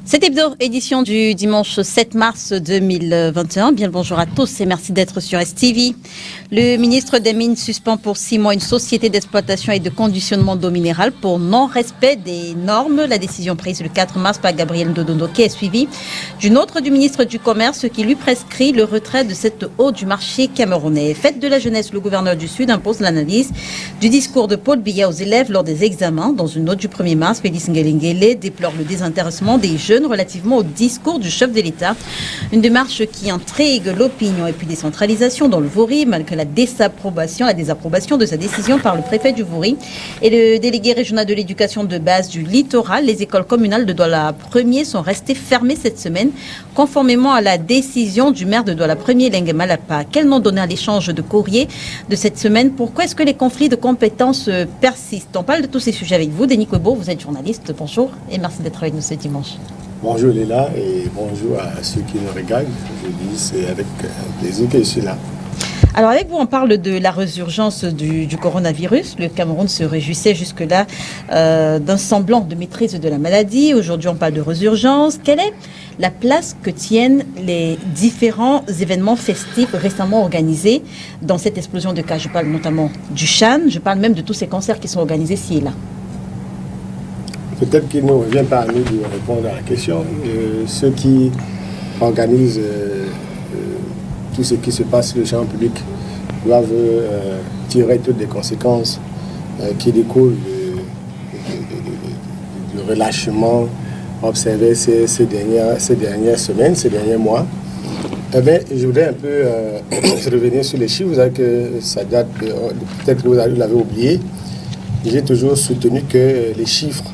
Cette édition du dimanche 7 mars 2021. Bien le bonjour à tous et merci d'être sur STV. Le ministre des Mines suspend pour 6 mois une société d'exploitation et de conditionnement d'eau minérale pour non-respect des normes. La décision prise le 4 mars par Gabriel Ndondoké est suivie d'une autre du ministre du Commerce qui lui prescrit le retrait de cette eau du marché camerounais. Fête de la jeunesse, le gouverneur du Sud impose l'analyse du discours de Paul Biya aux élèves lors des examens. Dans une note du 1er mars, Félix Ngelengele déplore le désintéressement des jeunes relativement au discours du chef de l'État. Une démarche qui intrigue l'opinion et puis décentralisation dans le Vouri, malgré la désapprobation de sa décision par le préfet du Vouri et le délégué régional de l'éducation de base du littoral. Les écoles communales de Douala 1er sont restées fermées cette semaine, conformément à la décision du maire de Douala 1er, Lengue Malapa. Quel nom donner à l'échange de courrier de cette semaine? Pourquoi est-ce que les conflits de compétences persistent? On parle de tous ces sujets avec vous. Denis Kwebo, vous êtes journaliste. Bonjour et merci d'être avec nous ce dimanche. Bonjour Léla et bonjour à ceux qui nous regardent. Je dis c'est avec plaisir que je suis là. Alors avec vous, on parle de la résurgence du coronavirus. Le Cameroun se réjouissait jusque-là d'un semblant de maîtrise de la maladie. Aujourd'hui, on parle de résurgence. Quelle est la place que tiennent les différents événements festifs récemment organisés dans cette explosion de cas? Je parle notamment du Chan, je parle même de tous ces concerts qui sont organisés ci et là. Peut-être qu'il ne revient pas à nous de répondre à la question. Ceux qui organisent tout ce qui se passe sur le champ public doivent tirer toutes les conséquences qui découlent du relâchement observé ces dernières semaines, ces derniers mois. Eh bien, je voudrais un peu revenir sur les chiffres. Vous savez que ça date, peut-être que vous l'avez oublié. J'ai toujours soutenu que les chiffres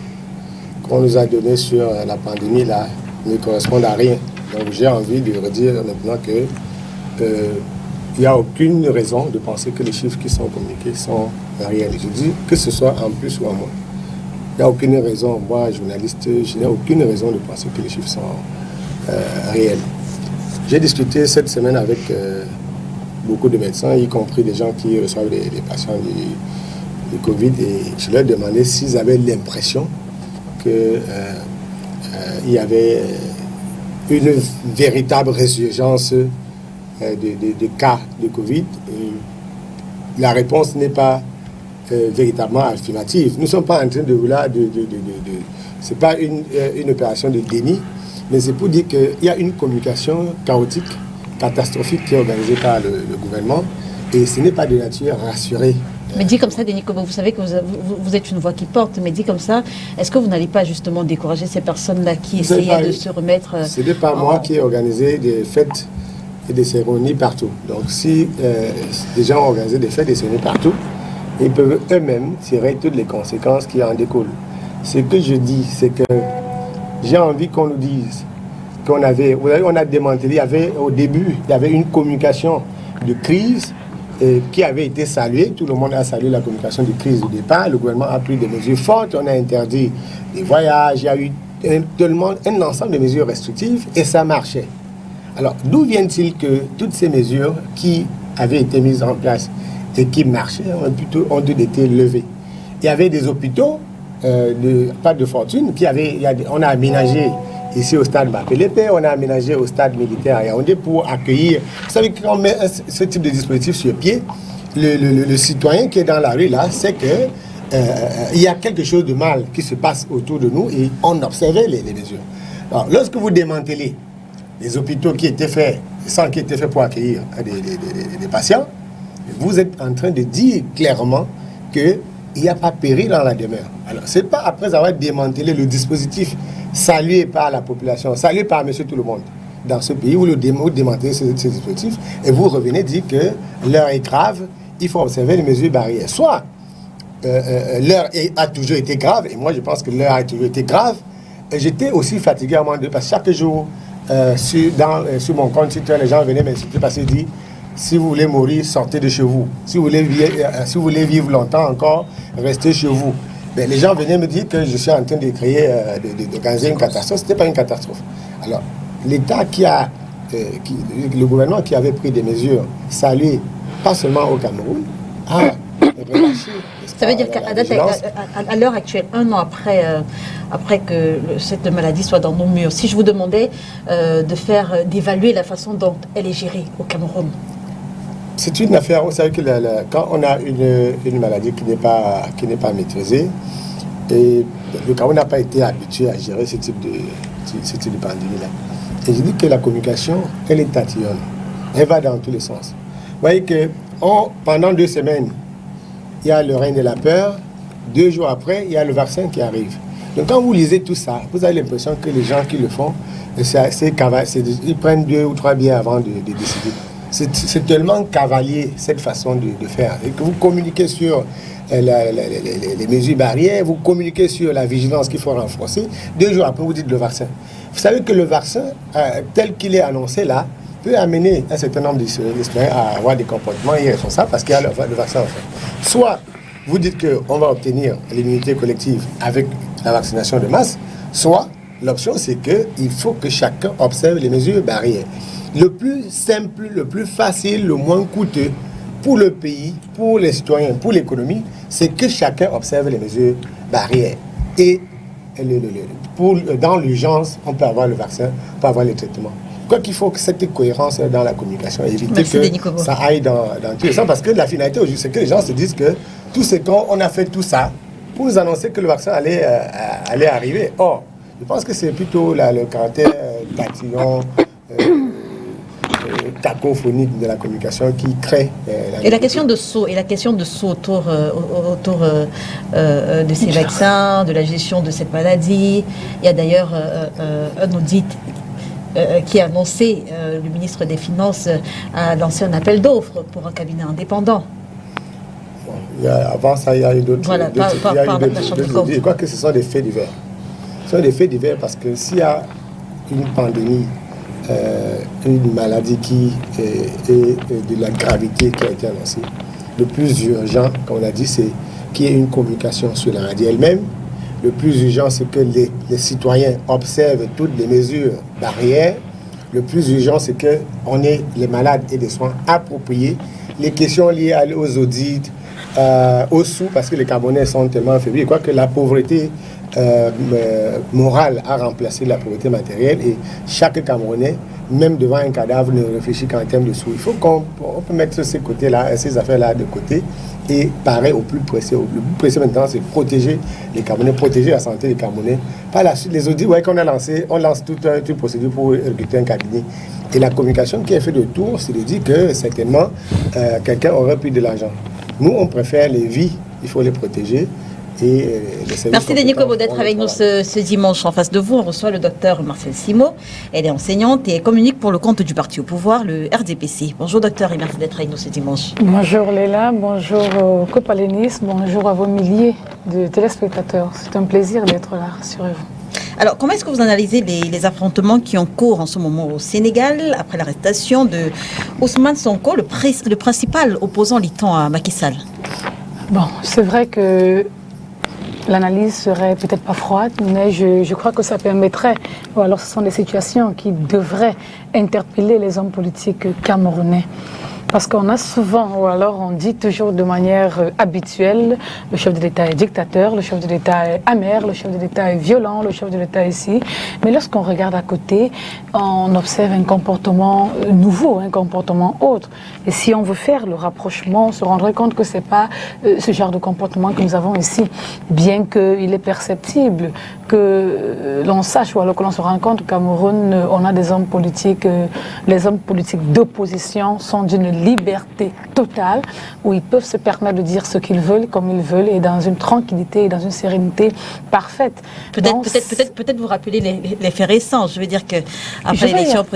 qu'on nous a donnés sur la pandémie là ne correspondent à rien. Donc j'ai envie de redire maintenant que il n'y a aucune raison de penser que les chiffres qui sont communiqués sont réels. Je dis que ce soit en plus ou en moins. Il n'y a aucune raison, moi journaliste, je n'ai aucune raison de penser que les chiffres sont réels. J'ai discuté cette semaine avec beaucoup de médecins, y compris des gens qui reçoivent des patients du Covid, et je leur demandais s'ils avaient l'impression qu'il y avait une véritable résurgence de cas de Covid. Et la réponse n'est pas véritablement affirmative. Nous ne sommes pas en train de vouloir... Ce n'est pas une opération de déni, mais c'est pour dire qu'il y a une communication chaotique, catastrophique qui est organisée par le gouvernement, et ce n'est pas de nature à rassurer. Mais dit comme ça, Denis Kwebo, vous savez que vous êtes une voix qui porte, mais dit comme ça, est-ce que vous n'allez pas justement décourager ces personnes-là qui essayaient de se remettre... Ce n'est pas moi qui ai organisé des fêtes et des cérémonies partout. Donc si des gens ont organisé des fêtes et des cérémonies partout, ils peuvent eux-mêmes tirer toutes les conséquences qui en découlent. Ce que je dis, c'est que j'ai envie qu'on nous dise qu'on avait... Vous savez, on a démantelé, au début, il y avait une communication de crise qui avait été saluée. Tout le monde a salué la communication de crise au départ. Le gouvernement a pris des mesures fortes. On a interdit les voyages. Il y a eu un ensemble de mesures restrictives et ça marchait. Alors, d'où vient-il que toutes ces mesures qui avaient été mises en place et qui marchaient ont dû être levées? Il y avait des hôpitaux, pas de fortune, on a aménagé ici au stade Bapelépé, on a aménagé au stade militaire à Yaoundé pour accueillir. Vous savez, quand on met ce type de dispositif sur pied, le citoyen qui est dans la rue là, c'est que il y a quelque chose de mal qui se passe autour de nous et on observait les mesures. Alors, lorsque vous démantelez les hôpitaux qui étaient faits, qui étaient faits pour accueillir des patients, vous êtes en train de dire clairement qu'il n'y a pas péril dans la demeure. Alors, ce n'est pas après avoir démantelé le dispositif salué par la population, salué par monsieur tout le monde dans ce pays, où vous démantelez ces dispositifs et vous revenez dire que l'heure est grave, il faut observer les mesures barrières. Soit l'heure a toujours été grave, et moi je pense que l'heure a toujours été grave, et j'étais aussi fatigué à moins de parce que chaque jour sur mon compte Twitter, les gens venaient m'insulter parce qu'ils disent si vous voulez mourir, sortez de chez vous. Si vous voulez vivre longtemps encore, restez chez vous. Mais les gens venaient me dire que je suis en train de créer, d'organiser une catastrophe. Ce n'était pas une catastrophe. Alors, l'État le gouvernement qui avait pris des mesures saluées, pas seulement au Cameroun, a relâché. Ça veut dire qu'à à l'heure actuelle, 1 an après que cette maladie soit dans nos murs, si je vous demandais d'évaluer la façon dont elle est gérée au Cameroun. C'est une affaire, vous savez que quand on a une maladie qui n'est pas maîtrisée, et le Cameroun n'a pas été habitué à gérer ce type de pandémie-là. Et je dis que la communication, elle est tatillonne. Elle va dans tous les sens. Vous voyez que pendant 2 semaines, il y a le règne de la peur. 2 jours après, il y a le vaccin qui arrive. Donc quand vous lisez tout ça, vous avez l'impression que les gens qui le font, ils prennent 2 ou 3 bières avant de décider. C'est tellement cavalier cette façon de faire. Et que vous communiquez sur les mesures barrières, vous communiquez sur la vigilance qu'il faut renforcer. 2 jours après, vous dites le vaccin. Vous savez que le vaccin, tel qu'il est annoncé là, peut amener un certain nombre d'Israéliens à avoir des comportements irresponsables parce qu'il y a le vaccin en fait. Soit vous dites qu'on va obtenir l'immunité collective avec la vaccination de masse, soit l'option c'est qu'il faut que chacun observe les mesures barrières. Le plus simple, le plus facile, le moins coûteux pour le pays, pour les citoyens, pour l'économie, c'est que chacun observe les mesures barrières. Et dans l'urgence, on peut avoir le vaccin, on peut avoir les traitements. Quoi qu'il faut que cette cohérence dans la communication, éviter que ça aille dans tous les sens, parce que la finalité aujourd'hui, c'est que les gens se disent que tout ce qu'on a fait tout ça pour nous annoncer que le vaccin allait arriver. Or, je pense que c'est plutôt le caractère tatillon, cacophonique de la communication qui crée la question de saut autour de ces vaccins, de la gestion de cette maladie. Il y a d'ailleurs un audit qui a annoncé, le ministre des Finances a lancé un appel d'offres pour un cabinet indépendant. Avant ça, il y a eu d'autres. Voilà, je crois que ce sont des faits divers. Ce sont des faits divers parce que s'il y a une pandémie, une maladie qui est de la gravité qui a été annoncée, le plus urgent, comme on a dit, c'est qu'il y ait une communication sur la maladie elle-même. Le plus urgent, c'est que les citoyens observent toutes les mesures barrières. Le plus urgent, c'est qu'on ait les malades et des soins appropriés. Les questions liées aux audits, aux sous, parce que les Camerounais sont tellement affaiblis. Je crois que la pauvreté morale a remplacé la pauvreté matérielle et chaque Camerounais, même devant un cadavre, ne réfléchit qu'en termes de sous. Il faut qu'on peut mettre ces côtés-là, ces affaires-là de côté et parer au plus pressé. Le plus pressé maintenant, c'est protéger les Camerounais, protéger la santé des Camerounais. Par la suite, les audits qu'on a lancés, on lance toute une procédure pour recruter un cabinet. Et la communication qui est faite de tour, c'est de dire que certainement, quelqu'un aurait pris de l'argent. Nous, on préfère les vies, il faut les protéger. Merci Denis Kobo d'être avec nous ce dimanche. En face de vous, on reçoit le docteur Marcel Simo. Elle est enseignante et communique pour le compte du parti au pouvoir, le RDPC. Bonjour docteur et merci d'être avec nous ce dimanche. Bonjour Léla, bonjour aux copalénistes, bonjour à vos milliers de téléspectateurs. C'est un plaisir d'être là, rassurez-vous. Alors, comment est-ce que vous analysez les affrontements qui ont cours en ce moment au Sénégal après l'arrestation de Ousmane Sonko, le principal opposant litant à Macky Sall? Bon, c'est vrai que l'analyse serait peut-être pas froide, mais je crois que ça permettrait, ou alors ce sont des situations qui devraient interpeller les hommes politiques camerounais. Parce qu'on a souvent, ou alors on dit toujours de manière habituelle, le chef de l'État est dictateur, le chef de l'État est amer, le chef de l'État est violent, le chef de l'État est ici. Mais lorsqu'on regarde à côté, on observe un comportement nouveau, un comportement autre. Et si on veut faire le rapprochement, on se rendrait compte que ce n'est pas ce genre de comportement que nous avons ici. Bien qu'il est perceptible que l'on sache, ou alors que l'on se rend compte qu'au Cameroun, on a des hommes politiques, les hommes politiques d'opposition sont d'une liberté totale, où ils peuvent se permettre de dire ce qu'ils veulent, comme ils veulent, et dans une tranquillité et dans une sérénité parfaite. Peut-être vous rappeler les faits récents. Je veux dire qu'après l'élection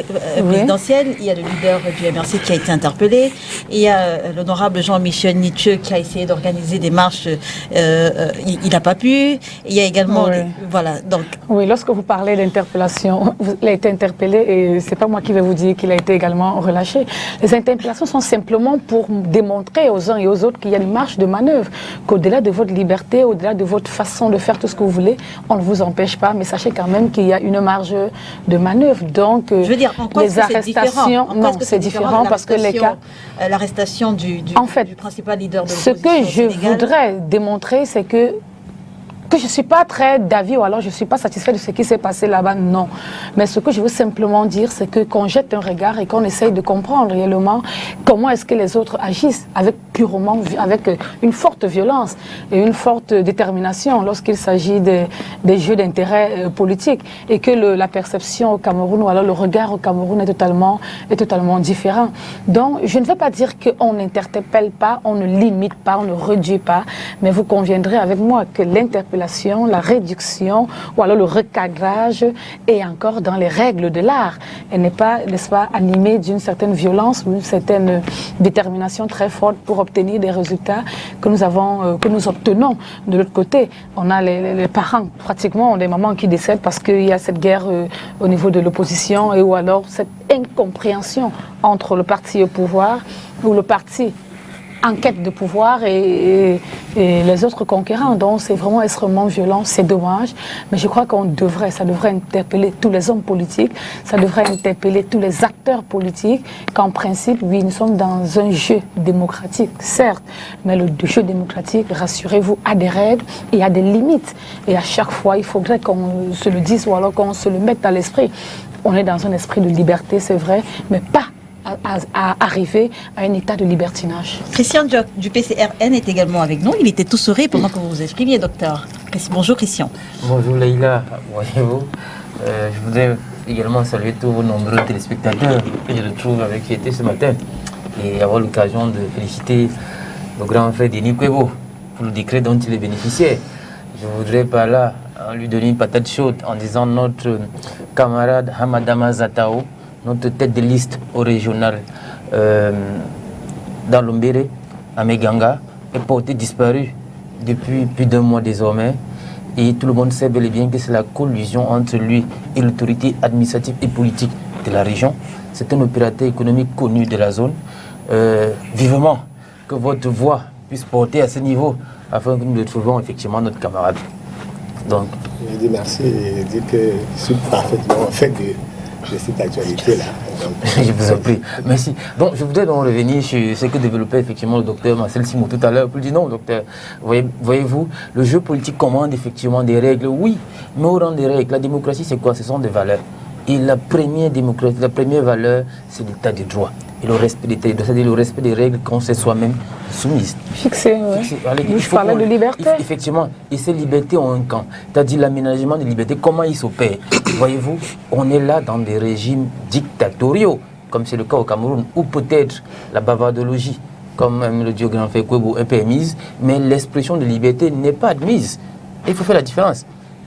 présidentielle, il y a le leader du MRC qui a été interpellé, il y a l'honorable Jean-Michel Nietzsche qui a essayé d'organiser des marches, il n'a pas pu. Il y a également... Voilà, donc... Oui, lorsque vous parlez d'interpellation, il a été interpellé et c'est pas moi qui vais vous dire qu'il a été également relâché. Les interpellations sont simplement pour démontrer aux uns et aux autres qu'il y a une marge de manœuvre, qu'au-delà de votre liberté, au-delà de votre façon de faire tout ce que vous voulez, on ne vous empêche pas, mais sachez quand même qu'il y a une marge de manœuvre. Donc, je veux dire, en quoi les arrestations, non, c'est différent parce que les cas... L'arrestation du principal leader de l'opposition ce que je voudrais démontrer, c'est que je ne suis pas très d'avis ou alors je ne suis pas satisfait de ce qui s'est passé là-bas, non. Mais ce que je veux simplement dire, c'est que qu'on jette un regard et qu'on essaye de comprendre réellement comment est-ce que les autres agissent avec une forte violence et une forte détermination lorsqu'il s'agit des jeux d'intérêt politique et que la perception au Cameroun ou alors le regard au Cameroun est totalement différent. Donc, je ne veux pas dire qu'on n'interpelle pas, on ne limite pas, on ne réduit pas, mais vous conviendrez avec moi que l'interpellation, la réduction ou alors le recadrage est encore dans les règles de l'art. Elle n'est pas, n'est-ce pas, animée d'une certaine violence ou d'une certaine détermination très forte pour obtenir des résultats que nous obtenons. De l'autre côté, on a les parents, pratiquement, des mamans qui décèdent parce qu'il y a cette guerre au niveau de l'opposition et ou alors cette incompréhension entre le parti au pouvoir ou le parti en quête de pouvoir et les autres conquérants. Donc c'est vraiment extrêmement violent, c'est dommage. Mais je crois ça devrait interpeller tous les hommes politiques, ça devrait interpeller tous les acteurs politiques, qu'en principe, oui, nous sommes dans un jeu démocratique, certes, mais le jeu démocratique, rassurez-vous, a des règles et a des limites. Et à chaque fois, il faudrait qu'on se le dise ou alors qu'on se le mette à l'esprit. On est dans un esprit de liberté, c'est vrai, mais pas à arriver à un état de libertinage. Christian Diop du PCRN est également avec nous. Il était tout sourire pendant que vous vous exprimiez, docteur. Bonjour Christian. Bonjour Leïla. Voyez-vous, je voudrais également saluer tous vos nombreux téléspectateurs que je retrouve avec fierté ce matin et avoir l'occasion de féliciter le grand frère Denis Kwebo pour le décret dont il est bénéficiaire. Je voudrais par là lui donner une patate chaude en disant notre camarade Hamadama Zatao, notre tête de liste au régional dans l'Ombéré, à Meganga, est porté disparu depuis plus d'un mois désormais. Et tout le monde sait bel et bien que c'est la collusion entre lui et l'autorité administrative et politique de la région. C'est un opérateur économique connu de la zone. Vivement que votre voix puisse porter à ce niveau afin que nous retrouvons effectivement notre camarade. Donc, je dis merci et dis que je suis parfaitement en fait de cette actualité-là. Je vous en prie. Merci. Donc, je voudrais donc revenir sur ce que développait effectivement le docteur Marcel Simon tout à l'heure. Pour dire non, docteur, voyez-vous, le jeu politique commande effectivement des règles, oui, mais au rang des règles, la démocratie, c'est quoi? Ce sont des valeurs. Et la première démocratie, la première valeur, c'est l'état de droit. Et le respect des règles, c'est-à-dire le respect des règles qu'on s'est soi-même soumise. Fixé, oui. Je parlais de liberté. Effectivement, et ces libertés ont un camp. C'est-à-dire l'aménagement des libertés, comment il s'opère. Voyez-vous, on est là dans des régimes dictatoriaux, comme c'est le cas au Cameroun, ou peut-être la bavardologie, comme le dit au grand frère Kwebo, est permise, mais l'expression de liberté n'est pas admise. Il faut faire la différence.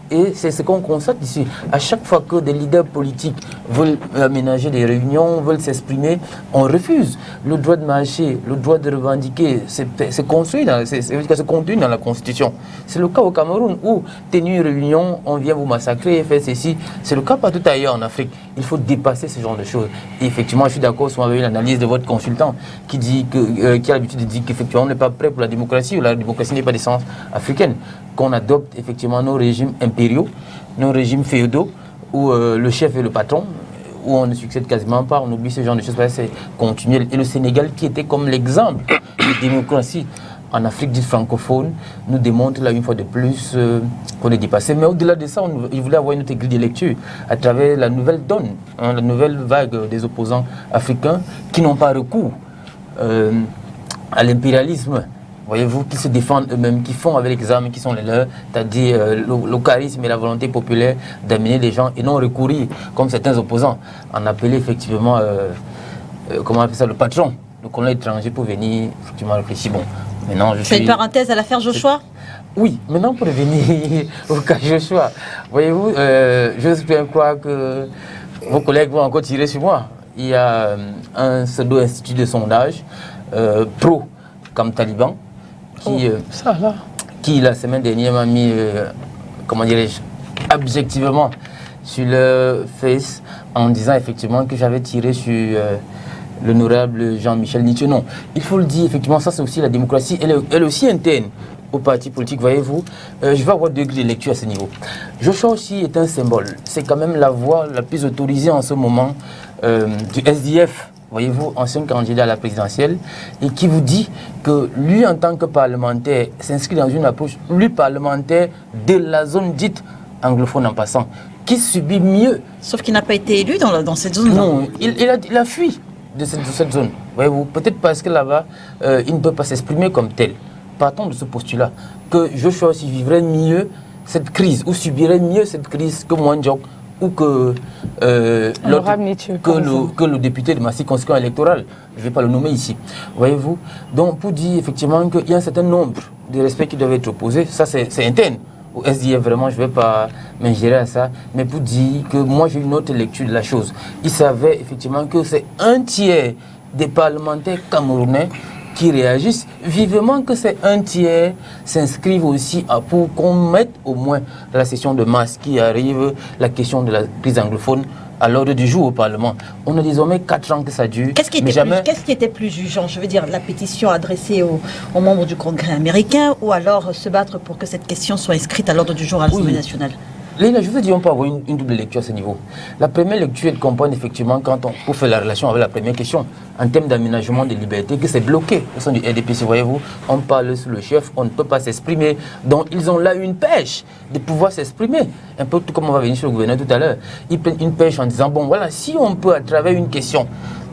Et c'est ce qu'on constate ici. À chaque fois que des leaders politiques veulent aménager des réunions, veulent s'exprimer, on refuse. Le droit de marcher, le droit de revendiquer, c'est construit, c'est contenu dans la Constitution. C'est le cas au Cameroun où, tenue une réunion, on vient vous massacrer, faire ceci. C'est le cas partout ailleurs en Afrique. Il faut dépasser ce genre de choses. Et effectivement, je suis d'accord avec l'analyse de votre consultant qui dit qui a l'habitude de dire qu'effectivement, on n'est pas prêt pour la démocratie ou la démocratie n'est pas d'essence africaine. Qu'on adopte effectivement nos régimes impériaux, nos régimes féodaux, où le chef est le patron, où on ne succède quasiment pas, on oublie ce genre de choses, c'est continuel. Et le Sénégal, qui était comme l'exemple de démocratie en Afrique dite francophone, nous démontre là une fois de plus qu'on est dépassé. Mais au-delà de ça, il voulait avoir une autre grille de lecture à travers la nouvelle donne, la nouvelle vague des opposants africains qui n'ont pas recours à l'impérialisme. Voyez-vous, qui se défendent eux-mêmes, qui font avec les armes qui sont les leurs, c'est-à-dire le charisme et la volonté populaire d'amener les gens et non recourir, comme certains opposants, en appeler effectivement, comment on appelle ça, le patron, le colonel étranger pour venir effectivement réfléchir. Bon, maintenant c'est une parenthèse à l'affaire Joshua? Oui, maintenant pour revenir au cas Joshua, voyez-vous, j'ose bien croire que vos collègues vont encore tirer sur moi. Il y a un pseudo-institut de sondage pro comme Taliban, qui la semaine dernière m'a mis, comment dirais-je, objectivement sur le Face en disant effectivement que j'avais tiré sur l'honorable Jean-Michel Nietzsche. Non, il faut le dire, effectivement, ça c'est aussi la démocratie, elle est aussi interne au parti politique, voyez-vous. Je vais avoir 2 grilles de lecture à ce niveau. Joshua aussi est un symbole. C'est quand même la voix la plus autorisée en ce moment du SDF, voyez-vous, ancien candidat à la présidentielle, et qui vous dit que lui, en tant que parlementaire, s'inscrit dans une approche, lui, parlementaire de la zone dite anglophone en passant, qui subit mieux. Sauf qu'il n'a pas été élu dans cette zone. Non, il a fui de cette zone, voyez-vous. Peut-être parce que là-bas, il ne peut pas s'exprimer comme tel. Partons de ce postulat, que Joshua aussi vivrait mieux cette crise, ou subirait mieux cette crise que Mwanjok, ou que le député de ma circonscription électorale. Je ne vais pas le nommer ici. Voyez-vous. Donc, pour dire effectivement qu'il y a un certain nombre de respects qui doivent être opposés, ça c'est interne. Au SDF, vraiment, je ne vais pas m'ingérer à ça, mais pour dire que moi j'ai une autre lecture de la chose. Il savait effectivement que c'est un tiers des parlementaires camerounais qui réagissent vivement, que c'est un tiers s'inscrivent aussi pour qu'on mette au moins la session de mars qui arrive, la question de la crise anglophone à l'ordre du jour au Parlement. On a désormais 4 ans que ça dure. Qu'est-ce qui était plus jugeant? Je veux dire, la pétition adressée aux membres du Congrès américain, ou alors se battre pour que cette question soit inscrite à l'ordre du jour à l'Assemblée nationale? Léla, je veux dire, on peut avoir une double lecture à ce niveau. La première lecture, elle comprend effectivement, pour faire la relation avec la première question, en termes d'aménagement des libertés, que c'est bloqué au sein du RDPC, voyez-vous. On parle sous le chef, on ne peut pas s'exprimer. Donc, ils ont là une pêche de pouvoir s'exprimer. Un peu tout comme on va venir sur le gouverneur tout à l'heure. Ils prennent une pêche en disant, bon, voilà, si on peut, à travers une question,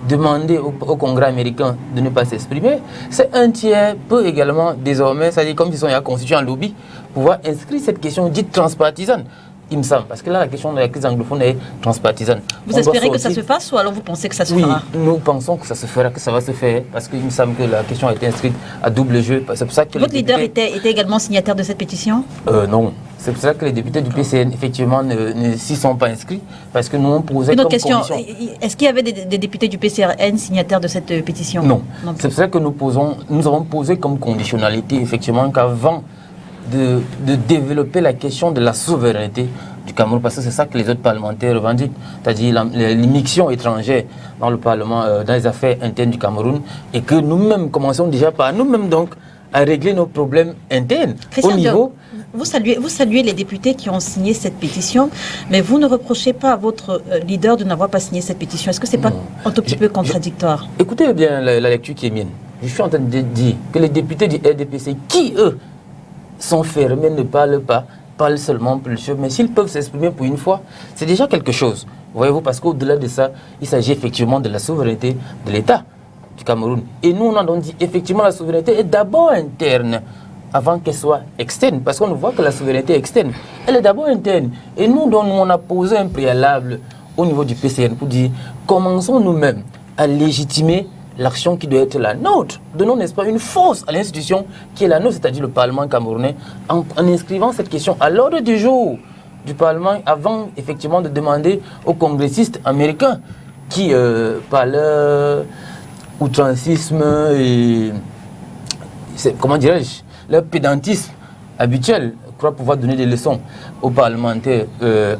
demander au Congrès américain de ne pas s'exprimer, c'est un tiers peut également, désormais, c'est-à-dire comme ils sont constitués en lobby, pouvoir inscrire cette question dite transpartisane. Il me semble, parce que là, la question de la crise anglophone est transpartisane. Vous espérez que ça se fasse, ou alors vous pensez que ça se fera? Oui, nous pensons que ça se fera, que ça va se faire, parce qu'il me semble que la question a été inscrite à double jeu. C'est pour ça que votre leader était également signataire de cette pétition? Non. C'est pour ça que les députés du PCN, effectivement, ne s'y sont pas inscrits, parce que nous, on posait comme question, condition... est-ce qu'il y avait des députés du PCN signataires de cette pétition? Non. C'est pour ça que nous avons posé comme conditionnalité, effectivement, qu'avant de développer la question de la souveraineté du Cameroun, parce que c'est ça que les autres parlementaires revendiquent, c'est-à-dire l'immixtion étrangère dans le Parlement, dans les affaires internes du Cameroun, et que nous-mêmes commençons déjà par nous-mêmes donc à régler nos problèmes internes au niveau... Vous saluez les députés qui ont signé cette pétition, mais vous ne reprochez pas à votre leader de n'avoir pas signé cette pétition. Est-ce que ce n'est pas un tout petit peu contradictoire? Écoutez bien la lecture qui est mienne. Je suis en train de dire que les députés du RDPC, qui eux sont fermés, ne parlent pas, parlent seulement pour le chef, mais s'ils peuvent s'exprimer pour une fois, c'est déjà quelque chose. Voyez-vous, parce qu'au-delà de ça, il s'agit effectivement de la souveraineté de l'État du Cameroun. Et nous, on a donc dit, effectivement, la souveraineté est d'abord interne, avant qu'elle soit externe, parce qu'on voit que la souveraineté externe, elle est d'abord interne. Et nous, donc, on a posé un préalable au niveau du PCN pour dire, commençons nous-mêmes à légitimer l'action qui doit être la nôtre. Donnons, n'est-ce pas, une force à l'institution qui est la nôtre, c'est-à-dire le Parlement camerounais, en inscrivant cette question à l'ordre du jour du Parlement, avant effectivement de demander aux congressistes américains qui, par leur outrancisme et, comment dirais-je, leur pédantisme habituel, croient pouvoir donner des leçons aux parlementaires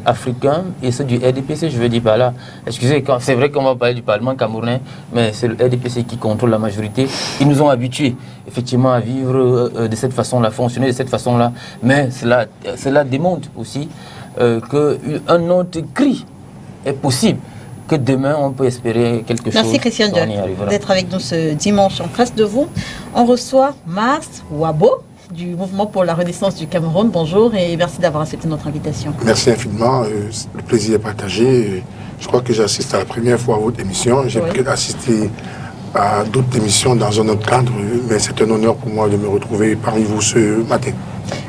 africains et ceux du RDPC, je veux dire par là. Excusez, c'est vrai qu'on va parler du Parlement camerounais, mais c'est le RDPC qui contrôle la majorité. Ils nous ont habitués, effectivement, à vivre de cette façon-là, fonctionner de cette façon-là, mais cela démontre aussi qu'un autre cri est possible, que demain on peut espérer quelque chose. Merci Christian d'être avec nous ce dimanche. En face de vous, on reçoit Mars Wabo du Mouvement pour la Renaissance du Cameroun. Bonjour et merci d'avoir accepté notre invitation. Merci infiniment, le plaisir est partagé. Je crois que j'assiste à la première fois à votre émission. J'ai pu assister à d'autres émissions dans un autre cadre, mais c'est un honneur pour moi de me retrouver parmi vous ce matin.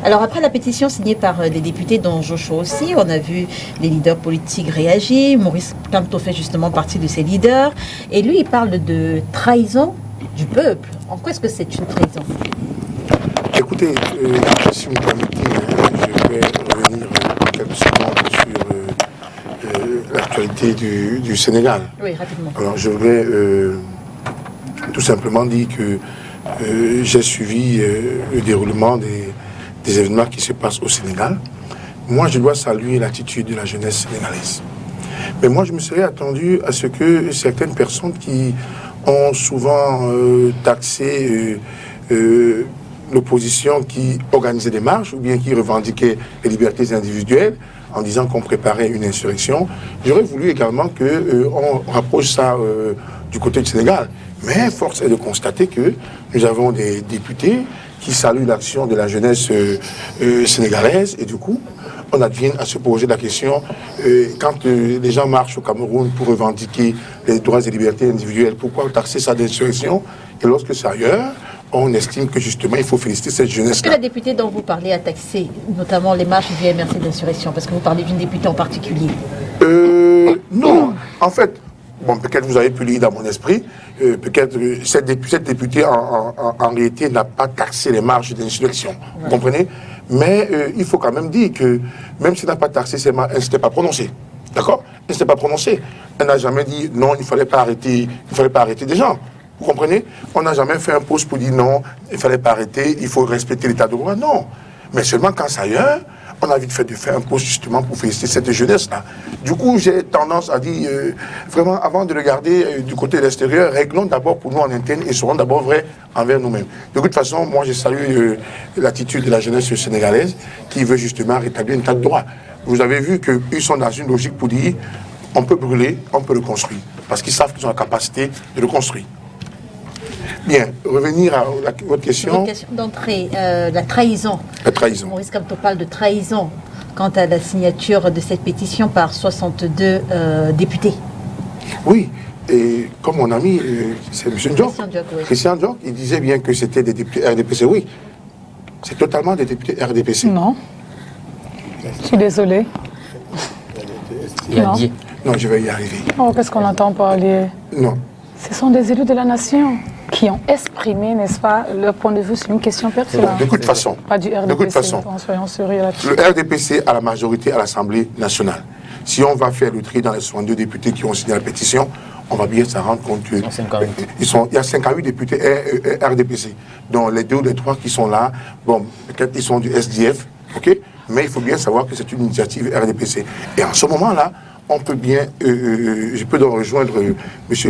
Alors après la pétition signée par les députés, dont Joshua aussi, on a vu les leaders politiques réagir. Maurice Kamto fait justement partie de ces leaders. Et lui, il parle de trahison du peuple. En quoi est-ce que c'est une trahison? Écoutez, si vous me permettez, je vais revenir quelques secondes sur l'actualité du Sénégal. Oui, rapidement. Alors je vais tout simplement dire que j'ai suivi le déroulement des événements qui se passent au Sénégal. Moi, je dois saluer l'attitude de la jeunesse sénégalaise. Mais moi, je me serais attendu à ce que certaines personnes qui ont souvent taxé l'opposition qui organisait des marches ou bien qui revendiquait les libertés individuelles en disant qu'on préparait une insurrection. J'aurais voulu également qu'on rapproche ça du côté du Sénégal. Mais force est de constater que nous avons des députés qui saluent l'action de la jeunesse sénégalaise et du coup, on advient à se poser la question quand les gens marchent au Cameroun pour revendiquer les droits et libertés individuelles, pourquoi taxer ça d'insurrection? Et lorsque c'est ailleurs, on estime que justement il faut féliciter cette jeunesse-là. Est-ce que la députée dont vous parlez a taxé notamment les marches du MRC d'insurrection? Parce que vous parlez d'une députée en particulier. Non, en fait, bon, peut-être vous avez pu lire dans mon esprit, peut-être cette députée en réalité n'a pas taxé les marges d'insurrection. Vous comprenez? Mais il faut quand même dire que même si elle n'a pas taxé ces marges, elle ne s'était pas prononcée. D'accord? Elle ne s'était pas prononcée. Elle n'a jamais dit non, il ne fallait pas arrêter des gens. Vous comprenez? On n'a jamais fait un post pour dire non, il ne fallait pas arrêter, il faut respecter l'état de droit. Non. Mais seulement quand c'est ailleurs, on a vite fait de faire un post justement pour féliciter cette jeunesse-là. Du coup, j'ai tendance à dire, vraiment, avant de regarder du côté de l'extérieur, réglons d'abord pour nous en interne et serons d'abord vrais envers nous-mêmes. De toute façon, moi, je salue l'attitude de la jeunesse sénégalaise qui veut justement rétablir un état de droit. Vous avez vu qu'ils sont dans une logique pour dire, on peut brûler, on peut le construire. Parce qu'ils savent qu'ils ont la capacité de le construire. Bien, revenir à votre question. Votre question d'entrée, la trahison. La trahison. Maurice Kamto parle de trahison quant à la signature de cette pétition par 62 députés. Oui, et comme mon ami, c'est M. Ndiok, Christian Ndiok, il disait bien que c'était des députés RDPC. Oui, c'est totalement des députés RDPC. Non. Je suis désolée. Non. Non, je vais y arriver. Oh, qu'est-ce qu'on entend parler? Non. Ce sont des élus de la nation qui ont exprimé, n'est-ce pas, leur point de vue sur une question pertinente. De toute façon. Pas du RDPC. De toute façon. Soyons sérieux là-dessus. Le RDPC a la majorité à l'Assemblée nationale. Si on va faire le tri dans les 62 députés qui ont signé la pétition, on va bien s'en rendre compte qu'il y a 58 députés RDPC. Donc les 2 ou les 3 qui sont là, bon, peut-être ils sont du SDF, ok? Mais il faut bien savoir que c'est une initiative RDPC. Et en ce moment-là, on peut bien, je peux donc rejoindre M.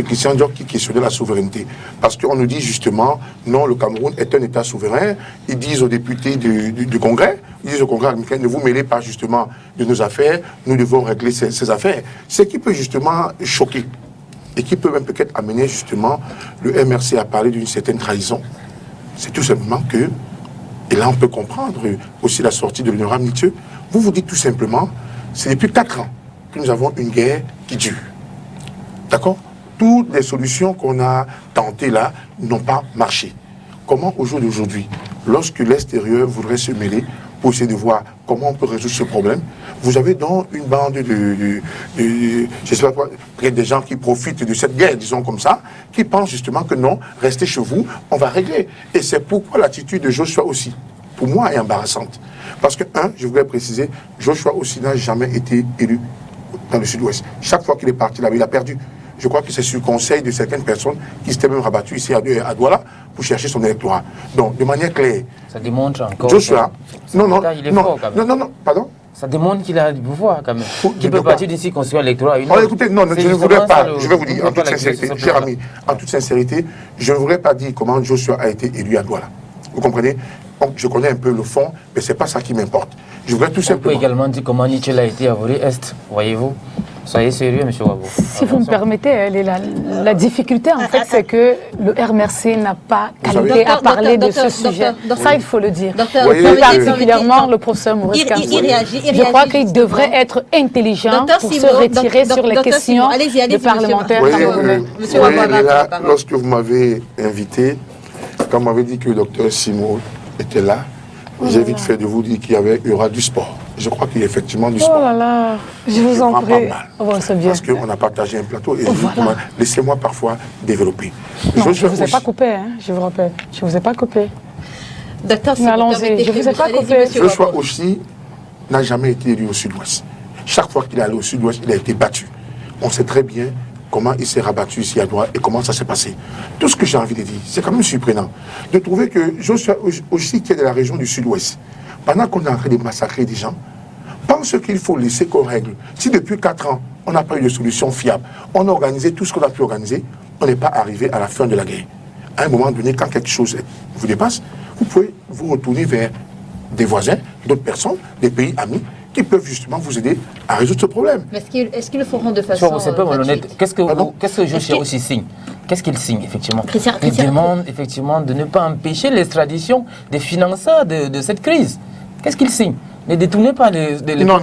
Christian Ndiok qui questionnait la souveraineté. Parce qu'on nous dit justement, non, le Cameroun est un État souverain. Ils disent aux députés du Congrès, ils disent au Congrès américain, ne vous mêlez pas justement de nos affaires, nous devons régler ces affaires. Ce qui peut justement choquer et qui peut même peut-être amener justement le MRC à parler d'une certaine trahison. C'est tout simplement que, et là on peut comprendre aussi la sortie de l'honorable Nitieux, vous vous dites tout simplement, c'est depuis 4 ans que nous avons une guerre qui dure. D'accord? Toutes les solutions qu'on a tentées là n'ont pas marché. Comment au jour d'aujourd'hui, lorsque l'extérieur voudrait se mêler pour essayer de voir comment on peut résoudre ce problème, vous avez donc une bande je sais pas quoi, des gens qui profitent de cette guerre, disons comme ça, qui pensent justement que non, restez chez vous, on va régler. Et c'est pourquoi l'attitude de Joshua aussi, pour moi, est embarrassante. Parce que, je voudrais préciser, Joshua aussi n'a jamais été élu dans le sud-ouest. Chaque fois qu'il est parti là-bas, il a perdu. Je crois que c'est sur le conseil de certaines personnes qui s'étaient même rabattues ici à Douala pour chercher son électorat. Donc, de manière claire. Ça démontre encore. Joshua. Non, pardon. Ça démontre qu'il a du pouvoir quand même. Qu'il peut partir d'ici construire l'électorat. Écoutez, non, je ne voudrais pas. Je vais vous dire, en toute sincérité, cher ami, en toute sincérité, je ne voudrais pas dire comment Joshua a été élu à Douala. Vous comprenez? Donc, je connais un peu le fond, mais ce n'est pas ça qui m'importe. Je voudrais tout simplement. On peut également dire comment Nietzsche a été à Voré-Est, voyez-vous. Soyez sérieux, M. Wabo. Si vous me permettez, la difficulté, en fait, c'est que le RMRC n'a pas qualité à parler de ce sujet. Ça, il faut le dire. Plus particulièrement le professeur Maurice Kamto. Je crois qu'il devrait être intelligent pour se retirer sur les questions de parlementaires camerounais. Lorsque vous m'avez invité, quand vous m'avez dit que le docteur Simo était là, j'ai vite fait de vous dire qu'il y aura du sport. Je crois qu'il y a effectivement du sport. Oh là là, je vous en prie. Oh, c'est bien. Parce qu'on a partagé un plateau et laissez-moi parfois développer. Non, je ne vous ai pas coupé, hein, je vous rappelle. Je ne vous ai pas coupé. Docteur, allons-y, je ne vous ai pas coupé. Joshua aussi n'a jamais été élu au sud-ouest. Chaque fois qu'il est allé au sud-ouest, il a été battu. On sait très bien comment il s'est rabattu ici à Douala et comment ça s'est passé. Tout ce que j'ai envie de dire, c'est quand même surprenant de trouver que Joshua aussi, qui est de la région du sud-ouest, pendant qu'on est en train de massacrer des gens, pense qu'il faut laisser qu'on règle. Si depuis 4 ans, on n'a pas eu de solution fiable, on a organisé tout ce qu'on a pu organiser, on n'est pas arrivé à la fin de la guerre. À un moment donné, quand quelque chose vous dépasse, vous pouvez vous retourner vers des voisins, d'autres personnes, des pays amis, qui peuvent justement vous aider à résoudre ce problème. Mais est-ce qu'ils le feront de façon C'est pas malhonnête. gratuite? Qu'est-ce que Joshua aussi signe? Qu'est-ce qu'il signe, effectivement? Il Christian, demande, effectivement, de ne pas empêcher l'extradition des financeurs de cette crise. Qu'est-ce qu'il signe? Ne détournez pas les Non,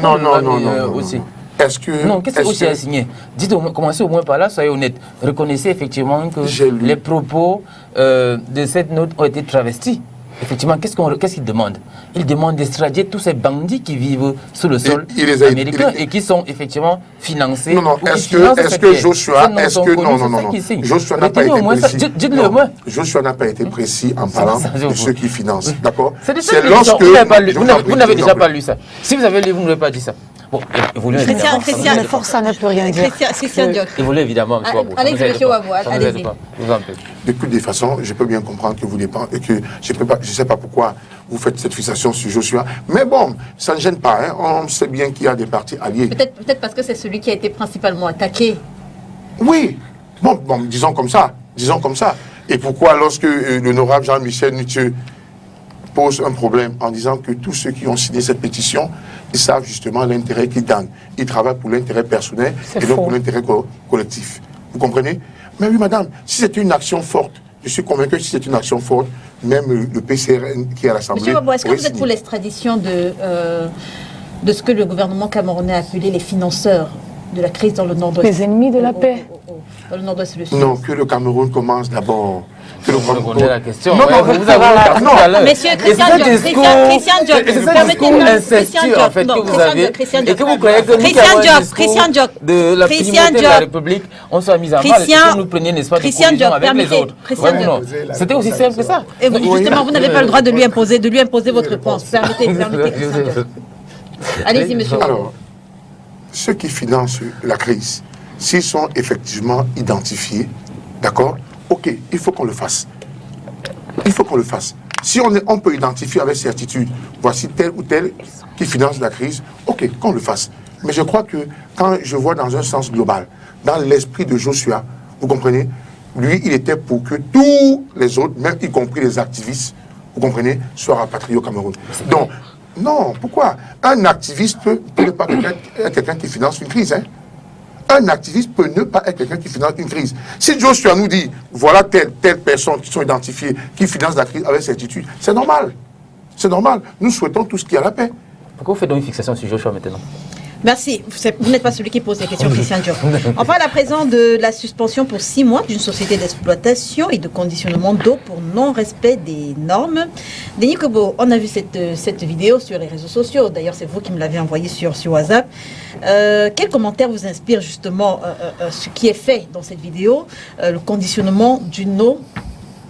aussi. Est-ce que... Non, qu'est-ce que aussi a signé? Dites commencez au moins par là, soyez honnête. Reconnaissez effectivement que les propos de cette note ont été travestis. Effectivement, qu'est-ce qu'il demande? Il demande d'extrader tous ces bandits qui vivent sous le sol américain et qui sont effectivement financés. Non, est-ce que Joshua... Joshua n'a pas été précis. Dites-le au moins. Joshua n'a pas été précis en parlant de ceux qui financent. D'accord? C'est lorsque... Vous n'avez déjà pas lu ça. Si vous avez lu, vous ne l'avez pas dit ça. Bon, Christian, ça ne peut rien dire. Christian Diop. Il voulait évidemment, M. Wabou. Allez-y, M. Wabou, allez-y. De toutes les façons, je peux bien comprendre que vous dépendez et que je ne sais pas pourquoi vous faites cette fixation sur Joshua. Mais bon, ça ne gêne pas. Hein. On sait bien qu'il y a des partis alliés. Peut-être parce que c'est celui qui a été principalement attaqué. Oui. Bon, disons comme ça. Et pourquoi lorsque l'honorable Jean-Michel Nutieux pose un problème en disant que tous ceux qui ont signé cette pétition, ils savent justement l'intérêt qu'ils donnent. Ils travaillent pour l'intérêt personnel et donc pour l'intérêt collectif. Vous comprenez? Mais oui, madame, si c'est une action forte, je suis convaincu que si c'est une action forte, même le PCRN qui est à l'Assemblée... Monsieur Wabou, est-ce que vous êtes pour l'extradition de ce que le gouvernement camerounais a appelé les financeurs de la crise dans le nord-ouest? Les ennemis de la paix. Dans le nord-ouest et le sud. Non, que le Cameroun commence d'abord. Vous la question. Non, vous avez non. Monsieur Christian Diop, permettez-moi incestueux en fait que vous avez et que vous croyez que Christian Diop, de la primauté de la République, on soit mis à mal et que nous prenions n'est-ce pas de collision avec les autres. C'était aussi simple que ça. Et justement, vous n'avez pas le droit de lui imposer votre réponse. Permettez, Christian Diop. Allez-y, monsieur. Alors, ceux qui financent la crise, s'ils sont effectivement identifiés, d'accord, ok, il faut qu'on le fasse. Si on peut identifier avec certitude, voici tel ou tel qui finance la crise, ok, qu'on le fasse. Mais je crois que quand je vois dans un sens global, dans l'esprit de Joshua, vous comprenez, lui, il était pour que tous les autres, même y compris les activistes, vous comprenez, soient rapatriés au Cameroun. Donc, non, pourquoi? Un activiste peut ne pas être quelqu'un qui finance une crise, hein. Un activiste peut ne pas être quelqu'un qui finance une crise. Si Joshua nous dit, voilà telle personne qui sont identifiées, qui finance la crise avec certitude, c'est normal. C'est normal. Nous souhaitons tout ce qui a la paix. Pourquoi vous faites donc une fixation sur Joshua maintenant? Merci. Vous n'êtes pas celui qui pose les questions, Christian Diop. On parle à présent de la suspension pour 6 mois d'une société d'exploitation et de conditionnement d'eau pour non-respect des normes. Denis Kobo, on a vu cette vidéo sur les réseaux sociaux. D'ailleurs, c'est vous qui me l'avez envoyée sur WhatsApp. Quel commentaire vous inspire justement ce qui est fait dans cette vidéo, le conditionnement d'une eau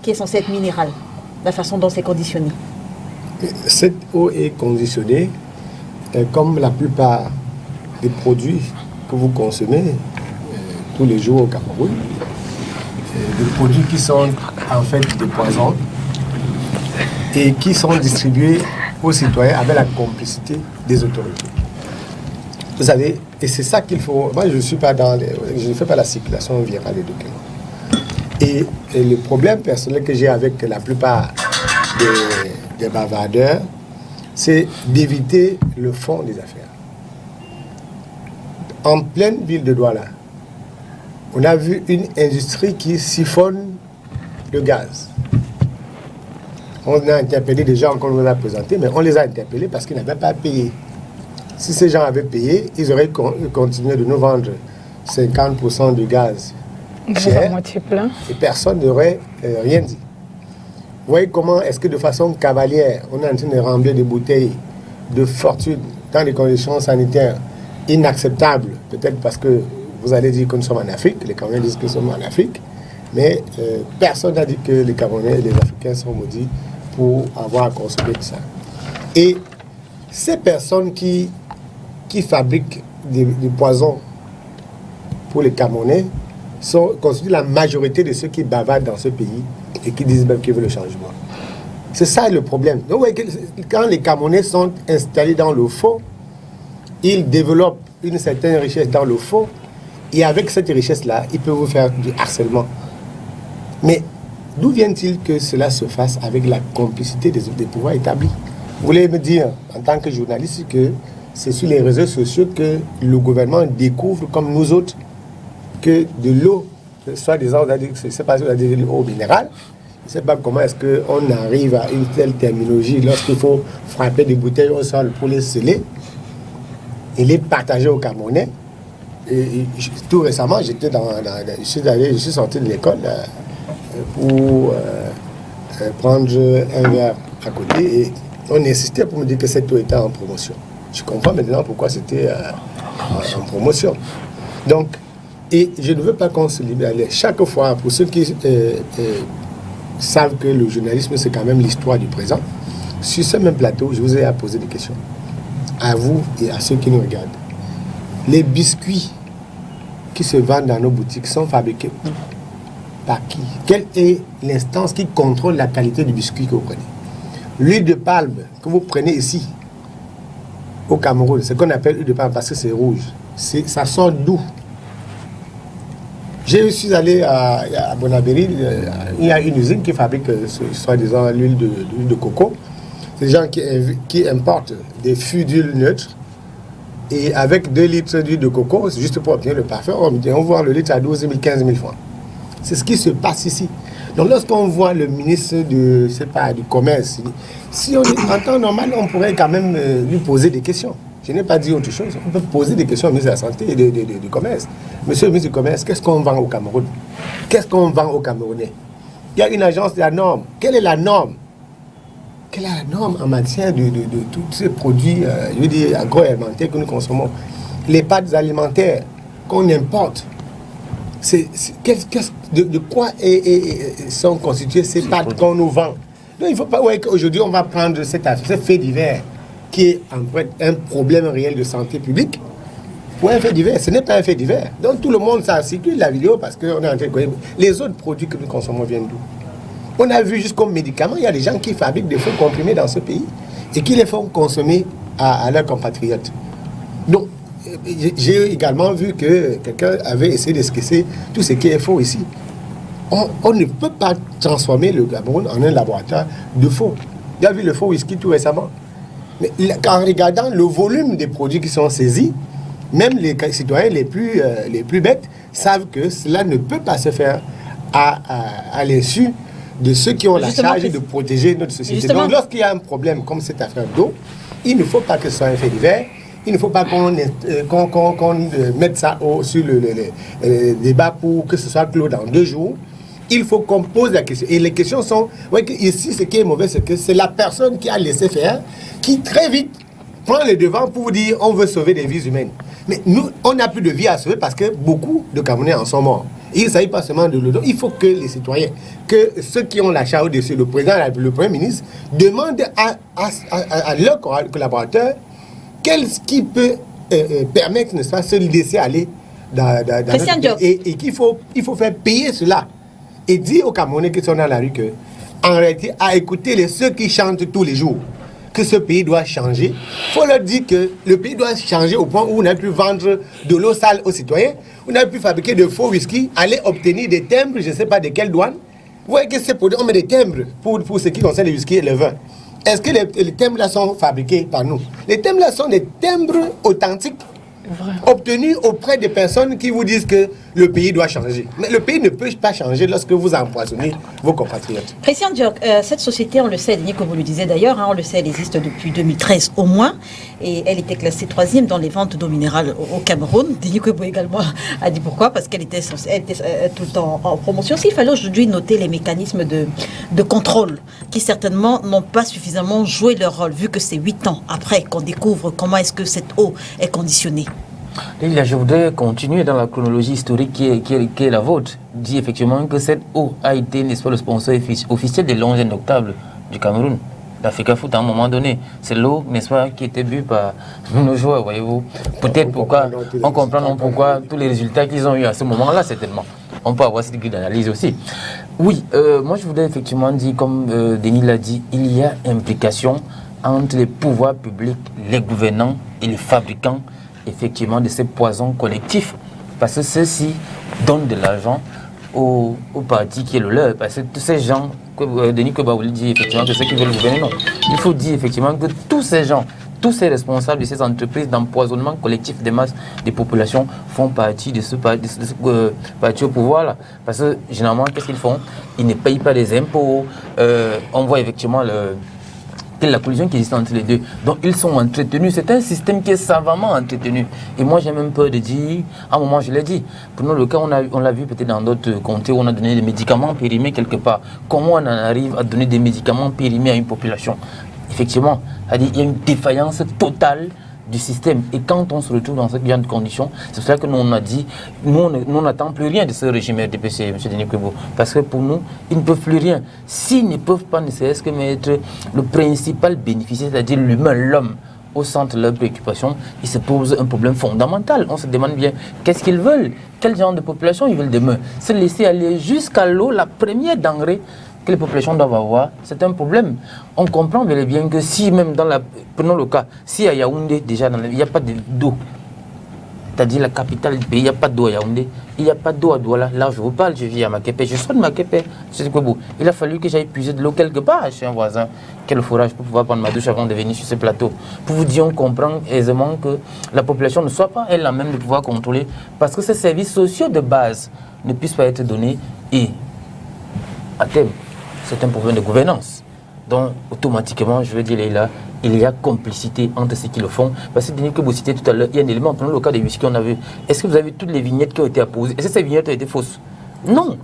qui est censée être minérale, la façon dont c'est conditionné? Cette eau est conditionnée comme la plupart des produits que vous consommez tous les jours au Cameroun, des produits qui sont en fait des poisons et qui sont distribués aux citoyens avec la complicité des autorités. Vous savez, et c'est ça qu'il faut. Moi, je ne fais pas la circulation virale des documents. Et le problème personnel que j'ai avec la plupart des bavardeurs, c'est d'éviter le fond des affaires. En pleine ville de Douala, on a vu une industrie qui siphonne le gaz. On a interpellé des gens qu'on nous a présentés, mais on les a interpellés parce qu'ils n'avaient pas payé. Si ces gens avaient payé, ils auraient continué de nous vendre 50% de gaz cher, moitié plein. Et personne n'aurait rien dit. Vous voyez comment est-ce que de façon cavalière, on est en train de remplir des bouteilles de fortune dans des conditions sanitaires inacceptables, peut-être parce que vous allez dire que nous sommes en Afrique, les Camerounais disent que nous sommes en Afrique, mais personne n'a dit que les Camerounais et les Africains sont maudits pour avoir consommé tout ça. Et ces personnes qui fabriquent des poisons pour les Camerounais constituent la majorité de ceux qui bavardent dans ce pays et qui disent même qu'ils veulent le changement. C'est ça le problème. Donc, quand les Camerounais sont installés dans le faux, ils développent une certaine richesse dans le faux, et avec cette richesse-là, ils peuvent vous faire du harcèlement. Mais d'où vient-il que cela se fasse avec la complicité des pouvoirs établis? Vous voulez me dire, en tant que journaliste, que c'est sur les réseaux sociaux que le gouvernement découvre, comme nous autres, que de l'eau, soi-disant, je ne sais pas si vous avez dit l'eau minérale, je ne sais pas comment est-ce qu'on arrive à une telle terminologie lorsqu'il faut frapper des bouteilles au sol pour les sceller et les partager aux Camerounais. Tout récemment, je suis sorti de l'école pour prendre un verre à côté et on insistait pour me dire que cette eau était en promotion. Je comprends maintenant pourquoi c'était en promotion. Donc, et je ne veux pas qu'on se libère. Chaque fois, pour ceux qui savent que le journalisme, c'est quand même l'histoire du présent, sur ce même plateau, je vous ai à poser des questions. À vous et à ceux qui nous regardent. Les biscuits qui se vendent dans nos boutiques sont fabriqués où? Par qui? Quelle est l'instance qui contrôle la qualité du biscuit que vous prenez? L'huile de palme que vous prenez ici, au Cameroun, ce qu'on appelle huile de palme parce que c'est rouge, ça sort d'où? Je suis allé à Bonabéry, il y a une usine qui fabrique, soi-disant, l'huile de coco. C'est des gens qui importent des fûts d'huile neutre et avec 2 litres d'huile de coco, c'est juste pour obtenir le parfum, on voit le litre à 12 000, 15 000 francs. C'est ce qui se passe ici. Donc lorsqu'on voit le ministre du Commerce, si on est en temps normal, on pourrait quand même lui poser des questions. Je n'ai pas dit autre chose. On peut poser des questions au ministre de la Santé et du Commerce. Monsieur le ministre du Commerce, qu'est-ce qu'on vend au Cameroun? Qu'est-ce qu'on vend aux Camerounais? Il y a une agence de la norme. Quelle est la norme? Quelle est la norme en matière de tous ces produits agroalimentaires que nous consommons? Les pâtes alimentaires qu'on importe. De quoi sont constituées ces pâtes qu'on nous vend? Donc, il ne faut pas qu'aujourd'hui on va prendre ce fait divers qui est en fait un problème réel de santé publique pour un fait divers. Ce n'est pas un fait divers. Donc tout le monde ça circule la vidéo parce qu'on est en train de... Les autres produits que nous consommons viennent d'où? On a vu juste comme médicaments, il y a des gens qui fabriquent des faux comprimés dans ce pays et qui les font consommer à leurs compatriotes. Donc, j'ai également vu que quelqu'un avait essayé d'esquisser tout ce qui est faux ici. On ne peut pas transformer le Cameroun en un laboratoire de faux. Il y a vu le faux whisky tout récemment. Mais en regardant le volume des produits qui sont saisis, même les citoyens les plus bêtes savent que cela ne peut pas se faire à l'insu de ceux qui ont la charge de protéger notre société. Donc lorsqu'il y a un problème comme cette affaire d'eau, il ne faut pas que ce soit un fait divers. Il ne faut pas qu'on mette ça sur le débat pour que ce soit clos dans 2 jours. Il faut qu'on pose la question. Et les questions sont... ici, ce qui est mauvais, c'est que c'est la personne qui a laissé faire, qui très vite prend le devant pour vous dire on veut sauver des vies humaines. Mais nous, on n'a plus de vie à sauver parce que beaucoup de Camerounais en sont morts. Et il ne s'agit pas seulement de l'eau. Il faut que les citoyens, que ceux qui ont la charge au-dessus, le président, le Premier ministre, demandent à leurs collaborateurs qu'est-ce qui peut permettre, n'est-ce pas, de se laisser aller dans et qu'il faut faire payer cela. Et dire aux Camerounais qui sont dans la rue que, en réalité, à écouter ceux qui chantent tous les jours, que ce pays doit changer, il faut leur dire que le pays doit changer au point où on n'a plus vendre de l'eau sale aux citoyens, on n'a plus fabriquer de faux whisky, aller obtenir des timbres, je ne sais pas de quelle douane. Vous voyez que c'est produit, on met des timbres pour ce qui concerne les whisky et le vin. Est-ce que les timbres là sont fabriqués par nous? Les timbres là sont des timbres authentiques, obtenus auprès des personnes qui vous disent que le pays doit changer. Mais le pays ne peut pas changer lorsque vous empoisonnez vos compatriotes. Président Diok, cette société, on le sait, comme vous le disiez d'ailleurs, on le sait, elle existe depuis 2013 au moins, et elle était classée 3e dans les ventes d'eau minérale au Cameroun. Denis Kwebo également a dit pourquoi, parce qu'elle était tout le temps en promotion. S'il fallait aujourd'hui noter les mécanismes de contrôle, qui certainement n'ont pas suffisamment joué leur rôle, vu que c'est 8 ans après qu'on découvre comment est-ce que cette eau est conditionnée. Je voudrais continuer dans la chronologie historique qui est la vôtre. Dit effectivement que cette eau a été, n'est-ce pas, le sponsor officiel des longs notables du Cameroun, d'Africa Foot à un moment donné. C'est l'eau, n'est-ce pas, qui était bue par nos joueurs, voyez-vous. Peut-être pourquoi, on comprend pourquoi tous les résultats qu'ils ont eu à ce moment-là, certainement. On peut avoir cette grille d'analyse aussi. Oui, moi je voudrais effectivement dire, comme Denis l'a dit, il y a implication entre les pouvoirs publics, les gouvernants et les fabricants effectivement de ces poisons collectifs, parce que ceux-ci donnent de l'argent au parti qui est le leur. Parce que tous ces gens, Denis Kobaouli dit effectivement que ceux qui veulent gouverner, non. Il faut dire effectivement que tous ces gens, tous ces responsables de ces entreprises d'empoisonnement collectif des masses des populations font partie de ce parti au pouvoir là. Parce que généralement, qu'est-ce qu'ils font? Ils ne payent pas des impôts. On voit effectivement la collision qui existe entre les deux. Donc ils sont entretenus. C'est un système qui est savamment entretenu. Et moi j'ai même peur de dire, à un moment je l'ai dit, pour nous le cas on l'a vu peut-être dans d'autres comtés où on a donné des médicaments périmés quelque part. Comment on en arrive à donner des médicaments périmés à une population? Effectivement, il y a une défaillance totale du système. Et quand on se retrouve dans ce genre de conditions, c'est pour ça que nous on a dit, nous on n'attend plus rien de ce régime RDPC, M. Denis Kobo. Parce que pour nous, ils ne peuvent plus rien. S'ils ne peuvent pas ne serait-ce que mettre le principal bénéficiaire, c'est-à-dire l'humain, l'homme, au centre de leurs préoccupations, il se pose un problème fondamental. On se demande bien, qu'est-ce qu'ils veulent? Quel genre de population ils veulent demain? Se laisser aller jusqu'à l'eau, la première denrée que les populations doivent avoir, c'est un problème. On comprend bel et bien que si même prenons le cas, si à Yaoundé, déjà, il n'y a pas d'eau, c'est-à-dire la capitale du pays, il n'y a pas d'eau à Yaoundé, il n'y a pas d'eau à Douala. Là, je vous parle, je vis à Makepe, je sois de Makepe. Il a fallu que j'aille puiser de l'eau quelque part chez un voisin, quel forage pour pouvoir prendre ma douche avant de venir sur ce plateau. Pour vous dire, on comprend aisément que la population ne soit pas elle même de pouvoir contrôler, parce que ces services sociaux de base ne puissent pas être donnés et, à terme, c'est un problème de gouvernance. Donc, automatiquement, je veux dire, là, il y a complicité entre ceux qui le font. Parce que, Denis, que vous citez tout à l'heure, il y a un élément, prenons le cas des whisky qu'on a vu. Est-ce que vous avez vu toutes les vignettes qui ont été apposées? Est-ce que ces vignettes ont été fausses? Non.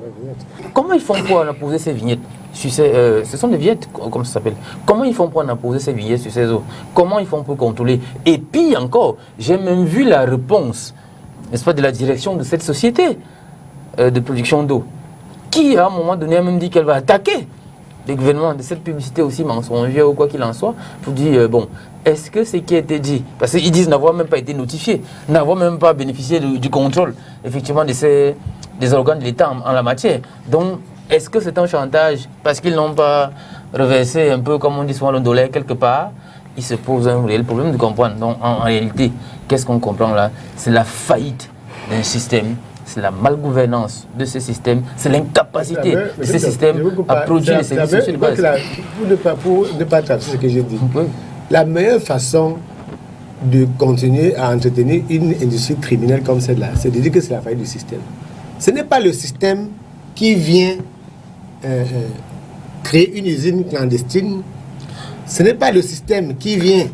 Comment ils font pour en apposer ces vignettes sur ce sont des vignettes, comme ça s'appelle. Comment ils font pour en apposer ces vignettes sur ces eaux? Comment ils font pour contrôler? Et puis encore, j'ai même vu la réponse, n'est-ce pas, de la direction de cette société de production d'eau, qui à un moment donné a même dit qu'elle va attaquer le gouvernement de cette publicité aussi mensongère ou quoi qu'il en soit, pour dire, bon, est-ce que ce qui a été dit, parce qu'ils disent n'avoir même pas été notifiés, n'avoir même pas bénéficié du contrôle, effectivement, des organes de l'État en la matière. Donc, est-ce que c'est un chantage parce qu'ils n'ont pas reversé un peu, comme on dit souvent, le dollar quelque part? Il se pose un réel problème de comprendre. Donc, en réalité, qu'est-ce qu'on comprend là? C'est la faillite d'un système. C'est la malgouvernance de ce système, c'est l'incapacité de ce système à produire les services sociaux de base. Pour ne pas tracer ce que j'ai dit, la meilleure façon de continuer à entretenir une industrie criminelle comme celle-là, c'est de dire que c'est la faillite du système. Ce n'est pas le système qui vient créer une usine clandestine. Ce n'est pas le système qui vient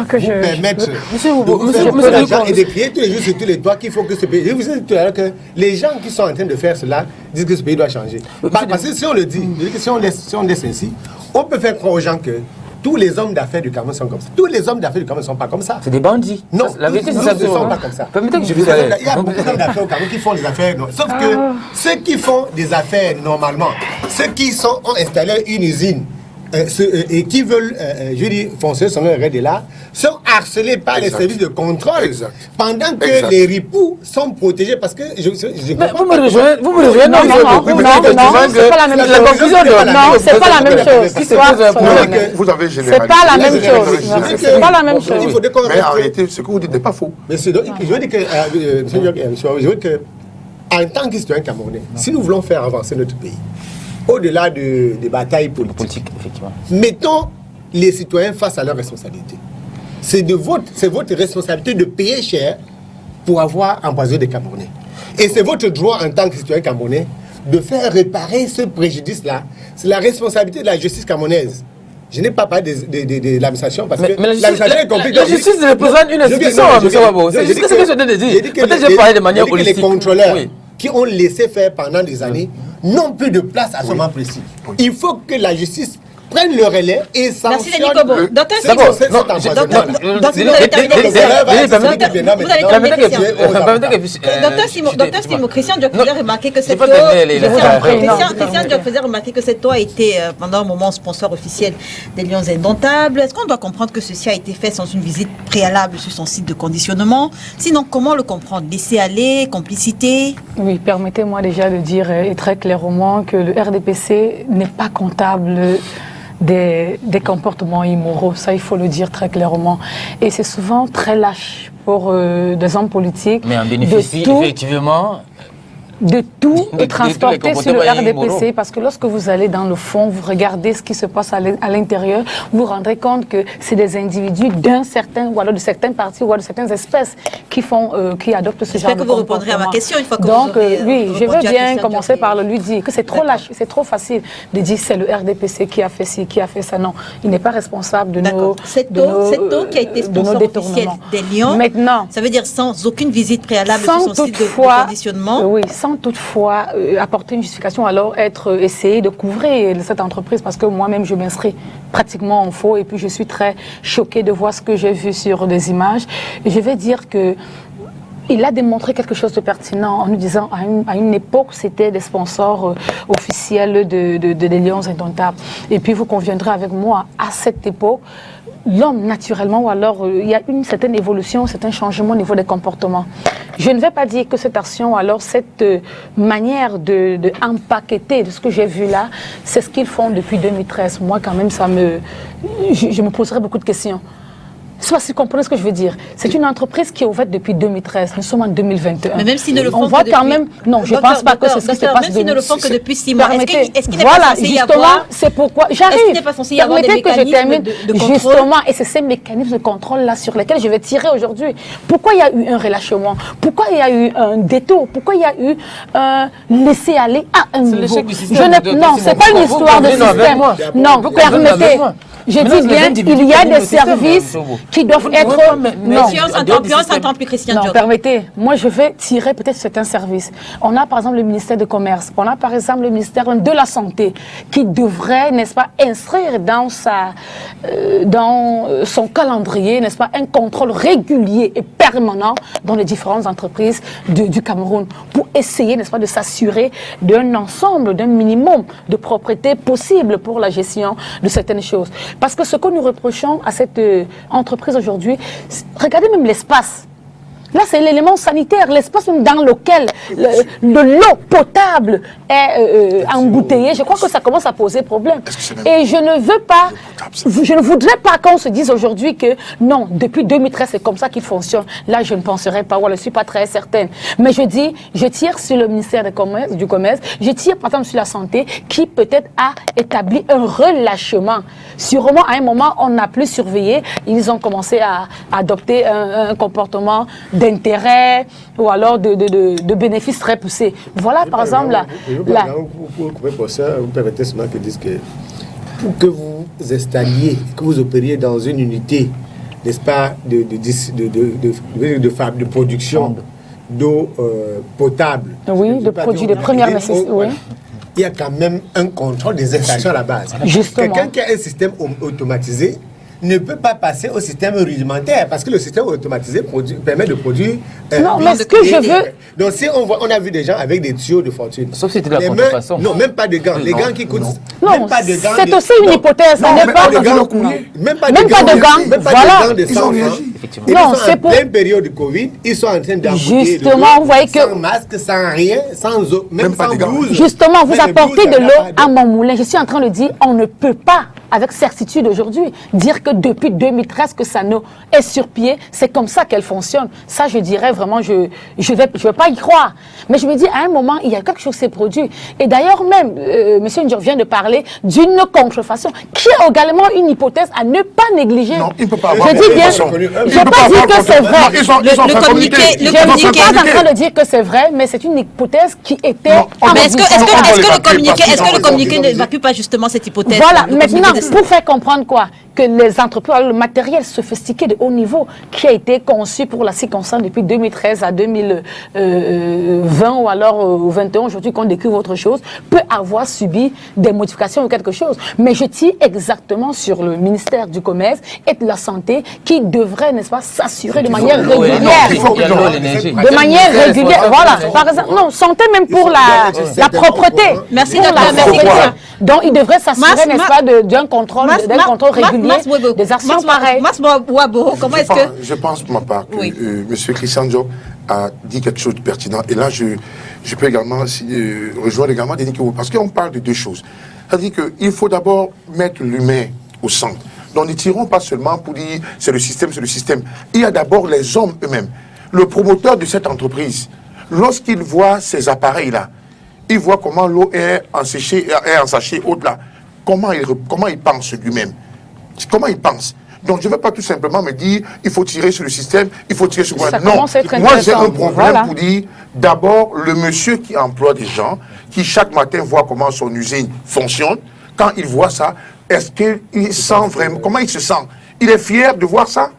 permettre de l'argent et de créer tous les jours sur tous les toits qu'il faut que ce pays... Je vous ai dit tout à l'heure que les gens qui sont en train de faire cela disent que ce pays doit changer. Parce que si on le dit, si on laisse ainsi, on peut faire croire aux gens que tous les hommes d'affaires du Cameroun sont comme ça. Tous les hommes d'affaires du Cameroun ne sont pas comme ça. C'est des bandits. Non, la vérité, c'est ça. Ils ne sont pas comme ça. Il y a beaucoup d'hommes d'affaires au Cameroun qui font des affaires. Sauf que ceux qui font des affaires normalement, ceux qui ont installé une usine, et qui veulent, je dis, foncer sur leur de là, sont harcelés par les services de contrôle. Pendant que les ripoux sont protégés parce que vous me rejoignez, non, c'est pas la même chose. Non, c'est pas la même chose. Vous avez généralisé. C'est pas la même chose. C'est pas la même chose. Mais en réalité, ce que vous dites n'est pas faux. Mais je veux dire que, en tant que citoyen camerounais, si nous voulons faire avancer notre pays, au-delà des batailles politiques, effectivement, mettons les citoyens face à leurs responsabilités. C'est votre responsabilité de payer cher pour avoir empoisonné des Camerounais. Et c'est votre droit en tant que citoyen camerounais de faire réparer ce préjudice-là. C'est la responsabilité de la justice camerounaise. Je n'ai pas parlé de l'administration parce que l'administration est compliquée. La justice représente une institution, M. Wabo. C'est ce que je viens de dire. Peut-être que j'ai parlé de manière holistique. Les contrôleurs qui ont laissé faire pendant des années n'ont plus de place à ce moment précis. Il faut que la justice prenne le relais et sanctionne. Merci Denis Kobo. Docteur Simon, Christian Diop faisait remarquer que cette eau a été pendant un moment sponsor officiel des Lions Indomptables. Est-ce qu'on doit comprendre que ceci a été fait sans une visite préalable sur son site de conditionnement? Sinon, comment le comprendre? Laisser aller, complicité? Oui, permettez-moi déjà de dire très clairement que le RDPC n'est pas comptable des comportements immoraux, ça il faut le dire très clairement. Et c'est souvent très lâche pour des hommes politiques. Mais en bénéficie effectivement de tout De transporter tous sur le les comportements RDPC, immoraux. parce que lorsque vous allez dans le fond, vous regardez ce qui se passe à l'intérieur, vous vous rendrez compte que c'est des individus d'un certain, ou alors de certains partis, ou alors de certaines espèces qui adoptent ce genre J'espère de que vous répondrez à ma comportement. question une fois que Donc, vous aurez oui, je veux répondu à bien Christian commencer Dior. par le lui dire que c'est trop lâche, c'est trop facile de dire c'est le RDPC qui a fait ci, qui a fait ça. Non, il n'est pas responsable de nos, D'accord. Cette eau qui a été de nos sponsor officiel détournements. des Lions, Maintenant, ça veut dire sans aucune visite préalable sans sur son site de toutefois, conditionnement. oui, sans toutefois apporter une justification, alors essayer de couvrir cette entreprise, parce que moi-même je m'inscris pratiquement en faux et puis je suis très choquée de voir ce que j'ai vu sur des images. Et je vais dire que il a démontré quelque chose de pertinent en nous disant à une époque c'était des sponsors officiels des Lions Indomptables. Et puis vous conviendrez avec moi, à cette époque, l'homme naturellement, ou alors il y a une certaine évolution, un certain changement au niveau des comportements. Je ne vais pas dire que cette action, alors cette manière de empaqueter de ce que j'ai vu là, c'est ce qu'ils font depuis 2013. Moi quand même, je me poserai beaucoup de questions. Soit si vous comprenez ce que je veux dire. C'est une entreprise qui est ouverte depuis 2013. Nous sommes en 2021. Mais même s'ils ne le font on voit que quand depuis... même. Non, je ne pense pas que c'est ce qui se passe. Même s'ils ne le font que depuis 6 mois, Permettez. est-ce qu'il n'est Voilà, pas censé y justement, avoir... c'est pourquoi Est-ce j'arrive. qu'il n'est pas censé y avoir des Permettez que je termine. mécanismes de contrôle? Justement, et c'est ces mécanismes de contrôle là sur lesquels je vais tirer aujourd'hui. Pourquoi il y a eu un relâchement? Pourquoi il y a eu un détour? Pourquoi il y a eu un laisser aller à un niveau? l'échec du système Non, c'est pas une histoire de système. Non, permettez. Je dis bien, il y a des services qui doivent être... Non, Puis on s'entend plus, Christian non, Dior. permettez. Moi, je vais tirer peut-être certains services. On a par exemple le ministère du Commerce. On a par exemple le ministère de la Santé qui devrait, n'est-ce pas, inscrire dans son calendrier, n'est-ce pas, un contrôle régulier et permanent dans les différentes entreprises du Cameroun pour essayer, n'est-ce pas, de s'assurer d'un ensemble, d'un minimum de propreté possible pour la gestion de certaines choses. Parce que ce que nous reprochons à cette entreprise aujourd'hui, regardez même l'espace. Là, c'est l'élément sanitaire, l'espace dans lequel de l'eau potable est embouteillée. Je crois que ça commence à poser problème. Et je ne veux pas, je ne voudrais pas qu'on se dise aujourd'hui que non, depuis 2013, c'est comme ça qu'il fonctionne. Là, je ne penserais pas, ou je ne suis pas très certaine. Mais je dis, je tire sur le ministère du Commerce, je tire par exemple sur la Santé, qui peut-être a établi un relâchement. Sûrement, à un moment, on n'a plus surveillé. Ils ont commencé à adopter un comportement d'intérêt ou alors de bénéfices très poussés. Voilà, par exemple, pour ça, vous permettez seulement que disent que pour que vous installiez, que vous opériez dans une unité, n'est-ce pas, de production d'eau potable. oui, de produits de première nécessité. Oui. Il y a quand même un contrôle des installations à la base. Justement. Quelqu'un qui a un système automatisé ne peut pas passer au système rudimentaire parce que le système automatisé permet de produire... Non, mais ce que je veux... Donc si on a vu des gens avec des tuyaux de fortune. Sauf si c'était de la Les contrefaçon. Non, même pas de gants. Les gants qui coûtent... Non, même pas de gants c'est aussi une hypothèse. Ça n'est pas... Même pas de gants. Même pas Voilà. de gants de 100 francs. Effectivement. Non, c'est pour... En pleine période de Covid, ils sont en train d'embouteiller Justement, vous voyez que... sans masque, sans rien, sans eau, même pas sans de gants. blouse. Justement, vous Même apportez blouse, de ça l'eau n'a pas à de- mon moulin. Je suis en train de dire, on ne peut pas, avec certitude aujourd'hui, dire que depuis 2013 que ça nous est sur pied, c'est comme ça qu'elle fonctionne. Ça, je dirais vraiment, je vais pas y croire. Mais je me dis, à un moment, il y a quelque chose qui s'est produit. Et d'ailleurs même, M. Ndior vient de parler d'une contrefaçon, qui est également une hypothèse à ne pas négliger. Non, il ne peut pas avoir Je dis bien, contrefaçon. je Il ne ne vais peut pas pas dire avoir que c'est vrai. contrefaçon. Ils sont Le en communiqué- communiqué. le Je ne suis communiqué- pas en train de dire que c'est vrai, mais c'est une hypothèse qui était... Non, on en doit- Mais est-ce que le communiqué n'évacue pas justement cette hypothèse? Voilà, Le maintenant, communiqué de- pour faire comprendre quoi? Que les entreprises, le matériel sophistiqué de haut niveau qui a été conçu pour la circonstance depuis 2013 à 2020 ou alors au 21, aujourd'hui qu'on découvre autre chose, peut avoir subi des modifications ou quelque chose. Mais je tire exactement sur le ministère du Commerce et de la Santé qui devrait, n'est-ce pas, s'assurer de manière régulière. De manière régulière, voilà. Par exemple, non, santé même pour la propreté. Merci, Pour la docteur. Merci, propreté. Christian. Donc, il devrait s'assurer, n'est-ce pas, d'un contrôle régulier des actions pareilles. Mas Wabo, comment est-ce que... Je pense pour ma part que Oui. M. Christian Dior a dit quelque chose de pertinent. Et là, je peux également rejoindre également Denis Kiwo, parce qu'on parle de deux choses. C'est-à-dire qu'il faut d'abord mettre l'humain au centre. Donc, ne tirons pas seulement pour dire c'est le système, c'est le système. Il y a d'abord les hommes eux-mêmes. Le promoteur de cette entreprise, Lorsqu'il voit ces appareils-là, il voit comment l'eau est en sachet au-delà. Comment il pense lui-même? Comment il pense? Donc je ne veux pas tout simplement me dire il faut tirer sur le système, il faut tirer sur moi. Non, moi j'ai un problème pour dire d'abord le monsieur qui emploie des gens, qui chaque matin voit comment son usine fonctionne, quand il voit ça, est-ce qu'il sent vraiment, comment il se sent? Il est fier de voir ça?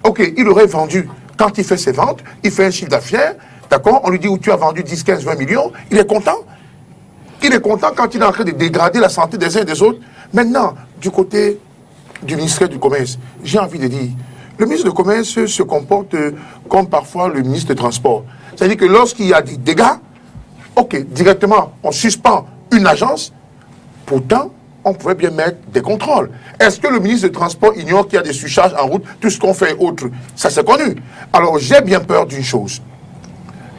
Ok, il aurait vendu, quand il fait ses ventes, il fait un chiffre d'affaires, d'accord, on lui dit où tu as vendu 10, 15, 20 millions, il est content. Il est content quand il est en train de dégrader la santé des uns et des autres. Maintenant, du côté du ministère du Commerce, j'ai envie de dire, le ministre du Commerce se comporte comme parfois le ministre des Transports. C'est-à-dire que lorsqu'il y a des dégâts, ok, directement, on suspend une agence, pourtant, on pouvait bien mettre des contrôles. Est-ce que le ministre des Transports ignore qu'il y a des surcharges en route, tout ce qu'on fait autre? Ça, c'est connu. Alors, j'ai bien peur d'une chose,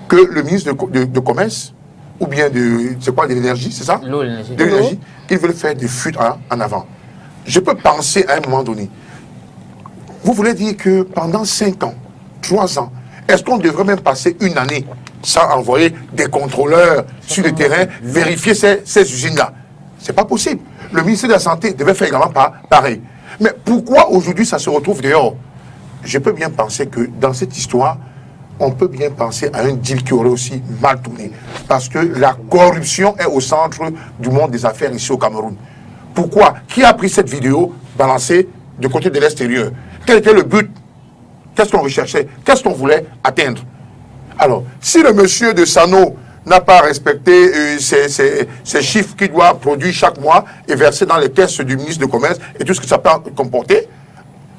que le ministre de Commerce, ou bien de l'énergie, c'est ça? L'eau, l'énergie. De l'énergie, qu'ils veulent faire des fuites en avant. Je peux penser à un moment donné. Vous voulez dire que pendant 5 ans, 3 ans, est-ce qu'on devrait même passer une année sans envoyer des contrôleurs sur le terrain, vérifier ces usines-là? C'est pas possible. Le ministère de la Santé devait faire également pareil. Mais pourquoi aujourd'hui ça se retrouve dehors? Je peux bien penser que dans cette histoire, on peut bien penser à un deal qui aurait aussi mal tourné. Parce que la corruption est au centre du monde des affaires ici au Cameroun. Pourquoi? Qui a pris cette vidéo balancée du côté de l'extérieur? Quel était le but? Qu'est-ce qu'on recherchait? Qu'est-ce qu'on voulait atteindre? Alors, si le monsieur de Sano n'a pas respecté ces chiffres qu'il doit produire chaque mois et verser dans les caisses du ministre du Commerce et tout ce que ça peut comporter,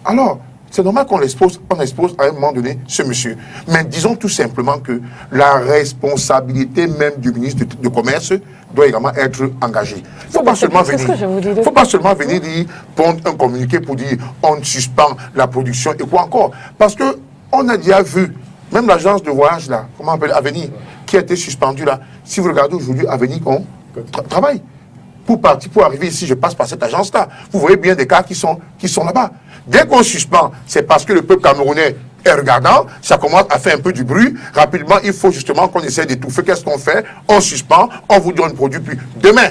alors, c'est normal qu'on expose à un moment donné ce monsieur. Mais disons tout simplement que la responsabilité même du ministre du Commerce doit également être engagée. Il ne faut pas seulement venir dire, prendre un communiqué pour dire on suspend la production et quoi encore. Parce qu'on a déjà vu, même l'agence de voyage là, comment on appelle, Avenir, qui a été suspendue là. Si vous regardez aujourd'hui Avenir, on travaille. Pour arriver ici, je passe par cette agence-là. Vous voyez bien des cas qui sont là-bas. Dès qu'on suspend, c'est parce que le peuple camerounais est regardant, ça commence à faire un peu du bruit. Rapidement, il faut justement qu'on essaie d'étouffer. Qu'est-ce qu'on fait? On suspend, on vous donne le produit, puis demain,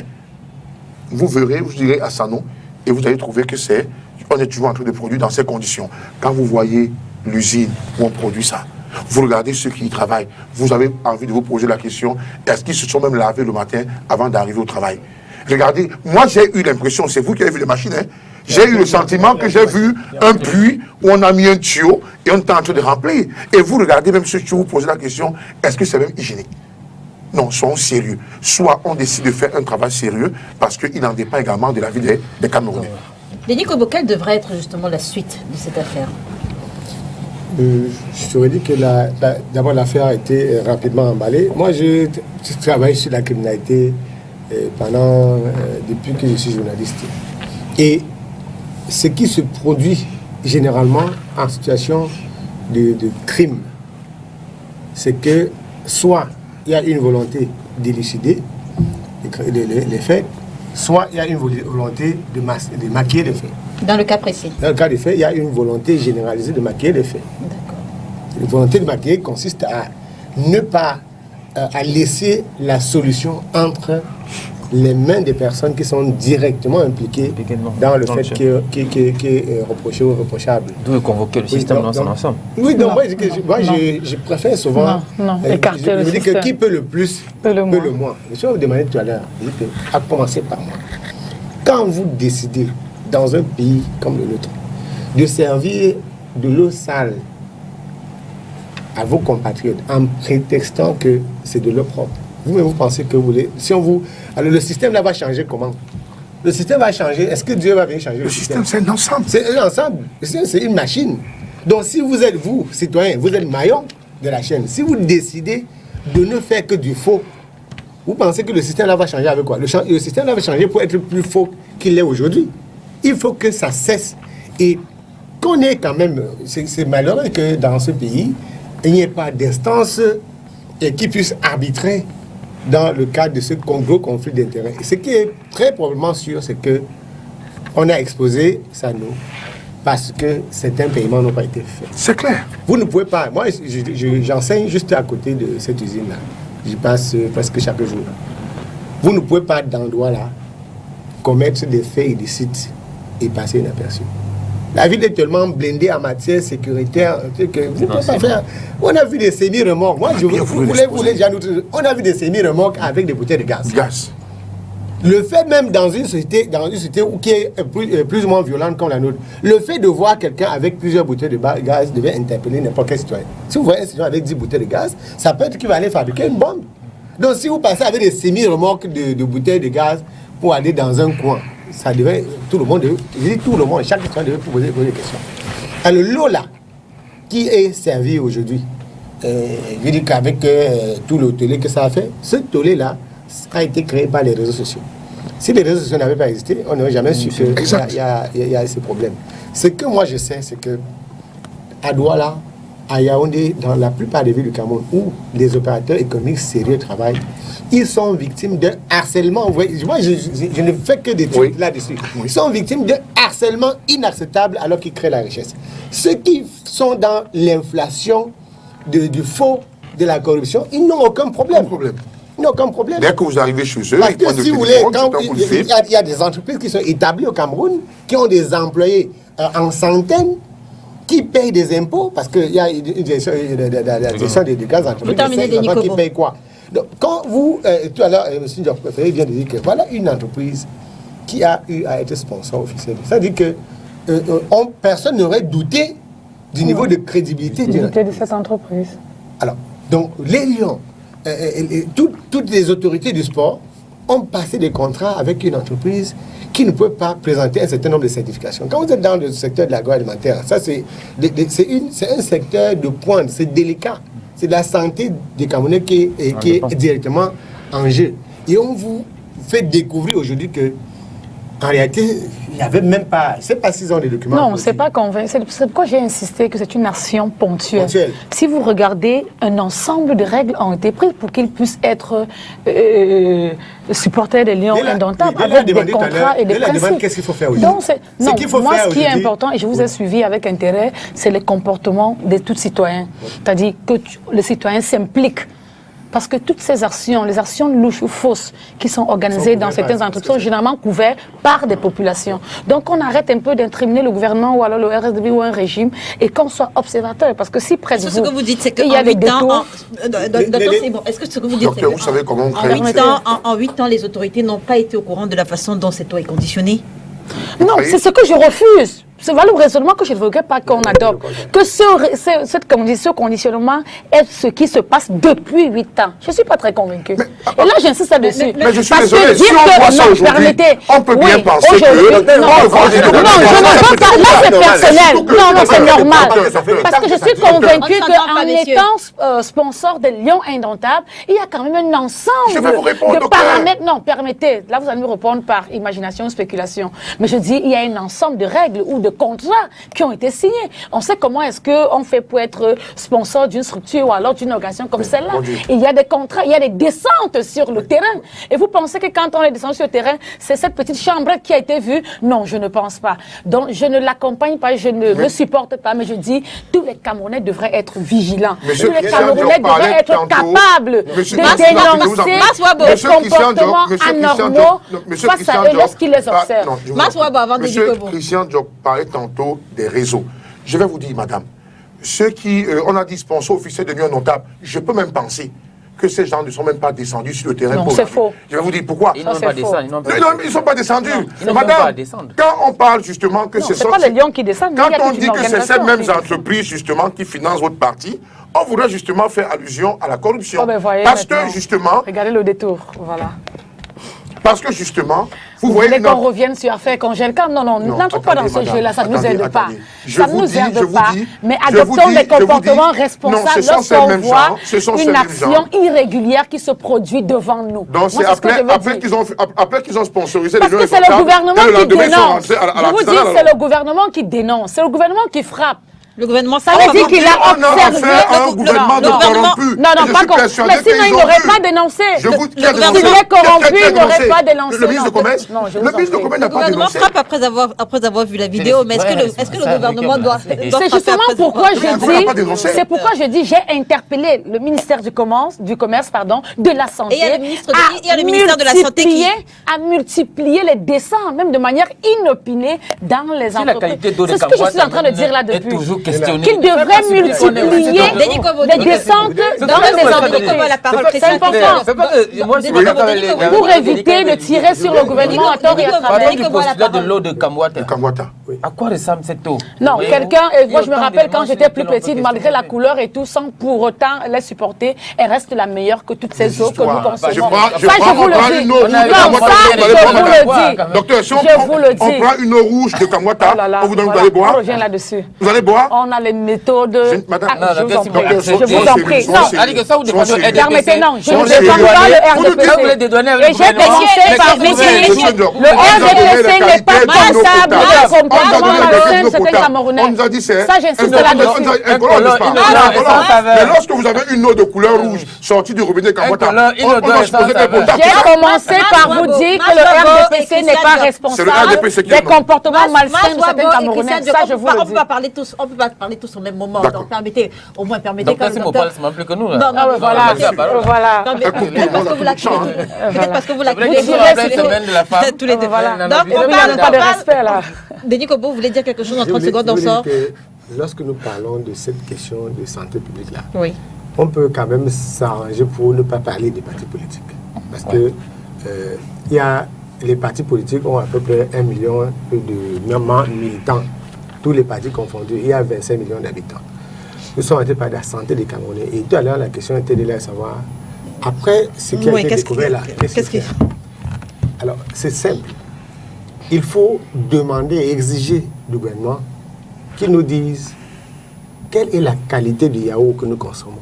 vous verrez, vous direz à Sano, et vous allez trouver que on est toujours en train de produire dans ces conditions. Quand vous voyez l'usine où on produit ça, vous regardez ceux qui y travaillent, vous avez envie de vous poser la question, est-ce qu'ils se sont même lavés le matin avant d'arriver au travail? Regardez, moi j'ai eu l'impression, c'est vous qui avez vu les machines, hein, j'ai eu le sentiment que j'ai vu un puits où on a mis un tuyau et on est en train de remplir. Et vous regardez même ce tuyau, vous posez la question, est-ce que c'est même hygiénique? Non, soyons sérieux. Soit on décide de faire un travail sérieux parce qu'il en dépend également de la vie des Camerounais. Denis Kobo, quelle devrait être justement la suite de cette affaire? Je t'aurais dit que d'abord l'affaire a été rapidement emballée. Moi, je travaille sur la criminalité depuis que je suis journaliste. Et ce qui se produit généralement en situation de crime, c'est que soit il y a une volonté d'élucider les faits, soit il y a une volonté de maquiller les faits. Dans le cas précis. Dans le cas des faits, il y a une volonté généralisée de maquiller les faits. D'accord. La volonté de maquiller consiste à ne pas à laisser la solution entre les mains des personnes qui sont directement impliquées dans le fait qui est reproché ou reprochable. D'où convoquer le système dans son ensemble. Oui, donc moi, je préfère souvent écarter le système. Je me dis que qui peut le plus, peut le moins. Je vais vous demander tout à l'heure, à commencer par moi. Quand vous décidez, dans un pays comme le nôtre, de servir de l'eau sale à vos compatriotes en prétextant que c'est de l'eau propre, vous pensez que vous voulez... Alors le système là va changer comment? Le système va changer. Est-ce que Dieu va venir changer le système? C'est un ensemble. C'est un ensemble. C'est une machine. Donc si vous êtes, vous, citoyens, vous êtes maillon de la chaîne, si vous décidez de ne faire que du faux, vous pensez que le système là va changer avec quoi? Le système là va changer pour être plus faux qu'il est aujourd'hui. Il faut que ça cesse. Et qu'on ait quand même... C'est malheureux que dans ce pays, il n'y ait pas d'instance qui puisse arbitrer dans le cadre de ce gros conflit d'intérêts. Ce qui est très probablement sûr, c'est que on a exposé Sano parce que certains paiements n'ont pas été faits. C'est clair. Vous ne pouvez pas. Moi, j'enseigne juste à côté de cette usine-là. J'y passe presque chaque jour. Vous ne pouvez pas, d'endroit là, commettre des faits illicites et passer inaperçu. La ville est tellement blindée en matière sécuritaire que vous ne pouvez pas faire. On a vu des semi-remorques. Moi, on a vu des semi-remorques avec des bouteilles de gaz. Le fait même dans une société qui est plus ou moins violente comme la nôtre, le fait de voir quelqu'un avec plusieurs bouteilles de gaz devait interpeller n'importe quel citoyen. Si vous voyez un citoyen avec 10 bouteilles de gaz, ça peut être qu'il va aller fabriquer une bombe. Donc si vous passez avec des semi-remorques de bouteilles de gaz pour aller dans un coin, ça devait, tout le monde, chaque citoyen devait poser des questions. Alors l'eau là, qui est servie aujourd'hui, je dis qu'avec tout le tollé que ça a fait, ce tollé là a été créé par les réseaux sociaux. Si les réseaux sociaux n'avaient pas existé, on n'aurait jamais su qu'il y a ces problèmes. Ce que moi je sais, c'est que à Douala, à Yaoundé, dans la plupart des villes du Cameroun, où les opérateurs économiques sérieux travaillent, ils sont victimes de harcèlement. Moi, je ne fais que des trucs là-dessus. Ils sont victimes de harcèlement inacceptable alors qu'ils créent la richesse. Ceux qui sont dans l'inflation du faux, de la corruption, ils n'ont aucun problème. Ils n'ont aucun problème. Dès que vous arrivez chez eux, parce que si vous voulez, il y a des entreprises qui sont établies au Cameroun, qui ont des employés en centaines, qui payent des impôts, parce qu'il y a une gestion des gaz entreprises qui payent quoi. Donc, quand vous, tout à l'heure, M. Diop vient de dire que voilà une entreprise qui a eu à être sponsor officiel. Ça veut dire que personne n'aurait douté du niveau de crédibilité de cette entreprise. Alors, donc, les Lions, toutes les autorités du sport ont passé des contrats avec une entreprise qui ne peut pas présenter un certain nombre de certifications. Quand vous êtes dans le secteur de l'agroalimentaire, ça c'est un secteur de pointe, c'est délicat. C'est la santé des Camerounais qui est directement en jeu. Et on vous fait découvrir aujourd'hui que en réalité, il n'y avait même pas, c'est pas 6 ans de documents. Non, c'est pas convaincu. C'est pourquoi j'ai insisté que c'est une action ponctuelle. Si vous regardez, un ensemble de règles ont été prises pour qu'ils puissent être supporters des Lions indomptables avec des contrats et des principes. Qu'est-ce qu'il faut faire aujourd'hui? Moi, ce qui est important, et je vous ai suivi avec intérêt, c'est le comportement de tout citoyen. C'est-à-dire que le citoyen s'implique. Parce que toutes ces actions, les actions louches ou fausses qui sont organisées dans certaines entreprises sont généralement couvertes par des populations. Donc on arrête un peu d'incriminer le gouvernement ou alors le RSDB ou un régime et qu'on soit observateur. Parce que si près de vous, ce que vous dites, c'est qu'en 8 ans... c'est bon. Est-ce que ce que vous dites, c'est vous savez comment on crée en 8 ans, les autorités n'ont pas été au courant de la façon dont cette eau est conditionnée? Non, c'est ce que je refuse. C'est voilà le raisonnement que je ne veux pas qu'on adopte. Que ce conditionnement est ce qui se passe depuis 8 ans. Je ne suis pas très convaincue. Et là, j'insiste là-dessus. Mais je suis désolé, si on voit ça aujourd'hui, on peut bien penser que... Non, je ne veux pas. Là, c'est personnel. Non, c'est normal. Parce que je suis convaincue qu'en étant sponsor de Lions Indomptables, il y a quand même un ensemble de paramètres. Non, permettez. Là, vous allez me répondre par imagination, spéculation. Mais je dis, il y a un ensemble de règles ou de contrats qui ont été signés. On sait comment est-ce qu'on fait pour être sponsor d'une structure ou alors d'une organisation comme celle-là. Il y a des contrats, il y a des descentes sur le terrain. Et vous pensez que quand on est descendu sur le terrain, c'est cette petite chambrette qui a été vue? Non, je ne pense pas. Donc, je ne l'accompagne pas, je ne le supporte pas, mais je dis, tous les Camerounais devraient être vigilants. Tous les Camerounais devraient être capables de dénoncer des comportements anormaux face à eux lorsqu'ils les observent. Monsieur Christian Diop parlait tantôt des réseaux. Je vais vous dire, madame, ceux qui, on a dit sponsors officiels de Lions Indomptables, je peux même penser que ces gens ne sont même pas descendus sur le terrain. Non, c'est faux. Je vais vous dire pourquoi. Ils n'ont pas descendu. Ils ne sont pas descendus. Madame, quand on parle justement que ce sont... pas les Lions qui descendent. Quand on dit que c'est ces mêmes entreprises justement qui financent votre parti, on voudrait justement faire allusion à la corruption. Parce que justement... Regardez le détour, voilà. Parce que justement, vous voyez qu'on revienne sur affaire Congelcam. Non, n'entrons pas dans ce jeu-là, ça ne nous aide pas. Ça ne nous aide pas. Mais adoptons des comportements responsables lorsqu'on voit une action irrégulière qui se produit devant nous. Donc c'est après qu'ils ont sponsorisé les gens. Parce que c'est le gouvernement qui dénonce. Je vous dis, c'est le gouvernement qui dénonce. C'est le gouvernement qui frappe. Le gouvernement Ça veut dire qu'il a On a observé. affaire à un gouvernement de corrompus. Non, Je pas suis corrompu. persuadé Mais sinon, qu'ils il ont n'aurait vu. pas dénoncé. Je vous Le gouvernement- S'il est corrompu, Qui a il n'aurait dénoncé pas dénoncé. Le ministre du Commerce. Non, je vous Le en ministre du prie. Commerce Le n'a pas gouvernement dénoncé. frappe après avoir vu la vidéo, mais est-ce que le gouvernement doit C'est frapper justement après pourquoi avoir- c'est pourquoi je dis j'ai interpellé le ministère du commerce, de la santé. Et il y a le ministère de la Santé qui a multiplié les dessins, même de manière inopinée dans les Si la entreprises. qualité d'eau de C'est ce que je suis en Kamwata train de dire là est depuis. toujours questionnée. Qu'il devrait multiplier les descentes dans les entreprises. C'est important. Pour éviter de tirer sur le gouvernement à tort et à travers. Pardon du postulat de l'eau de Kamwata. Kamwata. À quoi ressemble cette eau? Non, Voyez-vous, quelqu'un, il y a moi je me autant rappelle quand d'éléments j'étais sur plus lesquels on petite, peut malgré la questionner. couleur et tout, sans pour autant les supporter, elle reste la meilleure que toutes ces eaux que nous consommons. Ça, je vous le dis. une eau rouge de Non, Kamwata, ça, vous allez je boire. vous le dis. Docteur, si on Je vous le prend dis. une eau rouge de Kamwata, Oh là là, on vous donne, vous voilà, allez on boire. revient là-dessus. Vous allez boire. On a les méthodes. Madame, Ah, je vous en prie. docteur, Je vous en prie. Non, Allez, que ça, vous défendez le RDPC. permettez, non, je ne Soyez défends sérieux. pas le Vous ne RDPC. Vous voulez dédouaner avec Et le j'ai gouvernement. commencé par Mais vous c'est- dire, monsieur, le RDPC n'est pas responsable de comportement malsain de certains Camerounais. On nous a dit c'est. Ça, j'insiste là-dessus. Un collant, n'est-ce pas? Une odeur Un collant. sans saveur. Mais lorsque vous avez une eau de couleur rouge sortie du robinet Kamwata, collant, une on odeur doit supposer sans qu'elle saveur. peut J'ai commencé par vous dire que le RDPC n'est pas responsable RDPC qui est des non. comportements malsains de certains Camerounais. Ça, je vous on le peut dis. pas parler tous, on peut pas parler tous au même moment. D'accord. Donc permettez, au moins permettez Donc, quand si le mon docteur. parle, c'est plus que nous. là. Non, Ah ouais, voilà, voilà. Non, mais peut-être parce que vous la Voilà. peut-être parce que vous la C'est vrai cultivez, que c'est la pleine semaine de la femme. tous les deux. Voilà. Donc Il on n'y a parle pas de respect là. Denis Kobo, vous voulez dire quelque chose en 30 secondes, on sort. Lorsque nous parlons de cette question de santé publique là, Oui. on peut quand même s'arranger pour ne pas parler des partis politiques. Parce que il y a, les partis politiques ont à peu près 1 million de membres militants, tous les partis confondus. Il y a 25 millions d'habitants. Nous sommes en train de parler de la santé des Camerounais. Et tout à l'heure, la question était de savoir, après ce qui a été découvert là, qu'est-ce qu'il fait? Alors, c'est simple. Il faut demander et exiger du gouvernement qu'ils nous disent quelle est la qualité du yaourt que nous consommons,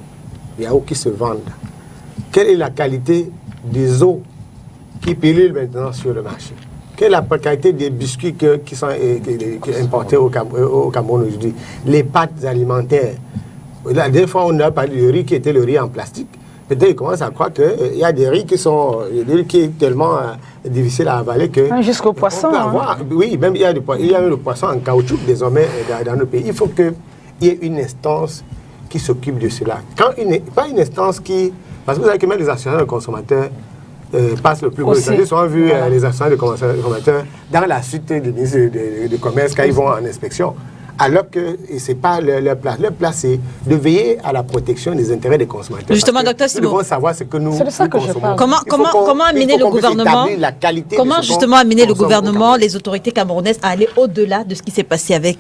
les yaourts qui se vendent. Quelle est la qualité des eaux qui pilulent maintenant sur le marché. Quelle est la qualité des biscuits qui sont importés au Cameroun aujourd'hui. Les pâtes alimentaires. La dernière fois, on a parlé du riz qui était le riz en plastique. Peut-être qu'ils commencent à croire qu'il y a des riz qui sont qui est tellement difficile à avaler que... Jusqu'au poisson. Oui, même il y a le poisson en caoutchouc désormais dans nos pays. Il faut qu'il y ait une instance qui s'occupe de cela. Pas une instance qui... Parce que vous savez que même les associations de consommateurs passent le plus gros. Vous avez souvent vu les associations de consommateurs dans la suite du ministre du Commerce quand ils vont en inspection. Alors que ce n'est pas leur place. Leur place, c'est de veiller à la protection des intérêts des consommateurs. Justement, docteur Simon. Nous devons savoir ce que nous C'est de ça que je parle. Comment amener le gouvernement, les autorités camerounaises à aller au-delà de ce qui s'est passé avec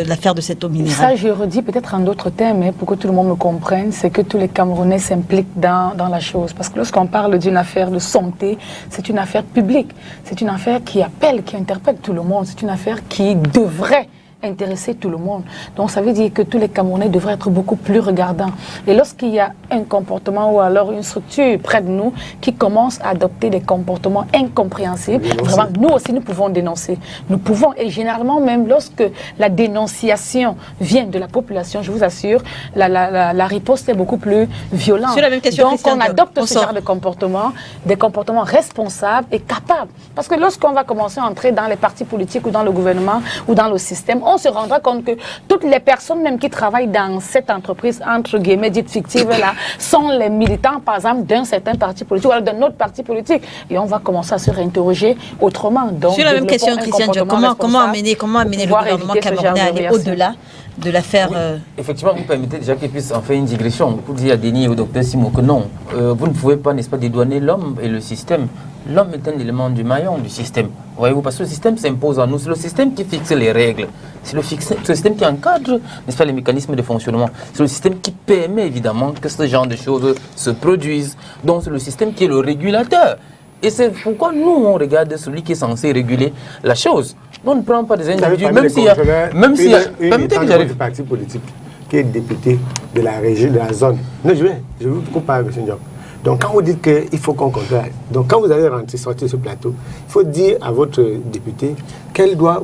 l'affaire de cette eau minérale? Ça, je redis peut-être en d'autres termes, pour que tout le monde me comprenne, c'est que tous les Camerounais s'impliquent dans la chose. Parce que lorsqu'on parle d'une affaire de santé, c'est une affaire publique. C'est une affaire qui appelle, qui interpelle tout le monde. C'est une affaire qui devrait intéresser tout le monde. Donc ça veut dire que tous les Camerounais devraient être beaucoup plus regardants. Et lorsqu'il y a un comportement ou alors une structure près de nous qui commence à adopter des comportements incompréhensibles, vraiment, nous aussi, nous pouvons dénoncer. Nous pouvons, et généralement même lorsque la dénonciation vient de la population, je vous assure, la riposte est beaucoup plus violente. Sur la même question, donc on adopte ce genre de comportement, des comportements responsables et capables. Parce que lorsqu'on va commencer à entrer dans les partis politiques ou dans le gouvernement ou dans le système, on se rendra compte que toutes les personnes même qui travaillent dans cette entreprise, entre guillemets, dite fictive, là, sont les militants, par exemple, d'un certain parti politique ou d'un autre parti politique. Et on va commencer à se réinterroger autrement. Donc, sur la même question, Christian Diop, comment amener le gouvernement camerounais à aller au-delà de l'affaire Effectivement, vous permettez déjà qu'il puisse en faire une digression pour dire à Denis et au docteur Simon que non, vous ne pouvez pas, n'est-ce pas, dédouaner l'homme et le système. L'homme est un élément du maillon du système. Voyez-vous, parce que le système s'impose à nous. C'est le système qui fixe les règles. C'est le système qui encadre, n'est-ce pas, les mécanismes de fonctionnement. C'est le système qui permet évidemment que ce genre de choses se produisent. Donc c'est le système qui est le régulateur. Et c'est pourquoi nous, on regarde celui qui est censé réguler la chose. On ne prend pas des individus, même s'il y a... Permettez que j'arrive. Parti politique qui est député de la région, de la zone. Non, je vous coupe pas, M. Diop. Donc quand vous dites qu'il faut qu'on contrôle, donc quand vous allez sortir ce plateau, il faut dire à votre député qu'elle doit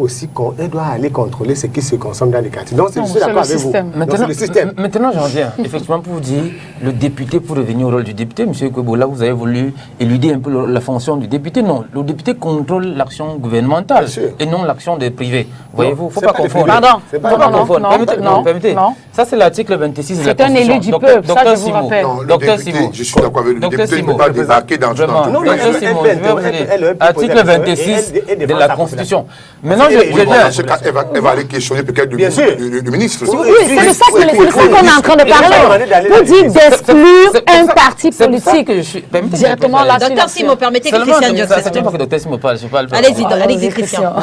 aller contrôler ce qui se consomme dans les quartiers. Donc je suis d'accord avec vous. Maintenant, le système. Maintenant j'en viens. Effectivement, pour vous dire, le député, pour revenir au rôle du député, M. Kwebo, là vous avez voulu éluder un peu la fonction du député. Non, le député contrôle l'action gouvernementale et non l'action des privés. Voyez-vous, il ne faut pas confondre. Pardon, faut pas confondre. Permettez. Ça c'est l'article 26 de la Constitution. C'est un élu du peuple, ça je vous rappelle. Non, le Docteur député, Simon. je suis d'accord avec le député, il ne peut pas débarquer dans tout. Non, Docteur Simon, je vais vous dire, article 26 de la Constitution. Maintenant, je viens. Elle va aller questionner peut-être le ministre. Oui, c'est de ça qu'on est en train de parler. Vous dites d'exclure un parti politique directement là. Docteur Simon, permettez que Christian Diop s'exprime. C'est pas que Docteur Simon parle, je parle. Allez-y, Christian.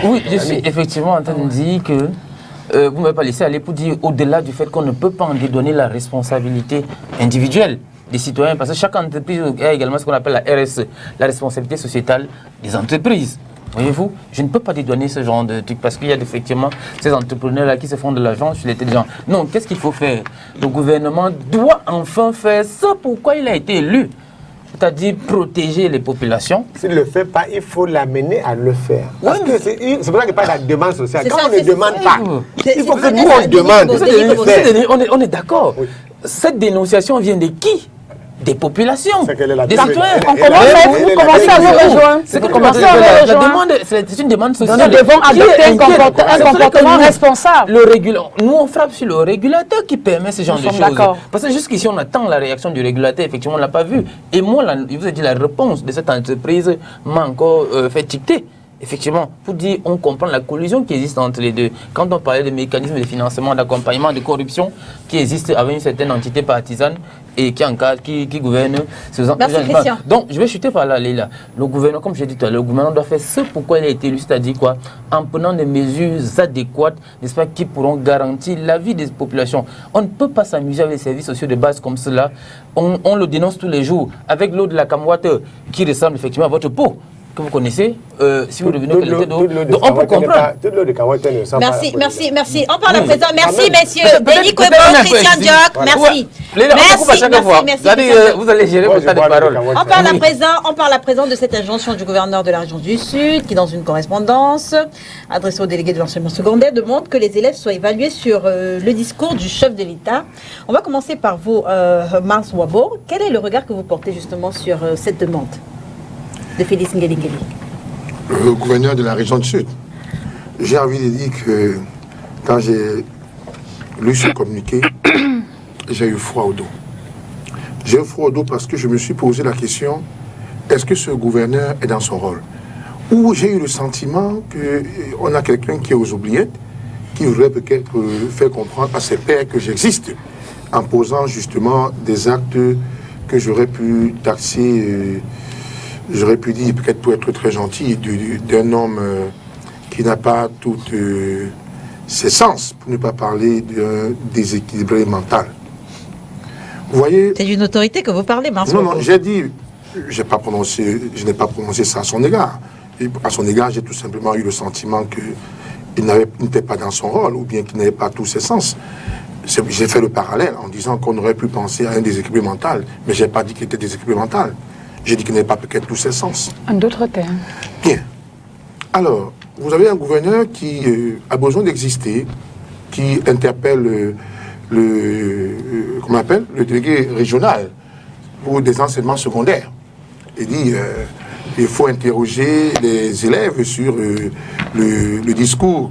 Oui, je suis effectivement en train de dire que vous ne m'avez pas laissé aller pour dire au-delà du fait qu'on ne peut pas en dédouaner la responsabilité individuelle des citoyens, parce que chaque entreprise a également ce qu'on appelle la RSE, la responsabilité sociétale des entreprises. Voyez-vous, je ne peux pas dédouaner ce genre de truc parce qu'il y a effectivement ces entrepreneurs-là qui se font de l'argent sur les têtes des gens. Non, qu'est-ce qu'il faut faire? Le gouvernement doit enfin faire ça pourquoi il a été élu. C'est-à-dire protéger les populations. S'il ne le fait pas, il faut l'amener à le faire. Parce que c'est pour ça qu'il n'y a pas de demande sociale. Quand on ne demande pas, il faut que nous on demande. On est d'accord. Oui. Cette dénonciation vient de qui? Des populations, des citoyens. Vous commencez à nous rejoindre. La demande, c'est une demande sociale. Nous devons adopter un comportement responsable. Nous, on frappe sur le régulateur qui permet ce genre de choses. Parce que jusqu'ici, on attend la réaction du régulateur. Effectivement, on ne l'a pas vu. Et moi, je vous ai dit, la réponse de cette entreprise m'a encore fait ticter. Effectivement, pour dire, on comprend la collusion qui existe entre les deux. Quand on parlait de mécanismes de financement, d'accompagnement, de corruption qui existent avec une certaine entité partisane et qui gouverne ces Christian. Donc, je vais chuter par là, Léla. Le gouvernement, comme je l'ai dit tout à l'heure, le gouvernement doit faire ce pourquoi il a été élu, c'est-à-dire quoi? En prenant des mesures adéquates, n'est-ce pas, qui pourront garantir la vie des populations. On ne peut pas s'amuser avec les services sociaux de base comme cela. On le dénonce tous les jours avec l'eau de la Camouate qui ressemble effectivement à votre peau. Que vous connaissez, si vous revenez au qualité d'eau, on peut comprendre. Merci. On parle à présent. Merci, messieurs. Denis Kwebo, Christian Diop, merci. Vous allez gérer votre temps de parole. On parle à présent de cette injonction du gouverneur de la région du Sud, qui, dans une correspondance adressée aux délégués de l'enseignement secondaire, demande que les élèves soient évalués sur le discours du chef de l'État. On va commencer par vous, Mars Wabo. Quel est le regard que vous portez justement sur cette demande de Félix Ngeli-Ngeli? Le gouverneur de la région du Sud. J'ai envie de dire que quand j'ai lu ce communiqué, j'ai eu froid au dos. J'ai eu froid au dos parce que je me suis posé la question, est-ce que ce gouverneur est dans son rôle? Ou j'ai eu le sentiment qu'on a quelqu'un qui est aux oubliettes, qui voudrait peut-être faire comprendre à ses pairs que j'existe, en posant justement des actes que j'aurais pu taxer... J'aurais pu dire, peut-être pour être très gentil, d'un homme qui n'a pas toutes ses sens, pour ne pas parler d'un déséquilibré mental. Vous voyez... C'est d'une autorité que vous parlez, Marc. Non, j'ai dit, je n'ai pas prononcé ça à son égard. Et à son égard, j'ai tout simplement eu le sentiment qu'il n'était pas dans son rôle, ou bien qu'il n'avait pas tous ses sens. J'ai fait le parallèle en disant qu'on aurait pu penser à un déséquilibre mental, mais je n'ai pas dit qu'il était déséquilibré mental. J'ai dit qu'il n'avait pas peut-être tous ses sens. En d'autres termes. Bien. Alors, vous avez un gouverneur qui a besoin d'exister, qui interpelle le délégué régional pour des enseignements secondaires. Il dit il faut interroger les élèves sur le discours,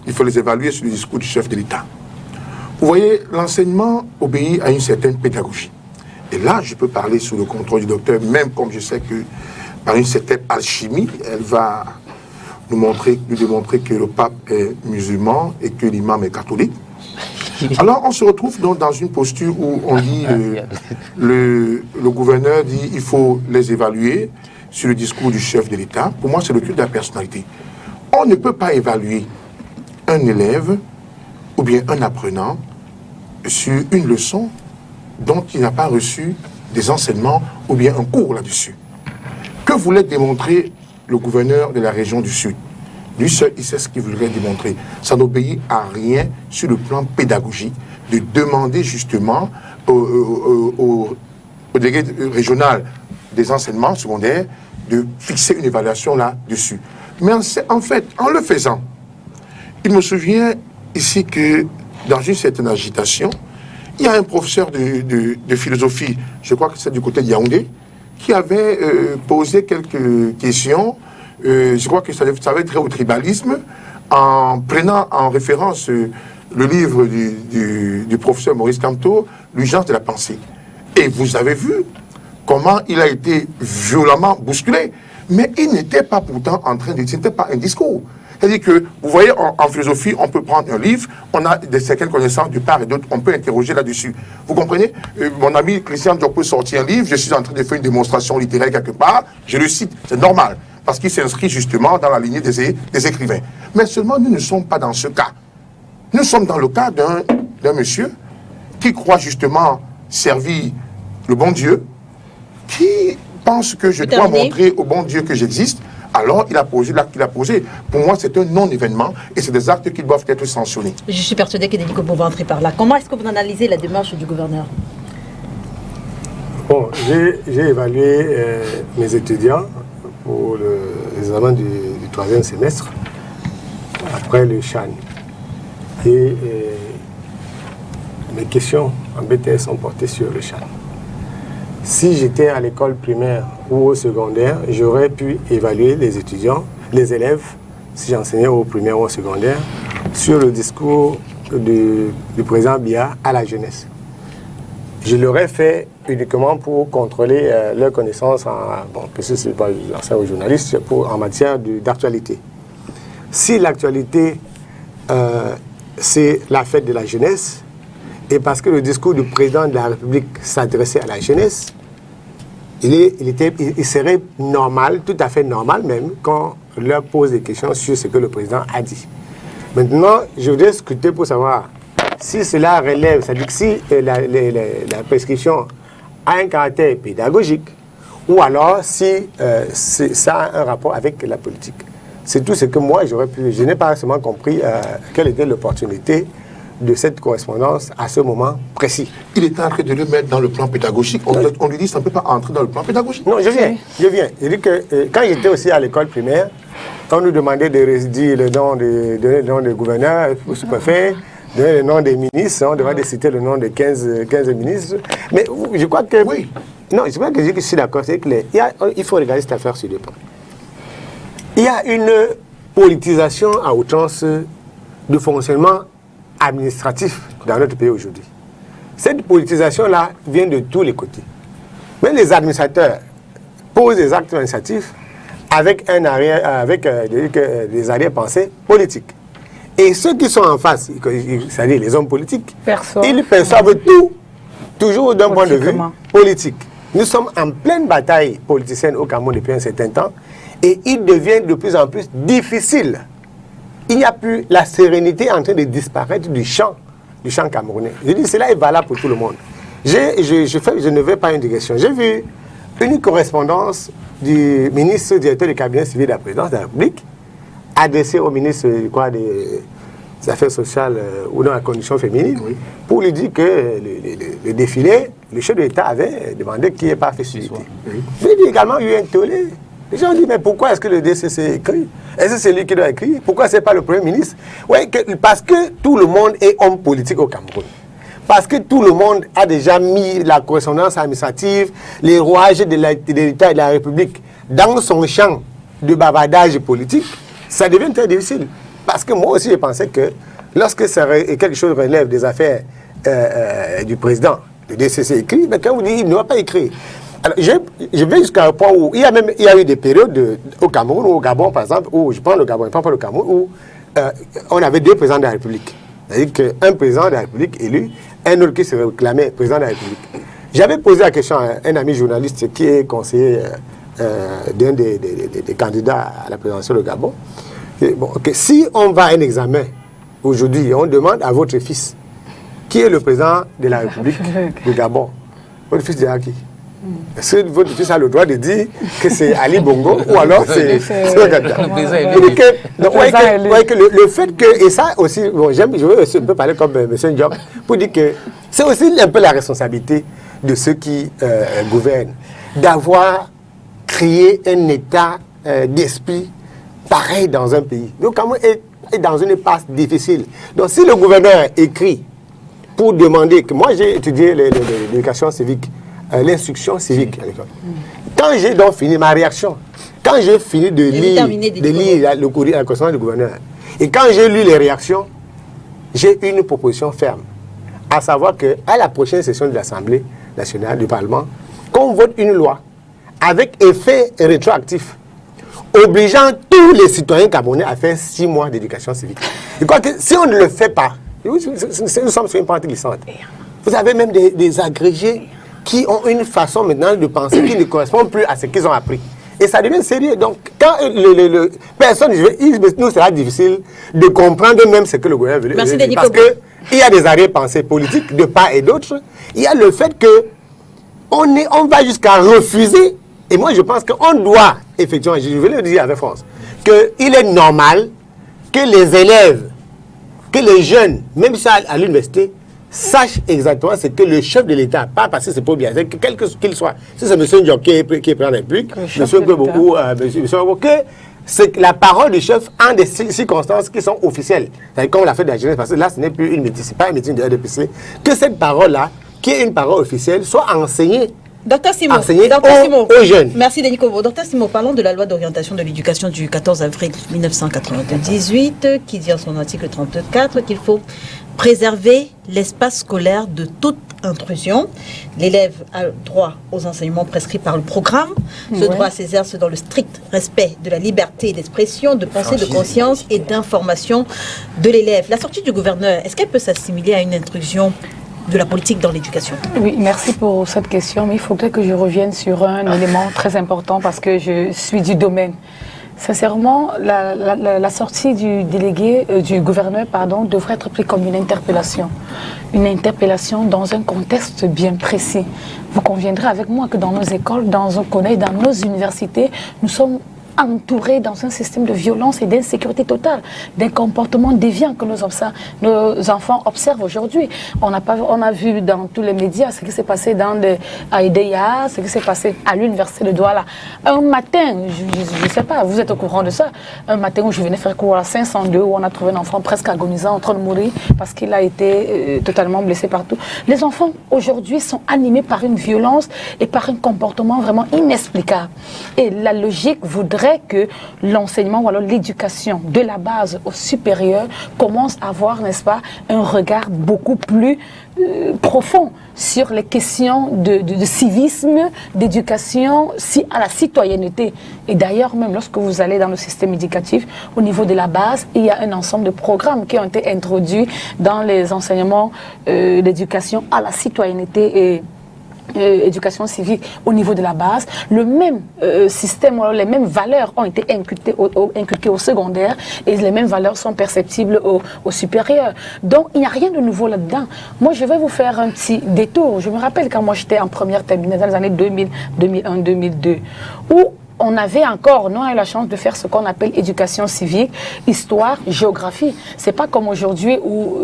il faut les évaluer sur le discours du chef de l'État. Vous voyez, l'enseignement obéit à une certaine pédagogie. Et là, je peux parler sous le contrôle du docteur, même comme je sais que par une certaine alchimie, elle va nous démontrer que le pape est musulman et que l'imam est catholique. Alors, on se retrouve donc dans une posture où on dit, le gouverneur dit il faut les évaluer sur le discours du chef de l'État. Pour moi, c'est le culte de la personnalité. On ne peut pas évaluer un élève ou bien un apprenant sur une leçon dont il n'a pas reçu des enseignements ou bien un cours là-dessus. Que voulait démontrer le gouverneur de la région du Sud? Lui seul, il sait ce qu'il voudrait démontrer. Ça n'obéit à rien sur le plan pédagogique de demander justement aux au délégué régional des enseignements secondaires de fixer une évaluation là-dessus. Mais en fait, en le faisant, il me souvient ici que dans une certaine agitation, il y a un professeur de philosophie, je crois que c'est du côté de Yaoundé, qui avait posé quelques questions, je crois que ça avait trait au tribalisme, en prenant en référence le livre du professeur Maurice Kamto, L'urgence de la pensée. Et vous avez vu comment il a été violemment bousculé. Mais il n'était pas pourtant en train de... Ce n'était pas un discours. C'est-à-dire que, vous voyez, en philosophie, on peut prendre un livre, on a certaines connaissances de part et d'autre, on peut interroger là-dessus. Vous comprenez? Mon ami Christian Diop peut sortir un livre, je suis en train de faire une démonstration littéraire quelque part, je le cite, c'est normal, parce qu'il s'inscrit justement dans la lignée des écrivains. Mais seulement, nous ne sommes pas dans ce cas. Nous sommes dans le cas d'un monsieur qui croit justement servir le bon Dieu, qui pense que je dois montrer au bon Dieu que j'existe. Alors, il a posé l'acte qu'il a posé. Pour moi, c'est un non-événement et c'est des actes qui doivent être sanctionnés. Je suis persuadé que Denis Kopo va entrer par là. Comment est-ce que vous analysez la démarche du gouverneur? Bon, j'ai évalué mes étudiants pour l'examen du 3e semestre après le CHAN. Et mes questions en BTS sont portées sur le CHAN. Si j'étais à l'école primaire ou au secondaire, j'aurais pu évaluer les étudiants, les élèves, si j'enseignais au primaire ou au secondaire, sur le discours du président Biya à la jeunesse. Je l'aurais fait uniquement pour contrôler leurs connaissances, parce que c'est pas ça aux journalistes, en matière d'actualité. Si l'actualité, c'est la fête de la jeunesse, et parce que le discours du président de la République s'adressait à la jeunesse, il serait normal, tout à fait normal même, qu'on leur pose des questions sur ce que le président a dit. Maintenant, je voudrais scruter pour savoir si cela relève, c'est-à-dire que si la prescription a un caractère pédagogique, ou alors si ça a un rapport avec la politique. C'est tout ce que moi j'aurais pu... Je n'ai pas seulement compris quelle était l'opportunité de cette correspondance à ce moment précis. Il est en train de le mettre dans le plan pédagogique. On lui dit ça ne peut pas entrer dans le plan pédagogique. Non, je viens. Je dis que quand j'étais aussi à l'école primaire, quand on nous demandait de résider le nom de gouverneur, ou sous-préfet, donner le nom des ministres, on devait citer le nom de 15 ministres. Mais je crois que... Oui. Non, je crois que je suis d'accord, c'est clair. Il faut regarder cette affaire sur deux points. Il y a une politisation à outrance du fonctionnement administratif dans notre pays aujourd'hui. Cette politisation-là vient de tous les côtés. Mais les administrateurs posent des actes administratifs avec des arrière-pensées politiques. Et ceux qui sont en face, c'est-à-dire les hommes politiques, ils perçoivent tout, toujours d'un point de vue politique. Nous sommes en pleine bataille politicienne au Cameroun depuis un certain temps, et il devient de plus en plus difficile. Il n'y a plus la sérénité en train de disparaître du champ camerounais. Je dis, cela est valable pour tout le monde. Je ne vais pas une digression. J'ai vu une correspondance du ministre directeur du cabinet civil de la présidence de la République adressée au ministre des Affaires sociales ou dans la condition féminine, oui, pour lui dire que le défilé, le chef de l'État avait demandé qu'il n'y ait pas festivité. Oui. Mais il y a également eu un tollé. Les gens ont dit, mais pourquoi est-ce que le DCC écrit? Est-ce que c'est lui qui doit écrire? Pourquoi ce n'est pas le Premier ministre? Oui, parce que tout le monde est homme politique au Cameroun. Parce que tout le monde a déjà mis la correspondance administrative, les rouages de l'État et de la République dans son champ de bavardage politique, ça devient très difficile. Parce que moi aussi, je pensais que lorsque quelque chose relève des affaires du président, le DCC écrit, mais quand vous dites qu'il ne va pas écrire. Alors, je vais jusqu'à un point où il y a eu des périodes au Cameroun ou au Gabon, par exemple, où je prends le Gabon, je ne prends pas le Cameroun, où on avait deux présidents de la République. C'est-à-dire qu'un président de la République élu, un autre qui se réclamait président de la République. J'avais posé la question à un ami journaliste qui est conseiller d'un des candidats à la présidentielle au Gabon. Bon, okay, si on va à un examen aujourd'hui, on demande à votre fils qui est le président de la République du Gabon. Votre fils dira qui? Est-ce que votre fils a le droit de dire que c'est Ali Bongo ou alors c'est le fait que, et ça aussi, bon, je veux aussi un peu parler comme M. Diop, pour dire que c'est aussi un peu la responsabilité de ceux qui gouvernent d'avoir créé un état d'esprit pareil dans un pays. Donc, Cameroun est dans une passe difficile. Donc, si le gouverneur écrit pour demander que moi, j'ai étudié l'éducation civique, l'instruction civique à l'école. Quand j'ai donc fini ma réaction, quand j'ai fini de lire le courrier, la correspondance du gouverneur, et quand j'ai lu les réactions, j'ai une proposition ferme, à savoir qu'à la prochaine session de l'Assemblée nationale, du Parlement, qu'on vote une loi avec effet rétroactif, obligeant tous les citoyens camerounais à faire 6 mois d'éducation civique. Je crois que si on ne le fait pas, nous sommes sur une pente glissante. Vous avez même des agrégés qui ont une façon maintenant de penser qui ne correspond plus à ce qu'ils ont appris. Et ça devient sérieux. Donc, quand personne, nous sera difficile de comprendre même ce que le gouvernement veut dire. Parce qu'il y a des arrière-pensées politiques de part et d'autre. Il y a le fait que on va jusqu'à refuser. Et moi, je pense qu'on doit, effectivement, je vais le dire avec force, qu'il est normal que les élèves, que les jeunes, même ça à l'université, sachent exactement ce que le chef de l'État, pas parce que c'est pas bien, quel qu'il soit, si c'est M. Ndiok qui est président de la République, M. Gbagbo ou M. que c'est la parole du chef en des circonstances qui sont officielles. Comme l'a fait de la jeunesse, parce que là, ce n'est plus une médecine, c'est pas une médecine de RDPC, que cette parole-là, qui est une parole officielle, soit enseignée. Docteur Simon, aux jeunes. Merci Denis Kobo. Docteur Simon, parlons de la loi d'orientation de l'éducation du 14 avril 1998 qui dit en son article 34 qu'il faut préserver l'espace scolaire de toute intrusion. L'élève a droit aux enseignements prescrits par le programme. Ce droit s'exerce dans le strict respect de la liberté d'expression, de pensée, de conscience et d'information de l'élève. La sortie du gouverneur, est-ce qu'elle peut s'assimiler à une intrusion de la politique dans l'éducation? Oui, merci pour cette question, mais il faudrait que je revienne sur un élément très important parce que je suis du domaine. Sincèrement, la sortie du délégué, du gouverneur, pardon, devrait être prise comme une interpellation. Une interpellation dans un contexte bien précis. Vous conviendrez avec moi que dans nos écoles, dans nos collèges, dans nos universités, nous sommes entourés dans un système de violence et d'insécurité totale, d'un comportement déviant que nos enfants observent aujourd'hui. On a vu dans tous les médias ce qui s'est passé à EDEA, ce qui s'est passé à l'université de Douala. Un matin, je ne sais pas, vous êtes au courant de ça, un matin où je venais faire cours à 502, où on a trouvé un enfant presque agonisant, en train de mourir, parce qu'il a été totalement blessé partout. Les enfants, aujourd'hui, sont animés par une violence et par un comportement vraiment inexplicable. Et la logique voudrait que l'enseignement ou alors l'éducation de la base au supérieur commence à avoir, n'est-ce pas, un regard beaucoup plus profond sur les questions de civisme, d'éducation, à la citoyenneté. Et d'ailleurs, même lorsque vous allez dans le système éducatif, au niveau de la base, il y a un ensemble de programmes qui ont été introduits dans les enseignements d'éducation à la citoyenneté et éducation civique au niveau de la base. Le même système, les mêmes valeurs ont été inculquées au secondaire et les mêmes valeurs sont perceptibles au supérieur. Donc, il n'y a rien de nouveau là-dedans. Moi, je vais vous faire un petit détour. Je me rappelle quand moi j'étais en première terminale dans les années 2000, 2001, 2002, où on avait encore, nous, on a eu la chance de faire ce qu'on appelle éducation civique, histoire, géographie. C'est pas comme aujourd'hui où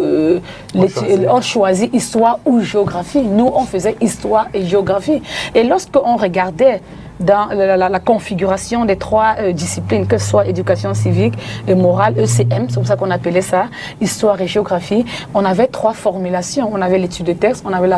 on choisit histoire ou géographie. Nous, on faisait histoire et géographie. Et lorsqu'on regardait dans la configuration des 3 disciplines, que ce soit éducation civique et morale, ECM, c'est pour ça qu'on appelait ça, histoire et géographie, on avait 3 formulations. On avait l'étude de texte, on avait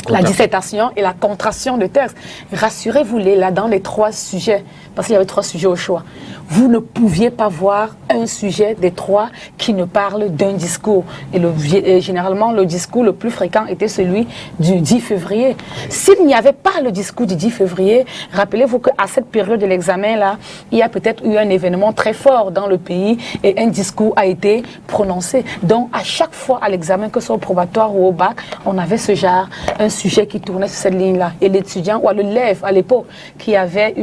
la dissertation et la contraction de texte. Rassurez-vous, là, dans les 3 sujets, parce qu'il y avait 3 sujets au choix, vous ne pouviez pas voir un sujet des 3 qui ne parle d'un discours. Et généralement, le discours le plus fréquent était celui du 10 février. S'il n'y avait pas le discours du 10 février, rappelez-vous qu'à cette période de l'examen-là, il y a peut-être eu un événement très fort dans le pays et un discours a été prononcé. Donc, à chaque fois à l'examen, que ce soit au probatoire ou au bac, on avait ce genre, un sujet qui tournait sur cette ligne-là. Et l'étudiant ou l'élève à l'époque qui avait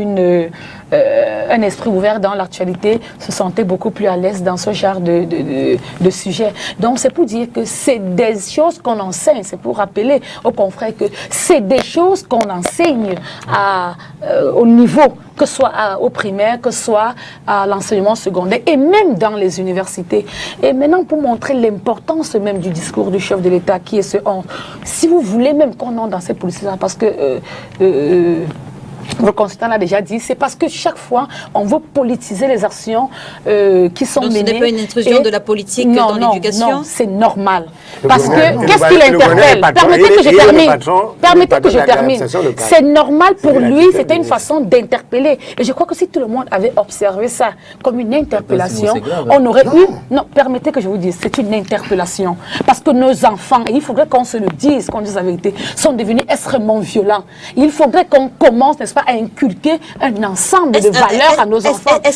un esprit ouvert dans l'actualité se sentait beaucoup plus à l'aise dans ce genre de sujet. Donc c'est pour dire que c'est des choses qu'on enseigne, c'est pour rappeler aux confrères que c'est des choses qu'on enseigne au niveau que ce soit au primaire, que ce soit à l'enseignement secondaire et même dans les universités. Et maintenant, pour montrer l'importance même du discours du chef de l'État qui est ce honte, si vous voulez même qu'on entre dans ces politiques-là, parce que le consultant l'a déjà dit, c'est parce que chaque fois, on veut politiser les actions qui sont menées. Donc ce n'est pas une intrusion de la politique dans l'éducation? Non, c'est normal. Parce que, qu'est-ce qui l'interpelle? Permettez que je termine. C'est normal pour lui, c'était une façon d'interpeller. Et je crois que si tout le monde avait observé ça comme une interpellation, on aurait eu... Non, permettez que je vous dise, c'est une interpellation. Parce que nos enfants, et il faudrait qu'on se le dise, qu'on dise la vérité, sont devenus extrêmement violents. Il faudrait qu'on commence, n'est-ce pas, à inculquer un ensemble de valeurs à nos enfants. Et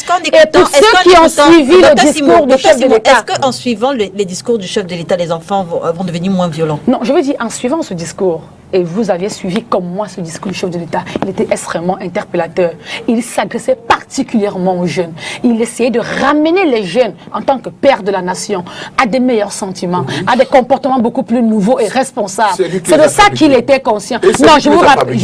pour ceux qui ont suivi le discours du chef de l'État... Est-ce qu'en suivant les discours du chef de l'État, les enfants vont devenir moins violents? Non, je veux dire, en suivant ce discours, et vous aviez suivi comme moi ce discours du chef de l'État, il était extrêmement interpellateur. Il s'adressait particulièrement aux jeunes. Il essayait de ramener les jeunes, en tant que père de la nation, à des meilleurs sentiments, à des comportements beaucoup plus nouveaux et responsables. C'est de ça qu'il était conscient. Non, je vous rappelle...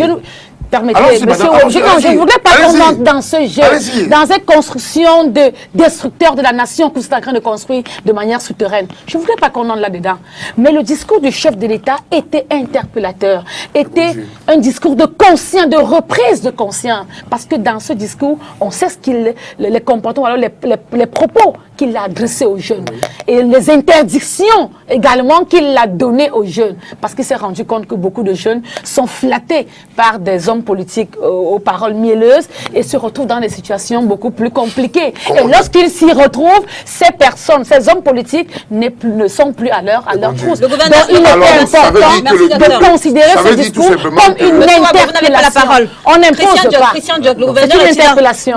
Permettez, monsieur, je ne voudrais pas qu'on entre dans ce jeu, dans cette construction de destructeur de la nation que vous êtes en train de construire de manière souterraine. Je ne voudrais pas qu'on entre là-dedans. Mais le discours du chef de l'État était interpellateur, était un discours de conscience, de reprise de conscience. Parce que dans ce discours, on sait ce qu'il, les comportements, alors les propos qu'il a adressés aux jeunes. Et les interdictions également qu'il a données aux jeunes. Parce qu'il s'est rendu compte que beaucoup de jeunes sont flattés par des hommes politiques aux paroles mielleuses et se retrouvent dans des situations beaucoup plus compliquées. Et lorsqu'ils s'y retrouvent, ces personnes, ces hommes politiques ne sont plus à leur trousse. Donc il est important de considérer ce discours comme une interpellation. On n'impose pas. Christian Diop, le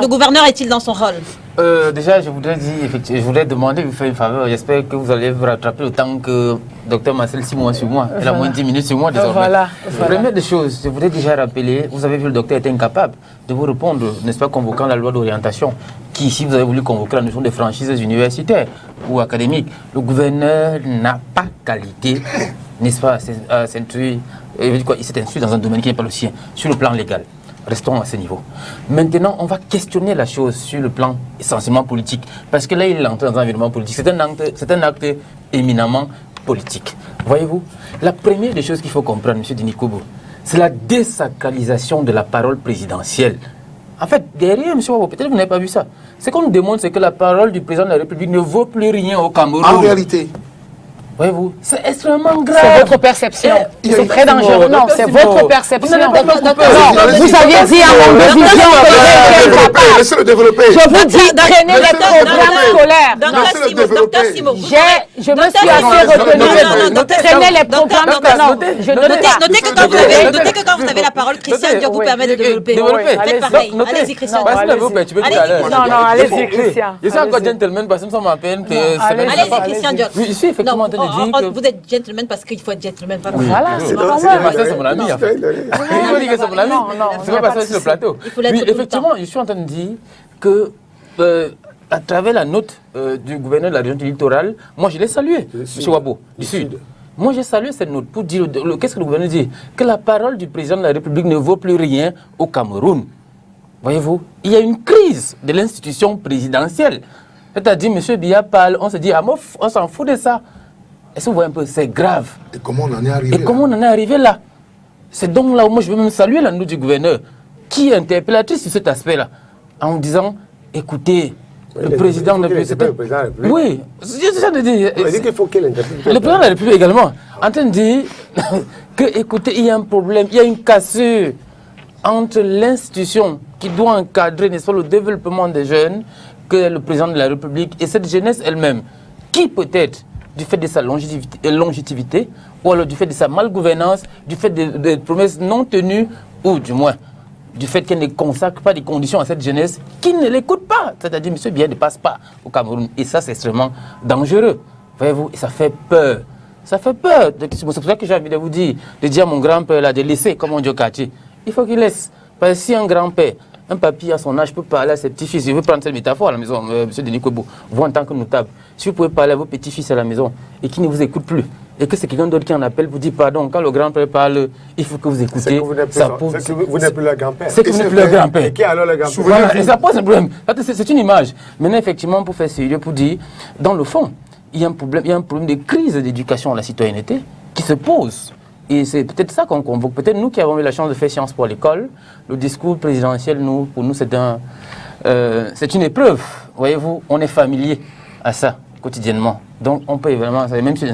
gouverneur est-il dans son rôle? Déjà, je voudrais demander, vous faire une faveur. J'espère que vous allez vous rattraper autant que Dr Marcel 6 mois sur moi. Elle a moins de 10 minutes sur moi désormais. Voilà. Première des choses, je voudrais déjà rappeler, vous avez vu, le docteur était incapable de vous répondre, n'est-ce pas, convoquant la loi d'orientation, qui, si vous avez voulu convoquer la notion de franchises universitaires ou académiques, le gouverneur n'a pas qualité, n'est-ce pas, à s'instruire, il s'est instruit dans un domaine qui n'est pas le sien, sur le plan légal. Restons à ce niveau. Maintenant, on va questionner la chose sur le plan essentiellement politique. Parce que là, il est entré dans un environnement politique. C'est un acte éminemment politique. Voyez-vous, la première des choses qu'il faut comprendre, M. Denis Kobo, c'est la désacralisation de la parole présidentielle. En fait, derrière, M. Wabo, peut-être que vous n'avez pas vu ça. Ce qu'on nous demande, c'est que la parole du président de la République ne vaut plus rien au Cameroun. En réalité. Voyez-vous, c'est extrêmement grave. C'est votre perception. C'est très dangereux. Non, c'est votre perception. Non, vous aviez dit à mon vision que laissez-le développer. Je vous dis, prenez les programmes scolaires. Docteur Simo, je me suis assez retenue. Prenez les programmes scolaires. Notez que quand vous avez la parole, Christian Diop vous permet de développer. Faites pareil. Allez-y, Christian. Non, allez-y, Christian. Je suis encore gentleman parce que nous sommes à peine. Allez-y, Christian Diop. Oui, je suis effectivement. Vous êtes gentleman parce qu'il faut être gentleman. Voilà, c'est pas c'est mon ami. En fait. Il faut dire que c'est mon ami. C'est pas parce que sur le plateau. Oui, effectivement, je suis en train de dire que à travers la note du gouverneur de la région du littoral, moi je l'ai salué, M. Wabo, du Sud. Moi j'ai salué cette note pour dire, qu'est-ce que le gouverneur dit? Que la parole du président de la République ne vaut plus rien au Cameroun. Voyez-vous, il y a une crise de l'institution présidentielle. C'est-à-dire, M. Biya parle, on se dit, on s'en fout de ça. Est-ce que vous voyez un peu, c'est grave. Et comment on en est arrivé comment on en est arrivé là? C'est donc là où moi je veux même saluer la note du gouverneur, qui est interpellatrice sur cet aspect-là, en disant, écoutez, le président de la République... Oui, c'est ça de dire. Il faut qu'il interpelle. Le président de la République également, en train de dire que, écoutez, il y a un problème, il y a une cassure entre l'institution qui doit encadrer, n'est-ce pas, le développement des jeunes, que le président de la République et cette jeunesse elle-même, qui peut-être, du fait de sa longévité, ou alors du fait de sa malgouvernance, du fait de promesses non tenues, ou du moins du fait qu'elle ne consacre pas des conditions à cette jeunesse qui ne l'écoute pas. C'est-à-dire, M. Biya ne passe pas au Cameroun. Et ça, c'est extrêmement dangereux. Voyez-vous, et ça fait peur. Ça fait peur. C'est pour ça que j'ai envie de vous dire, de dire à mon grand-père, là, de laisser, comme on dit au quartier. Il faut qu'il laisse. Parce que si un grand-père Un papy à son âge peut parler à ses petits-fils. Je veux prendre cette métaphore à la maison, M. Denis Kwebo. Vous, en tant que notable, si vous pouvez parler à vos petits-fils à la maison et qui ne vous écoutent plus, et que c'est quelqu'un d'autre qui en appelle, vous dites pardon, quand le grand-père parle, il faut que vous écoutez. C'est que vous n'êtes plus leur grand-père. C'est que vous n'êtes plus leur grand-père. Et qui est alors le grand-père? Voilà, et ça pose un problème. C'est une image. Maintenant, effectivement, pour faire sérieux, pour dire, dans le fond, il y a un problème de crise d'éducation à la citoyenneté qui se pose. Et c'est peut-être ça qu'on convoque. Peut-être nous qui avons eu la chance de faire Sciences Po l'école, le discours présidentiel, pour nous, c'est une épreuve. Voyez-vous, on est familier à ça quotidiennement. Donc, on peut évidemment, même si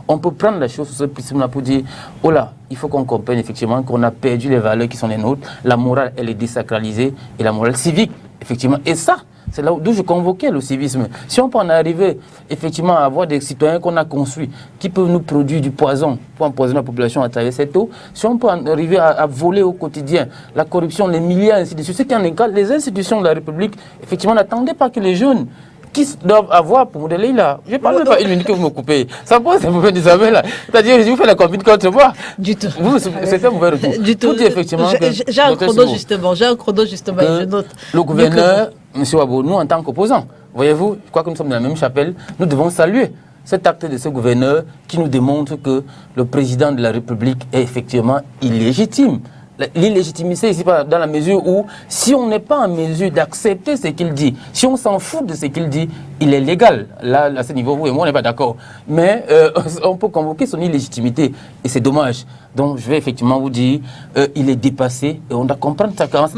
on peut prendre la chose sur ce prisme-là pour dire, oh là, il faut qu'on comprenne effectivement qu'on a perdu les valeurs qui sont les nôtres. La morale, elle est désacralisée, et la morale civique, effectivement. Et ça, c'est là d'où je convoquais le civisme. Si on peut en arriver effectivement à avoir des citoyens qu'on a construits, qui peuvent nous produire du poison pour empoisonner la population à travers cette eau, si on peut en arriver à voler au quotidien la corruption, les milliards, ainsi de suite, ce qui en est cas, les institutions de la République, effectivement, n'attendaient pas que les jeunes qui doivent avoir pour modeler là. Je ne parle même pas une minute que vous me coupez. Ça pose un problème d'Isabelle là. C'est-à-dire, je vous fais la convite contre moi. Du tout. C'est un mauvais retour. Du tout. Effectivement, j'ai un chrono justement. Je note. Le gouverneur, M. Wabo, nous en tant qu'opposants, voyez-vous, je crois que nous sommes dans la même chapelle, nous devons saluer cet acte de ce gouverneur qui nous démontre que le président de la République est effectivement illégitime. L'illégitimité ici, dans la mesure où, si on n'est pas en mesure d'accepter ce qu'il dit, si on s'en fout de ce qu'il dit, il est légal. Là, à ce niveau, vous et moi, on n'est pas d'accord. Mais on peut convoquer son illégitimité, et c'est dommage. Donc, je vais effectivement vous dire, il est dépassé, et on doit comprendre sa carence.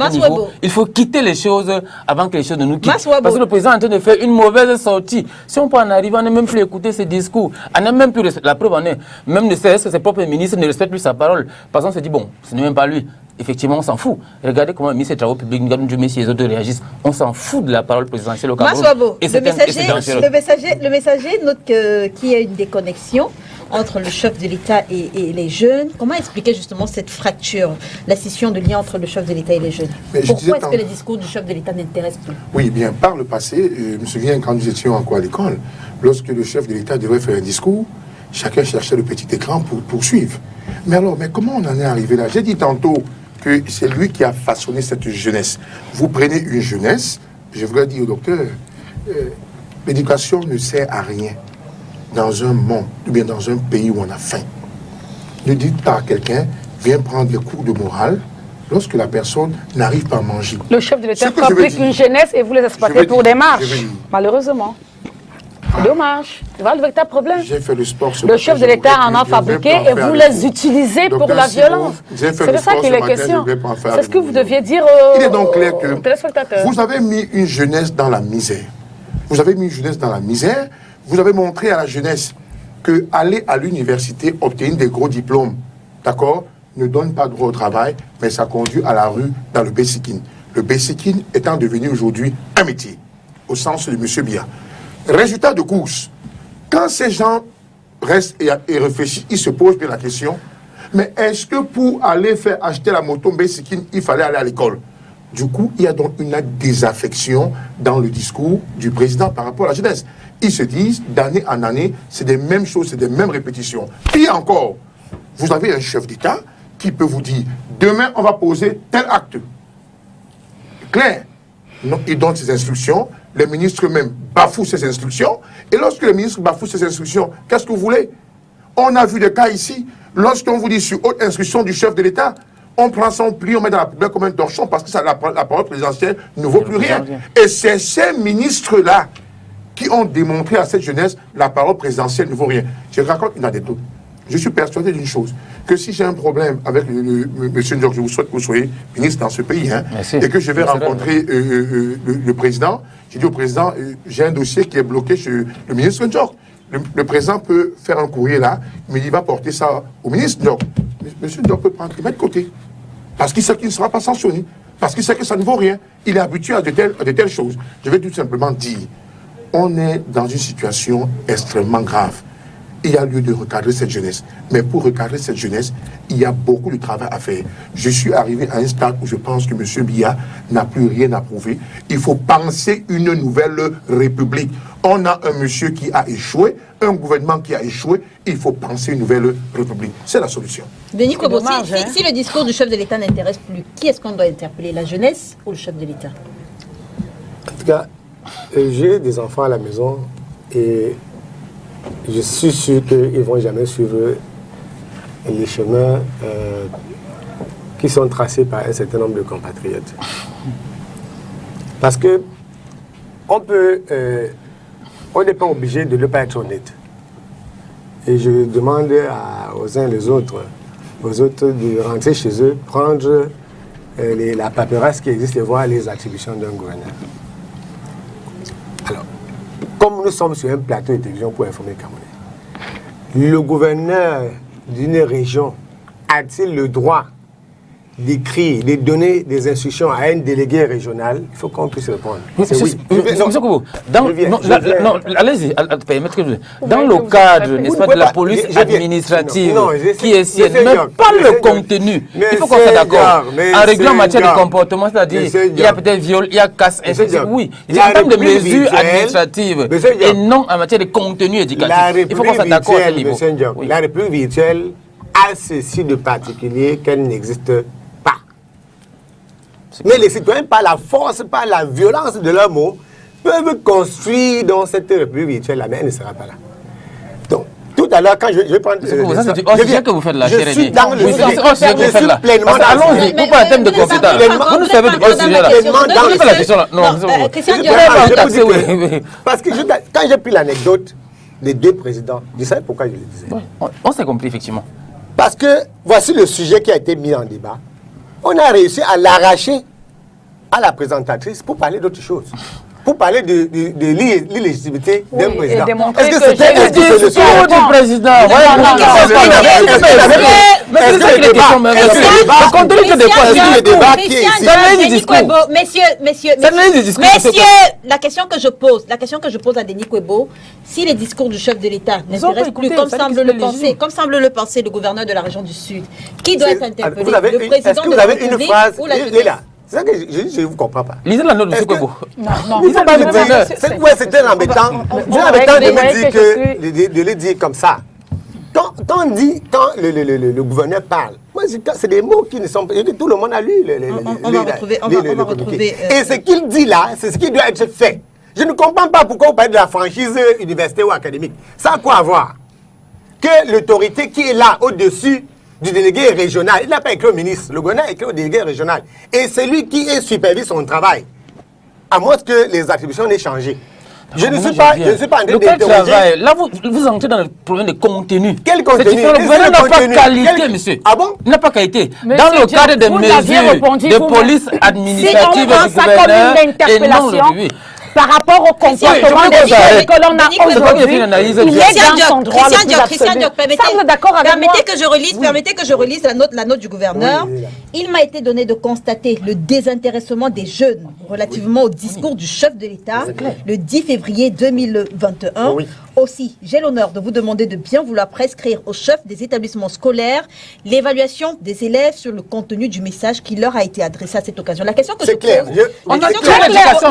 Il faut quitter les choses avant que les choses ne nous quittent. Parce que le président est en train de faire une mauvaise sortie. Si on peut en arriver, on n'a même plus écouter ses discours. On n'a même plus la preuve en est. Même ne serait-ce que ses propres ministres ne respectent plus sa parole. Parce qu'on se dit, bon, ce n'est même pas lui. Effectivement, on s'en fout. Regardez comment le ministre des Travaux publics, Ndiou Messi et les autres réagissent. On s'en fout de la parole présidentielle au Cameroun. Le messager note qu'il y a une déconnexion entre le chef de l'État et les jeunes. Comment expliquer justement cette fracture, la scission de lien entre le chef de l'État et les jeunes? Pourquoi est-ce que les discours du chef de l'État n'intéressent plus? Oui, bien, par le passé, je me souviens quand nous étions encore à l'école, lorsque le chef de l'État devait faire un discours, chacun cherchait le petit écran pour poursuivre. Mais alors, comment on en est arrivé là? J'ai dit tantôt que c'est lui qui a façonné cette jeunesse. Vous prenez une jeunesse, je voudrais dire au docteur, l'éducation ne sert à rien dans un monde, ou bien dans un pays où on a faim. Ne dites pas à quelqu'un, viens prendre des cours de morale, lorsque la personne n'arrive pas à manger. Le chef de l'État fabrique une jeunesse et vous les exploitez pour des marches, malheureusement. Dommage. Voilà le véritable problème. J'ai fait le sport le chef de l'État en a fabriqué et vous les utilisez pour la violence. C'est de ça qu'il est question. C'est ce que vous deviez dire aux Il est donc clair que téléspectateurs. Vous avez mis une jeunesse dans la misère. Vous avez mis une jeunesse dans la misère. Vous avez montré à la jeunesse que aller à l'université, obtenir des gros diplômes, d'accord, ne donne pas droit au travail, mais ça conduit à la rue dans le Bessikin. Le Bessikin étant devenu aujourd'hui un métier, au sens de M. Biya. Résultat de course, quand ces gens restent et réfléchissent, ils se posent bien la question, mais est-ce que pour aller faire acheter la moto Bessikin, il fallait aller à l'école? Du coup, il y a donc une désaffection dans le discours du président par rapport à la jeunesse. Ils se disent, d'année en année, c'est des mêmes choses, c'est des mêmes répétitions. Pire encore, vous avez un chef d'État qui peut vous dire, demain, on va poser tel acte. Clair. Non, il donne ses instructions, les ministres eux-mêmes bafouent ses instructions, et lorsque les ministres bafouent ses instructions, qu'est-ce que vous voulez? On a vu des cas ici, lorsqu'on vous dit sur haute instruction du chef de l'État, on prend son pli, on met dans la poubelle comme un torchon parce que ça, la parole présidentielle ne vaut plus rien. Et c'est ces ministres-là qui ont démontré à cette jeunesse la parole présidentielle ne vaut rien. Je raconte une anecdote. Je suis persuadé d'une chose, que si j'ai un problème avec monsieur Ndiok, je vous souhaite que vous soyez ministre dans ce pays, hein, et que je vais rencontrer le président, j'ai dit au président, j'ai un dossier qui est bloqué chez le ministre Ndiok. Le président peut faire un courrier là, mais il va porter ça au ministre Ndiok. Monsieur Ndiok peut prendre, le mettre de côté, parce qu'il sait qu'il ne sera pas sanctionné, parce qu'il sait que ça ne vaut rien. Il est habitué à de telles choses. Je vais tout simplement dire, on est dans une situation extrêmement grave. il y a lieu de recadrer cette jeunesse. Mais pour recadrer cette jeunesse, il y a beaucoup de travail à faire. Je suis arrivé à un stade où je pense que M. Biya n'a plus rien à prouver. Il faut penser une nouvelle république. On a un monsieur qui a échoué, un gouvernement qui a échoué. Il faut penser une nouvelle république. C'est la solution. Denis Kouebo, dommage, hein. si le discours du chef de l'État n'intéresse plus, qui est-ce qu'on doit interpeller, la jeunesse ou le chef de l'État? En tout cas, j'ai des enfants à la maison et je suis sûr qu'ils ne vont jamais suivre les chemins qui sont tracés par un certain nombre de compatriotes. Parce que on n'est pas obligé de ne pas être honnête. Et je demande aux uns et aux autres de rentrer chez eux, prendre la paperasse qui existe et voir les attributions d'un gouverneur. Alors, comme nous sommes sur un plateau de télévision pour informer les Camerounais, le gouverneur d'une région a-t-il le droit d'écrire, de donner des instructions à un délégué régional? Il faut qu'on puisse répondre. C'est oui. Monsieur Koubo, allez-y, permettez que je... Dans le cadre, n'est-ce pas, de la police administrative qui est sienne, mais pas le contenu. Il faut qu'on soit d'accord. En réglant en matière de comportement, c'est-à-dire, il y a peut-être viol, il y a casse, ainsi de suite. Oui, il y a en termes de mesures administratives et non en matière de contenu éducatif. Il faut qu'on soit d'accord à ce niveau. La République virtuelle a ceci de particulier qu'elle n'existe pas. Mais les citoyens, par la force, par la violence de leurs mots, peuvent construire dans cette République virtuelle, mais elle ne sera pas là. Donc, tout à l'heure, quand je vais prendre... C'est que vous faites là, je suis dans le... Je suis pleinement dans allons-y, pourquoi un thème de compétence? Vous nous savez de quoi sujet là? Je fais la question là. Non, Christian parce que quand j'ai pris l'anecdote des deux présidents, je savais pourquoi je le disais. On s'est compris, effectivement. Parce que voici le sujet qui a été mis en débat. On a réussi à l'arracher à la présentatrice pour parler d'autre chose. Pour parler de l'illégitimité d'un président. Est-ce que c'était un discours du président? Messieurs, la question que je pose à Denis Kouebo, si les discours du chef de l'État n'intéressent plus, comme semble le penser le gouverneur de la région du Sud, qui doit être interpellé? Le président de la République ou la jeunesse? C'est ça que je ne vous comprends pas. Lisez la note de M. Kouebo. Non, il ne faut pas me dire. C'est embêtant. C'est embêtant de le dire comme ça. Quand le gouverneur parle, c'est des mots qui ne sont pas... Tout le monde a lu. On va retrouver... Et ce qu'il dit là, c'est ce qui doit être fait. Je ne comprends pas pourquoi vous parlez de la franchise universitaire ou académique. Ça a quoi à voir? Que l'autorité qui est là au-dessus du délégué régional, il n'a pas écrit au ministre, le gouverneur a écrit au délégué régional. Et c'est lui qui supervise son travail, à moins que les attributions n'aient changé. Je ne suis pas en train d'interroger. Là, vous entrez dans le problème de contenu. Quel contenu? Le gouverneur n'a pas qualité, monsieur. Ah bon? Il n'a pas qualité. Dans le cadre des mesures de police administrative du gouverneur et non le par rapport au comportement des jeunes que l'on a aujourd'hui, il est dans son droit le plus absolu. Permettez que je relise la note du gouverneur. Il m'a été donné de constater le désintéressement des jeunes relativement au discours du chef de l'État le 10 février 2021. Aussi, j'ai l'honneur de vous demander de bien vouloir prescrire aux chefs des établissements scolaires l'évaluation des élèves sur le contenu du message qui leur a été adressé à cette occasion. La question que je pose... On a toute l'éducation,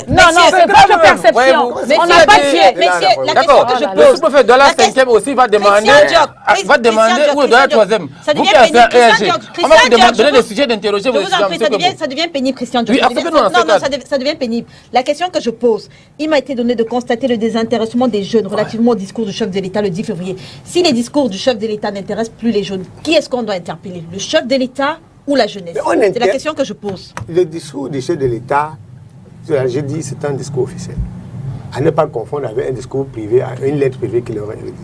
non, c'est pas de perception. On n'a pas de messieurs, la question que je pose... Le sous-préfet de la 5e aussi va demander ou de la 3e. Vous qui avez fait ERG, on va vous donner des sujets d'interroger vos étudiants. Ça devient pénible, Christian Diop. Ça devient pénible. La question que je pose, il m'a été donné de constater le désintéressement des jeunes relativement au discours du chef de l'État le 10 février. Si les discours du chef de l'État n'intéressent plus les jeunes, qui est-ce qu'on doit interpeller? Le chef de l'État ou la jeunesse? C'est la question que je pose. Le discours du chef de l'État, j'ai dit, c'est un discours officiel. À ne pas confondre avec un discours privé, une lettre privée qu'il aurait écrite.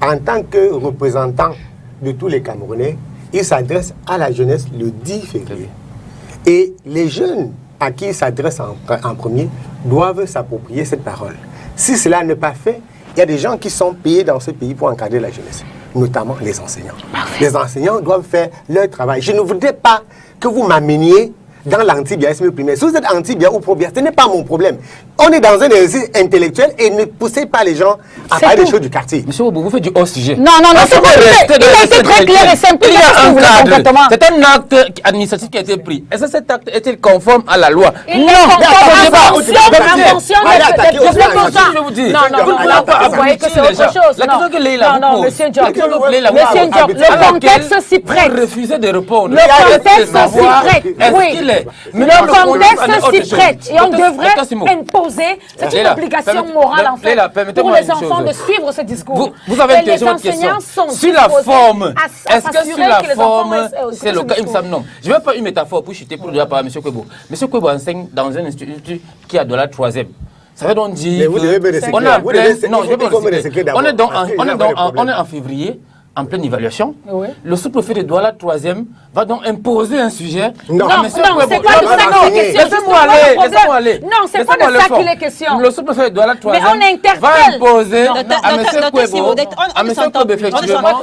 En tant que représentant de tous les Camerounais, il s'adresse à la jeunesse le 10 février. Et les jeunes à qui il s'adresse en premier doivent s'approprier cette parole. Si cela n'est pas fait, il y a des gens qui sont payés dans ce pays pour encadrer la jeunesse, notamment les enseignants. Les enseignants doivent faire leur travail. Je ne voudrais pas que vous m'ameniez dans l'anti-biaisme primaire. Si vous êtes anti-biais ou pro-biais, ce n'est pas mon problème. On est dans un exercice intellectuel et ne poussez pas les gens à parler des choses du quartier. Monsieur Obo, vous faites du hors-sujet. Non, c'est bon. Il a été très clair et simple. Il y a un cadre. C'est C'est un acte administratif qui a été pris. Est-ce que cet acte est-il conforme à la loi? Il est conforme je vais vous dire. Vous voyez que c'est autre chose. La question que Leïla vous pose. Monsieur Diop, le le contexte s'y prête. Vous refusez de répondre. Le contexte s'y prête. Est-ce qu'il est? Le contexte s'y prête. Et on devrait imposer, c'est une obligation morale en fait, pour les enfants de suivre ce discours. Vous avez les enseignants sont sur la forme. Est-ce que sur la forme, c'est le cas? Il me semble non. Je ne veux pas une métaphore pour chuter pour le dire par M. Kwebo. M. Kwebo enseigne dans un institut qui a de la 3e. Ça veut donc dire vous devez me laisser on est en plein... Non, je vais pas me laisser on est en février, en pleine évaluation. Oui. Le sous-préfet de Douala 3e va donc imposer un sujet. Non, c'est pas de ça qu'il est question. Laissez-moi aller. Non, c'est pas de ça qu'il est question. Le sous-préfet de Douala 3e Mais on interpelle. va imposer à M. Kwebo, effectivement,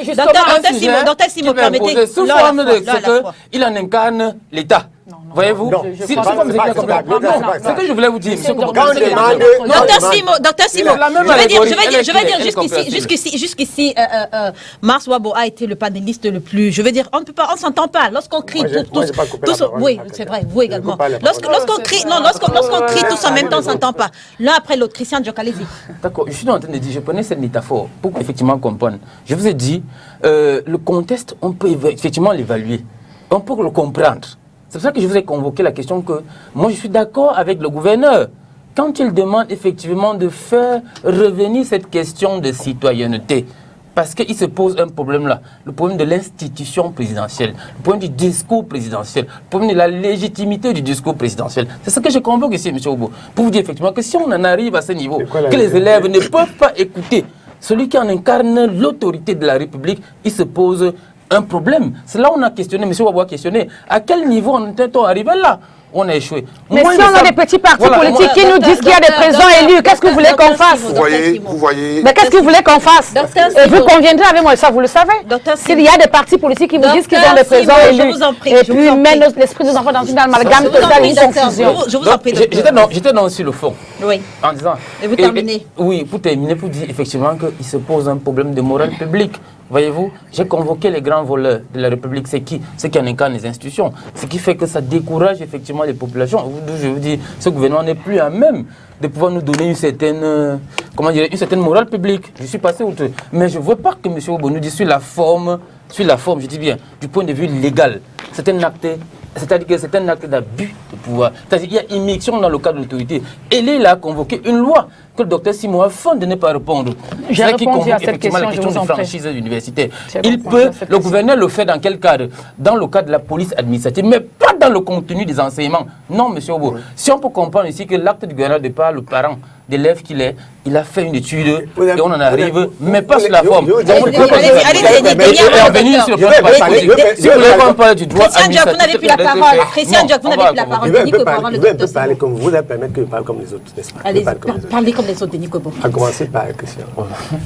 Docteur Simon, permettez. sous forme de ce qu'il en incarne l'État. Voyez-vous, c'est ce que je voulais vous dire. Docteur Simon, je vais dire jusqu'ici, Mars Wabo a été le panéliste le plus. Je veux dire, on ne peut pas, on s'entend pas. Lorsqu'on crie tous, oui, c'est vrai, vous également. Lorsqu'on crie, tous en même temps, on s'entend pas. L'un après l'autre. Christian Diokalezi. D'accord, je suis en train de dire, je prenais cette métaphore pour effectivement comprendre. Je vous ai dit, le contexte, on peut effectivement l'évaluer, on peut le comprendre. C'est pour ça que je vous ai convoqué la question que moi je suis d'accord avec le gouverneur quand il demande effectivement de faire revenir cette question de citoyenneté. Parce qu'il se pose un problème là, le problème de l'institution présidentielle, le problème du discours présidentiel, le problème de la légitimité du discours présidentiel. C'est ce que je convoque ici, M. Obo, pour vous dire effectivement que si on en arrive à ce niveau, que les élèves ne peuvent pas écouter celui qui en incarne l'autorité de la République, il se pose un problème. C'est là où on a questionné, M. Wabo a questionné, à quel niveau on est-on arrivé là? On a échoué. Mais si on a des petits partis politiques qui nous disent qu'il y a des présidents élus, qu'est-ce que vous voulez qu'on fasse? Vous voyez. Mais qu'est-ce que vous voulez qu'on fasse? Et vous conviendrez avec moi, ça vous le savez. S'il y a des partis politiques qui vous disent qu'ils ont des présidents élus, et puis mettent l'esprit des enfants dans une amalgame totale, une confusion. Je vous en prie. J'étais dans sur le fond. Oui. En disant. Et vous terminez. Oui, pour terminer, pour dire effectivement qu'il se pose un problème de morale publique. Voyez-vous, j'ai convoqué les grands voleurs de la République, c'est qui? Ceux qui en incarnent les institutions. Ce qui fait que ça décourage effectivement les populations. Je vous dis, ce gouvernement n'est plus à même de pouvoir nous donner une certaine, une certaine morale publique. Je suis passé outre. Mais je ne veux pas que M. Obo nous dise sur la forme, je dis bien, du point de vue légal. C'est un acte. C'est-à-dire que c'est un acte d'abus de pouvoir. C'est-à-dire qu'il y a immixtion dans le cadre de l'autorité. Et il a convoqué une loi que le docteur Simon a fait de ne pas répondre. J'ai répondu à cette question, la question je vous de en prie. franchise universitaire. Il peut, le gouverneur le fait dans quel cadre? Dans le cadre de la police administrative, mais pas dans le contenu des enseignements. Non, M. Obo. Si on peut comprendre ici que l'acte du gouverneur de par le parent d'élève qu'il est, il a fait une étude et on en arrive, mais pas sur la forme. Allez-y, revenir sur le plan politique. Si vous voulez qu'on parle du droit Christian Diop, vous n'avez plus la parole. Christian Diop, vous n'avez plus la parole. Vous pouvez parler comme vous, allez permettre que je parle comme les autres, n'est-ce pas? Allez-y, parlez comme les autres, Denis Kobo. À commencer par Christian.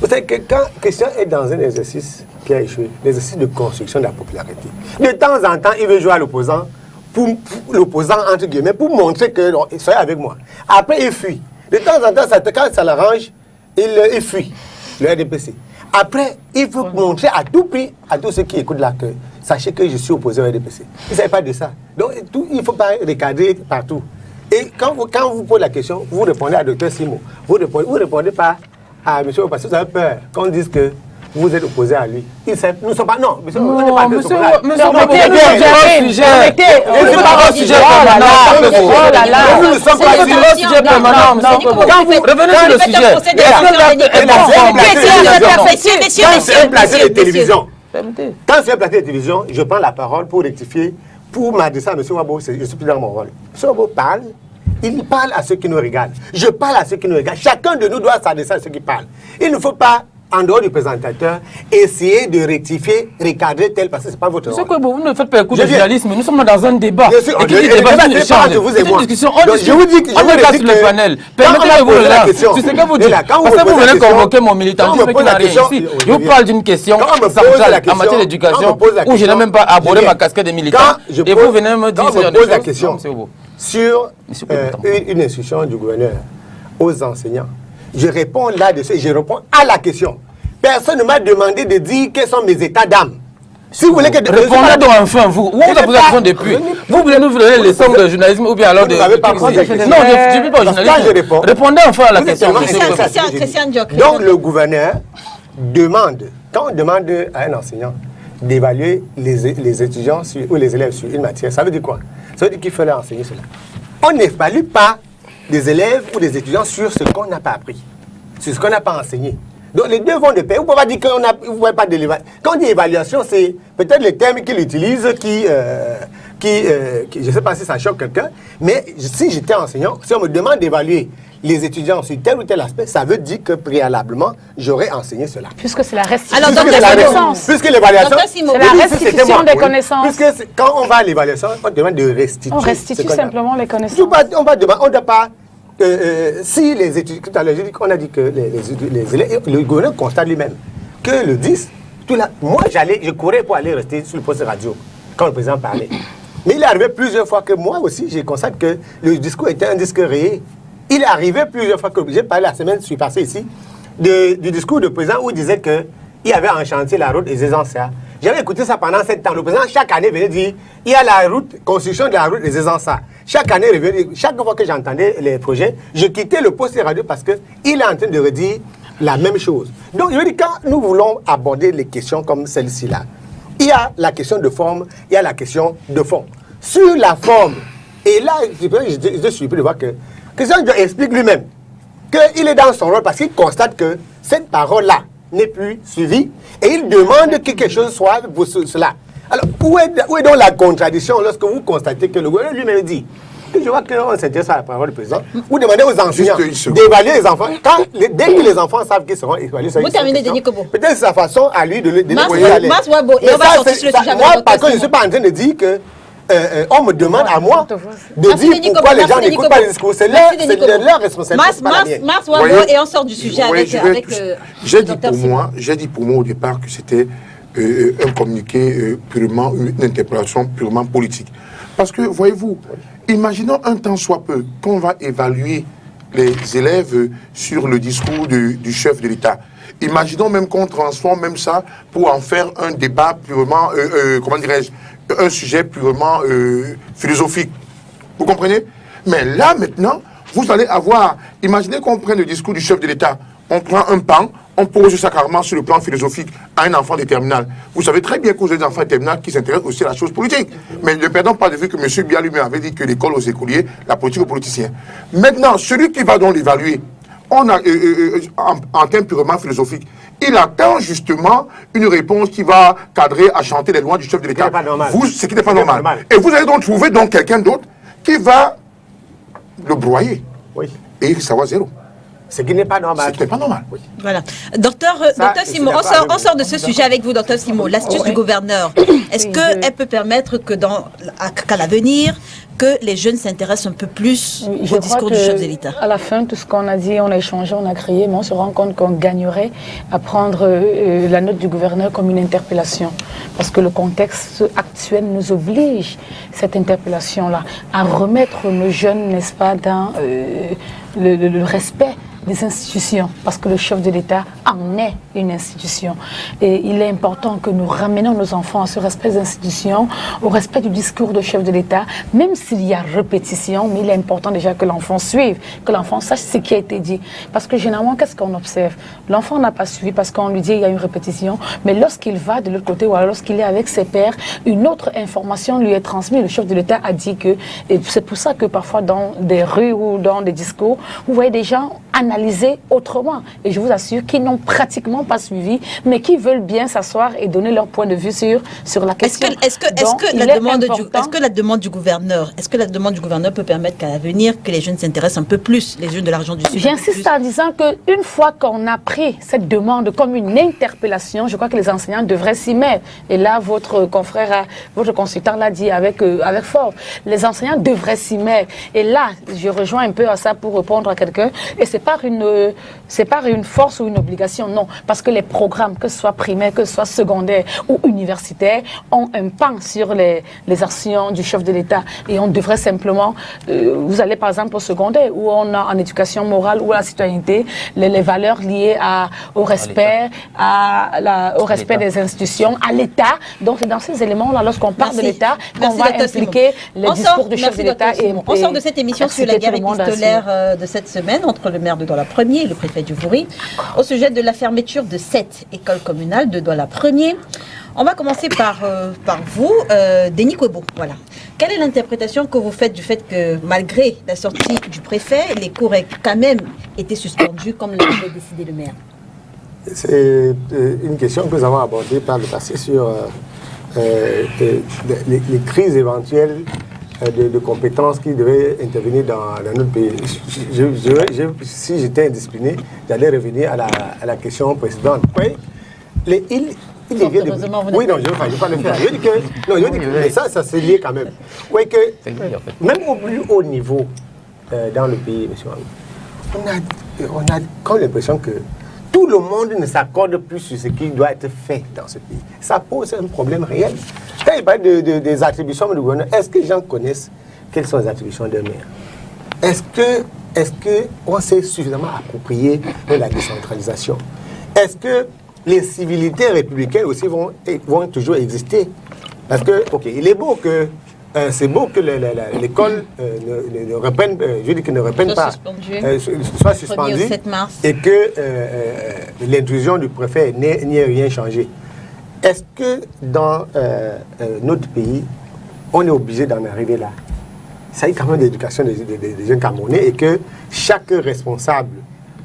Vous savez que quand Christian est dans un exercice qui a échoué, l'exercice de construction de la popularité, de temps en temps, il veut jouer à l'opposant, pour l'opposant, entre guillemets, pour montrer que, soyez avec moi. Après, il fuit. De temps en temps, quand ça l'arrange, il fuit le RDPC. Après, il faut montrer à tout prix, à tous ceux qui écoutent là, que sachez que je suis opposé au RDPC. Il ne savait pas de ça. Donc, il ne faut pas recadrer partout. Et quand vous posez la question, vous répondez à Dr Simon. Vous ne répondez pas à M. parce que vous avez peur qu'on dise que vous êtes opposé à lui. Nous ne sommes pas. Non, monsieur, on n'est pas opposé à lui. Nous ne sommes pas sur le sujet permanent. Revenez sur le sujet. Quand c'est un plateau de télévision, je prends la parole pour rectifier, pour m'adresser à M. Wabo, je suis plus dans mon rôle. M. Wabo parle. Il parle à ceux qui nous regardent. Je parle à ceux qui nous regardent. Chacun de nous doit s'adresser à ceux qui parlent. Il ne faut pas en dehors du présentateur, essayez de rectifier, recadrer tel, parce que ce n'est pas votre rôle. C'est que vous ne faites pas écoute de journalisme, nous sommes dans un débat. Bien sûr, Et qui dit débat, c'est une échange. C'est une discussion. Je vous dis que on est là sur le panel. Permettez-moi de vous là. C'est ce que vous dites. Parce que vous venez convoquer mon militantisme qui n'a rien ici. Je vous parle d'une question centrale en matière d'éducation où je n'ai même pas abordé ma casquette de militant. Et vous venez me dire ce genre de choses. La question sur une instruction du gouverneur aux enseignants. Je réponds là-dessus et je réponds à la question. Personne ne m'a demandé de dire quels sont mes états d'âme. Si vous voulez que... Répondez donc enfin, vous. Où vous avez besoin depuis? Vous voulez nous donner les leçons de journalisme ou bien alors de... Vous n'avez pas posé la question. Non, je ne suis pas journaliste. Répondez enfin à la question. Christian Diop. Donc le gouverneur demande, quand on demande à un enseignant d'évaluer les étudiants ou les élèves sur une matière, ça veut dire quoi? Ça veut dire qu'il fallait enseigner cela. On n'évalue pas des élèves ou des étudiants sur ce qu'on n'a pas appris, sur ce qu'on n'a pas enseigné. Donc les deux vont de pair. Vous ne pouvez pas dire qu'on n'a pas de l'évaluation. Quand on dit évaluation, c'est peut-être le terme qu'il utilise qui je ne sais pas si ça choque quelqu'un, mais si j'étais enseignant, si on me demande d'évaluer les étudiants sur tel ou tel aspect, ça veut dire que préalablement, j'aurais enseigné cela. Puisque c'est la restitution Alors, des connaissances. Puisque l'évaluation... C'est la restitution des connaissances. Puisque quand on va à l'évaluation, on demande de restituer. On restitue simplement les connaissances. On va demander, on ne doit pas... si les étudiants... Tout à l'heure, on a dit que les élèves... Le gouverneur constate lui-même que le 10... Moi, je courais pour aller rester sur le poste de radio quand le président parlait. Mais il est arrivé plusieurs fois que moi aussi, je constate que le discours était un discours réel. Il est arrivé plusieurs fois que j'ai parlé la semaine, je suis passé ici, du discours du président où il disait qu'il y avait en chantier la route des Aisances. J'avais écouté ça pendant 7 ans. Le président, chaque année, venait dire il y a la route, construction de la route des Aisances. Chaque année, chaque fois que j'entendais les projets, je quittais le poste de radio parce qu'il est en train de redire la même chose. Donc, je veux dire, quand nous voulons aborder les questions comme celle-ci-là, il y a la question de forme, il y a la question de fond. Sur la forme, et là, je suis surpris de voir que Christian Diop explique lui-même qu'il est dans son rôle parce qu'il constate que cette parole-là n'est plus suivie et il demande que quelque chose soit pour cela. Alors, où est donc la contradiction lorsque vous constatez que le gouvernement lui-même dit que je vois qu'on s'intéresse à la parole du président, vous demandez aux enseignants d'évaluer les enfants. Dès que les enfants savent qu'ils seront évalués, vous terminez, Denis Kobo. Peut-être c'est sa façon à lui de les aller. Parce que je ne suis pas en train de dire que on me demande à moi de dire pourquoi les gens n'écoutent pas les discours. C'est leur responsabilité. Mars Wabo, et on sort du sujet avec j'ai dit pour moi au départ que c'était un communiqué purement, une interpellation purement politique. Parce que, voyez-vous, imaginons un temps soit peu qu'on va évaluer les élèves sur le discours du chef de l'État. Imaginons même qu'on transforme même ça pour en faire un débat purement, comment dirais-je, un sujet purement philosophique. Vous comprenez? Mais là, maintenant, vous allez avoir... Imaginez qu'on prenne le discours du chef de l'État. On prend un pan, on pose ça carrément sur le plan philosophique à un enfant de terminale. Vous savez très bien que vous avez des enfants de terminale qui s'intéressent aussi à la chose politique. Mais ne perdons pas de vue que M. Biya lui-même avait dit que l'école aux écoliers, la politique aux politiciens. Maintenant, celui qui va donc l'évaluer, on a, en termes purement philosophiques, il attend justement une réponse qui va cadrer à chanter les lois du chef de l'État. Ce qui n'est pas normal. Et vous allez donc trouver donc quelqu'un d'autre qui va le broyer. Oui. Et ça va zéro. Ce qui n'est pas normal. Ce qui n'est pas normal. Oui. Voilà. Docteur Simo, on sort de ce sujet avec vous, docteur Simo. L'astuce du gouverneur, est-ce qu'elle peut permettre qu'à l'avenir, que les jeunes s'intéressent un peu plus au discours du chef de l'État? À la fin, tout ce qu'on a dit, on a échangé, on a crié, mais on se rend compte qu'on gagnerait à prendre la note du gouverneur comme une interpellation. Parce que le contexte actuel nous oblige, cette interpellation-là, à remettre nos jeunes, n'est-ce pas, dans le respect des institutions, parce que le chef de l'État en est une institution. Et il est important que nous ramenions nos enfants à ce respect des institutions, au respect du discours du chef de l'État, même s'il y a répétition, mais il est important déjà que l'enfant suive, que l'enfant sache ce qui a été dit. Parce que généralement, qu'est-ce qu'on observe? L'enfant n'a pas suivi parce qu'on lui dit qu'il y a une répétition, mais lorsqu'il va de l'autre côté ou alors lorsqu'il est avec ses pairs, une autre information lui est transmise. Le chef de l'État a dit que, et c'est pour ça que parfois dans des rues ou dans des discours, vous voyez des gens analyser autrement. Et je vous assure qu'ils n'ont pratiquement pas suivi, mais qui veulent bien s'asseoir et donner leur point de vue sur la question. Est-ce que la demande du gouverneur peut permettre qu'à l'avenir, que les jeunes s'intéressent un peu plus, les jeunes de la région du Sud? J'insiste en disant qu'une fois qu'on a pris cette demande comme une interpellation, je crois que les enseignants devraient s'y mettre. Et là, votre confrère, votre consultant l'a dit avec force. Les enseignants devraient s'y mettre. Et là, je rejoins un peu à ça pour répondre à quelqu'un. Et c'est par une force ou une obligation, non. Parce que les programmes, que ce soit primaire, que ce soit secondaire ou universitaire, ont un pan sur les actions du chef de l'État. Et on devrait simplement, vous allez par exemple au secondaire, où on a en éducation morale ou à la citoyenneté, les valeurs liées au respect, au respect des institutions, à l'État. Donc c'est dans ces éléments-là, lorsqu'on parle de l'État, qu'on va impliquer les discours du chef de l'État. On sort de cette émission sur la guerre épistolaire de cette semaine entre le maire de Douala 1er et le préfet du Vouri au sujet de la fermeture de 7 écoles communales de Douala 1er. On va commencer par vous, Denis Kwebo. Voilà. Quelle est l'interprétation que vous faites du fait que, malgré la sortie du préfet, les cours aient quand même été suspendus, comme l'avait décidé le maire? C'est une question que nous avons abordée par le passé sur les crises éventuelles de compétences qui devaient intervenir dans notre pays. Si j'étais indiscipliné, j'allais revenir à la question précédente. Oui, oui, non, je ne vais pas le faire. Je dis que, mais ça c'est lié quand même. Oui, que même au plus haut niveau dans le pays, monsieur, on a comme l'impression que tout le monde ne s'accorde plus sur ce qui doit être fait dans ce pays. Ça pose un problème réel. Quand il parle des attributions du gouvernement, est-ce que les gens connaissent quelles sont les attributions d'un maire? Est-ce qu'on s'est suffisamment approprié de la décentralisation? Est-ce que les civilités républicaines aussi vont toujours exister? Parce que, ok, il est beau que c'est beau que l'école ne reprenne, je dis qu'il ne reprenne pas, soit suspendue, et que l'intrusion du préfet n'y ait rien changé. Est-ce que dans notre pays, on est obligé d'en arriver là? Ça y est quand même l'éducation des jeunes Camerounais, et que chaque responsable,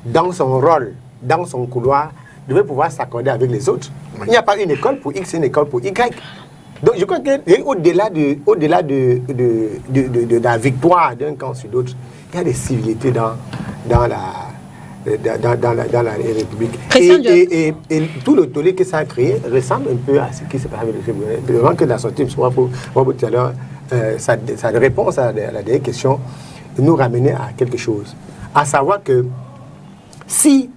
dans son rôle, dans son couloir, devait pouvoir s'accorder avec les autres. Il n'y a pas une école pour X, une école pour Y. Donc je crois qu'au-delà de la victoire d'un camp sur l'autre, il y a des civilités dans la République. Et tout le tollé que ça a créé ressemble un peu à ce qui s'est passé avec le chef de l'État. Avant que la sortie, tout à l'heure, sa réponse à la dernière question nous ramenait à quelque chose. À savoir que si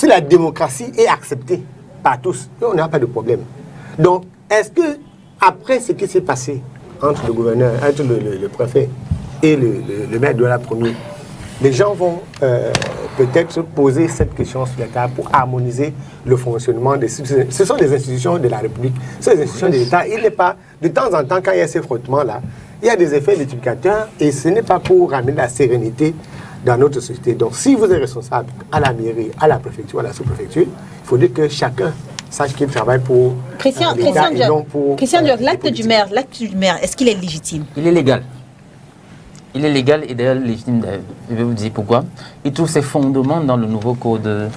la démocratie est acceptée par tous, on n'a pas de problème. Donc, est-ce que après ce qui s'est passé entre le gouverneur, entre le préfet et le maire de la première, les gens vont peut-être poser cette question sur la table pour harmoniser le fonctionnement des institutions. Ce sont des institutions de la République, ce sont des institutions de l'État. Il n'est pas, de temps en temps, quand il y a ces frottements-là, il y a des effets multiplicateurs et ce n'est pas pour ramener la sérénité dans notre société. Donc, si vous êtes responsable à la mairie, à la préfecture, à la sous-préfecture, il faudrait que chacun sache qu'il travaille pour l'État et non pour... Christian Diop, l'acte du maire, est-ce qu'il est légitime? Il est légal. Il est légal et d'ailleurs légitime. Je vais vous dire pourquoi. Il trouve ses fondements dans le nouveau code de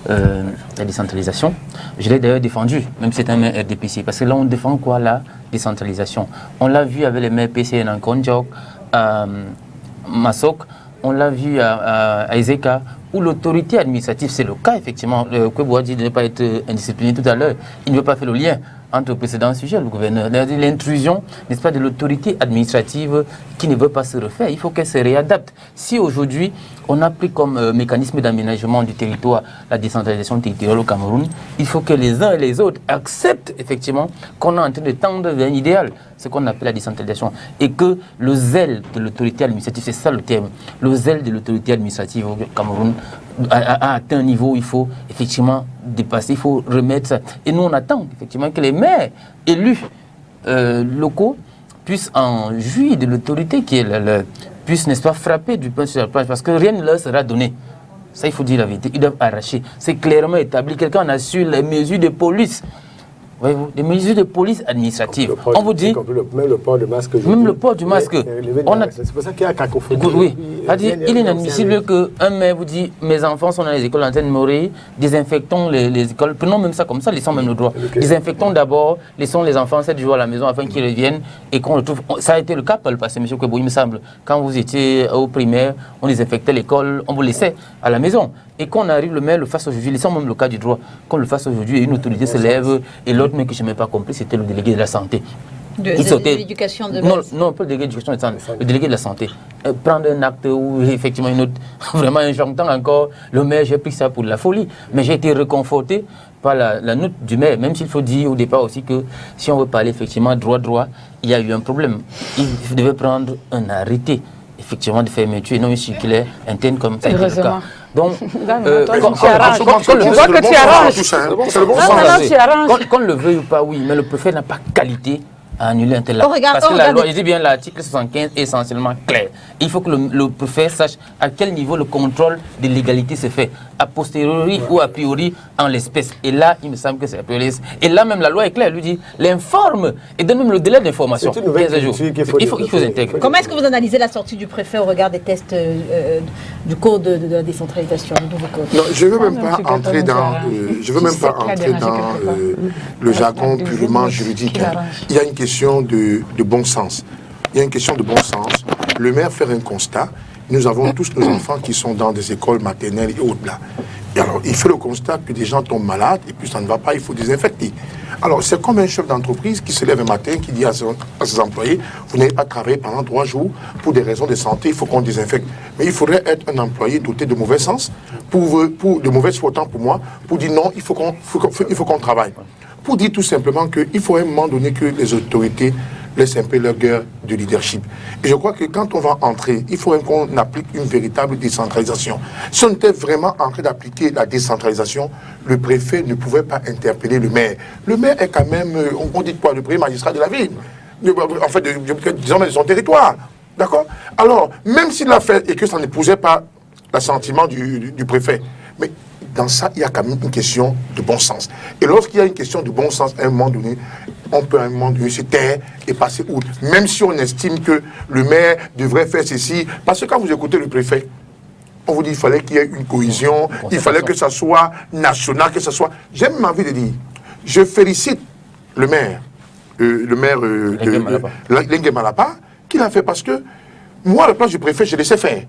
la décentralisation. Je l'ai d'ailleurs défendu, même si c'est un maire RDPC. Parce que là, on défend quoi, la décentralisation? On l'a vu avec les maires PCN en Konjok, à Massok, on l'a vu à Ezeka, où l'autorité administrative, c'est le cas, effectivement. Kwebo a dit de ne pas être indiscipliné tout à l'heure. Il ne veut pas faire le lien entre le précédent sujet, le gouverneur. L'intrusion, n'est-ce pas, de l'autorité administrative qui ne veut pas se refaire. Il faut qu'elle se réadapte. Si aujourd'hui, on a pris comme mécanisme d'aménagement du territoire la décentralisation territoriale au Cameroun, il faut que les uns et les autres acceptent effectivement qu'on est en train de tendre vers un idéal, ce qu'on appelle la décentralisation. Et que le zèle de l'autorité administrative, c'est ça le terme, le zèle de l'autorité administrative au Cameroun a atteint un niveau où il faut effectivement dépasser, il faut remettre ça. Et nous, on attend effectivement que les maires élus locaux puissent en jouir de l'autorité qui est puissent, n'est-ce pas, frapper du pain sur la plage, parce que rien ne leur sera donné. Ça, il faut dire la vérité. Ils doivent arracher. C'est clairement établi. Quelqu'un en assure les mesures de police. Voyez-vous, des mesures de police administrative. On vous dit... Même le port du masque. Même le port du masque. C'est pour ça qu'il y a cacophonie. Oui, il est inadmissible qu'un maire vous dit mes enfants sont dans les écoles en train de mourir, désinfectons les écoles, prenons même ça comme ça, laissons même le droit. Désinfectons d'abord, laissons les enfants 7 jours à la maison afin qu'ils reviennent et qu'on retrouve. Ça a été le cas par le passé, M. Kwebo, il me semble. Quand vous étiez au primaire, on désinfectait l'école, on vous laissait à la maison. Et qu'on arrive, le maire le fasse aujourd'hui, laissons même le cas du droit, qu'on le fasse aujourd'hui et une autorité se lève et l'autre mais que je n'ai pas compris, c'était le délégué de la santé. De l'éducation de non, non, pas le délégué de l'éducation de la santé, le délégué de la santé. Prendre un acte où effectivement une autre, vraiment j'entends encore, le maire, j'ai pris ça pour de la folie, mais j'ai été réconforté par la note du maire, même s'il faut dire au départ aussi que si on veut parler effectivement droit, il y a eu un problème. Il devait prendre un arrêté effectivement de fermeture et non une circulaire interne comme ça a été le cas. Donc, qu'on le veuille ou pas, oui, mais le préfet n'a pas qualité à annuler un tel acte. Parce que la loi, je dis bien l'article 75 est essentiellement clair. Il faut que le préfet sache à quel niveau le contrôle de légalité se fait, a posteriori ou a priori en l'espèce. Et là, il me semble que c'est a priori. Et là même, la loi est claire, elle lui dit, l'informe et donne même le délai d'information. 15 jours. Il faut intégrer. Comment est-ce que vous analysez la sortie du préfet au regard des tests du code de la décentralisation, du nouveau code? Non, je ne veux même pas entrer dans, le jargon purement juridique. Il y a une question de bon sens. Il y a une question de bon sens. Le maire fait un constat. Nous avons tous nos enfants qui sont dans des écoles maternelles et au-delà. Et alors, il fait le constat que des gens tombent malades et puis ça ne va pas, il faut désinfecter. Alors, c'est comme un chef d'entreprise qui se lève un matin, qui dit à ses employés, vous n'avez pas travaillé pendant 3 jours pour des raisons de santé, il faut qu'on désinfecte. Mais il faudrait être un employé doté de mauvais sens, de mauvaise foi autant pour moi, pour dire non, il faut qu'on travaille. Pour dire tout simplement qu'il faut à un moment donné que les autorités laissent un peu leur guerre de leadership. Et je crois que quand on va entrer, il faut qu'on applique une véritable décentralisation. Si on était vraiment en train d'appliquer la décentralisation, le préfet ne pouvait pas interpeller le maire. Le maire est quand même, on dit quoi, le premier magistrat de la ville, en fait, disons de son territoire. D'accord? Alors, même s'il l'a fait et que ça n'épousait pas l'assentiment du préfet, mais dans ça, il y a quand même une question de bon sens. Et lorsqu'il y a une question de bon sens, à un moment donné, on peut à un moment donné se taire et passer outre. Même si on estime que le maire devrait faire ceci. Parce que quand vous écoutez le préfet, on vous dit qu'il fallait qu'il y ait une cohésion, il fallait que ça soit national, que ça soit... J'ai même envie de dire, je félicite le maire, Lengue Malapa, qu'il a fait parce que moi, à la place du préfet, je laissais faire.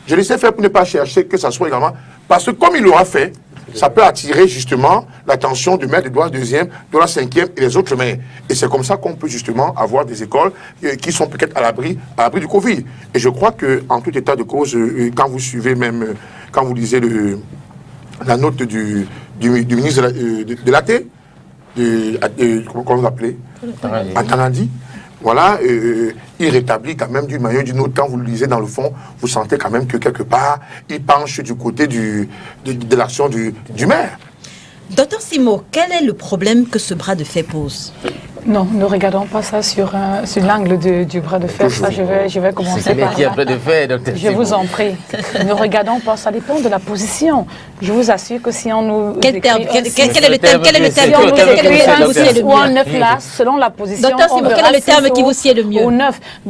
Je laissais faire pour ne pas chercher que ça soit également... Parce que comme il l'aura fait, ça peut attirer justement l'attention du maire d'Édouard II, de la 5e et les autres maires. Et c'est comme ça qu'on peut justement avoir des écoles qui sont peut-être à l'abri du Covid. Et je crois qu'en tout état de cause, quand vous suivez même, quand vous lisez la note du ministre de l'AT, comment vous l'appelez, Antanadi, voilà, il rétablit quand même d'une manière ou d'une autre. Quand vous le lisez dans le fond, vous sentez quand même que quelque part, il penche du côté de l'action du maire. Docteur Simo, quel est le problème que ce bras de fer pose? Non, ne regardons pas ça sur l'angle du bras de fer. Ça, je vais commencer par là. Bras de fer, docteur Je vous en prie. Ne regardons pas, ça dépend de la position. Je vous assure que si on nous... Quel est le terme ou un 9 là, selon la position... Docteur Simo, quel est le terme qui vous sied le mieux?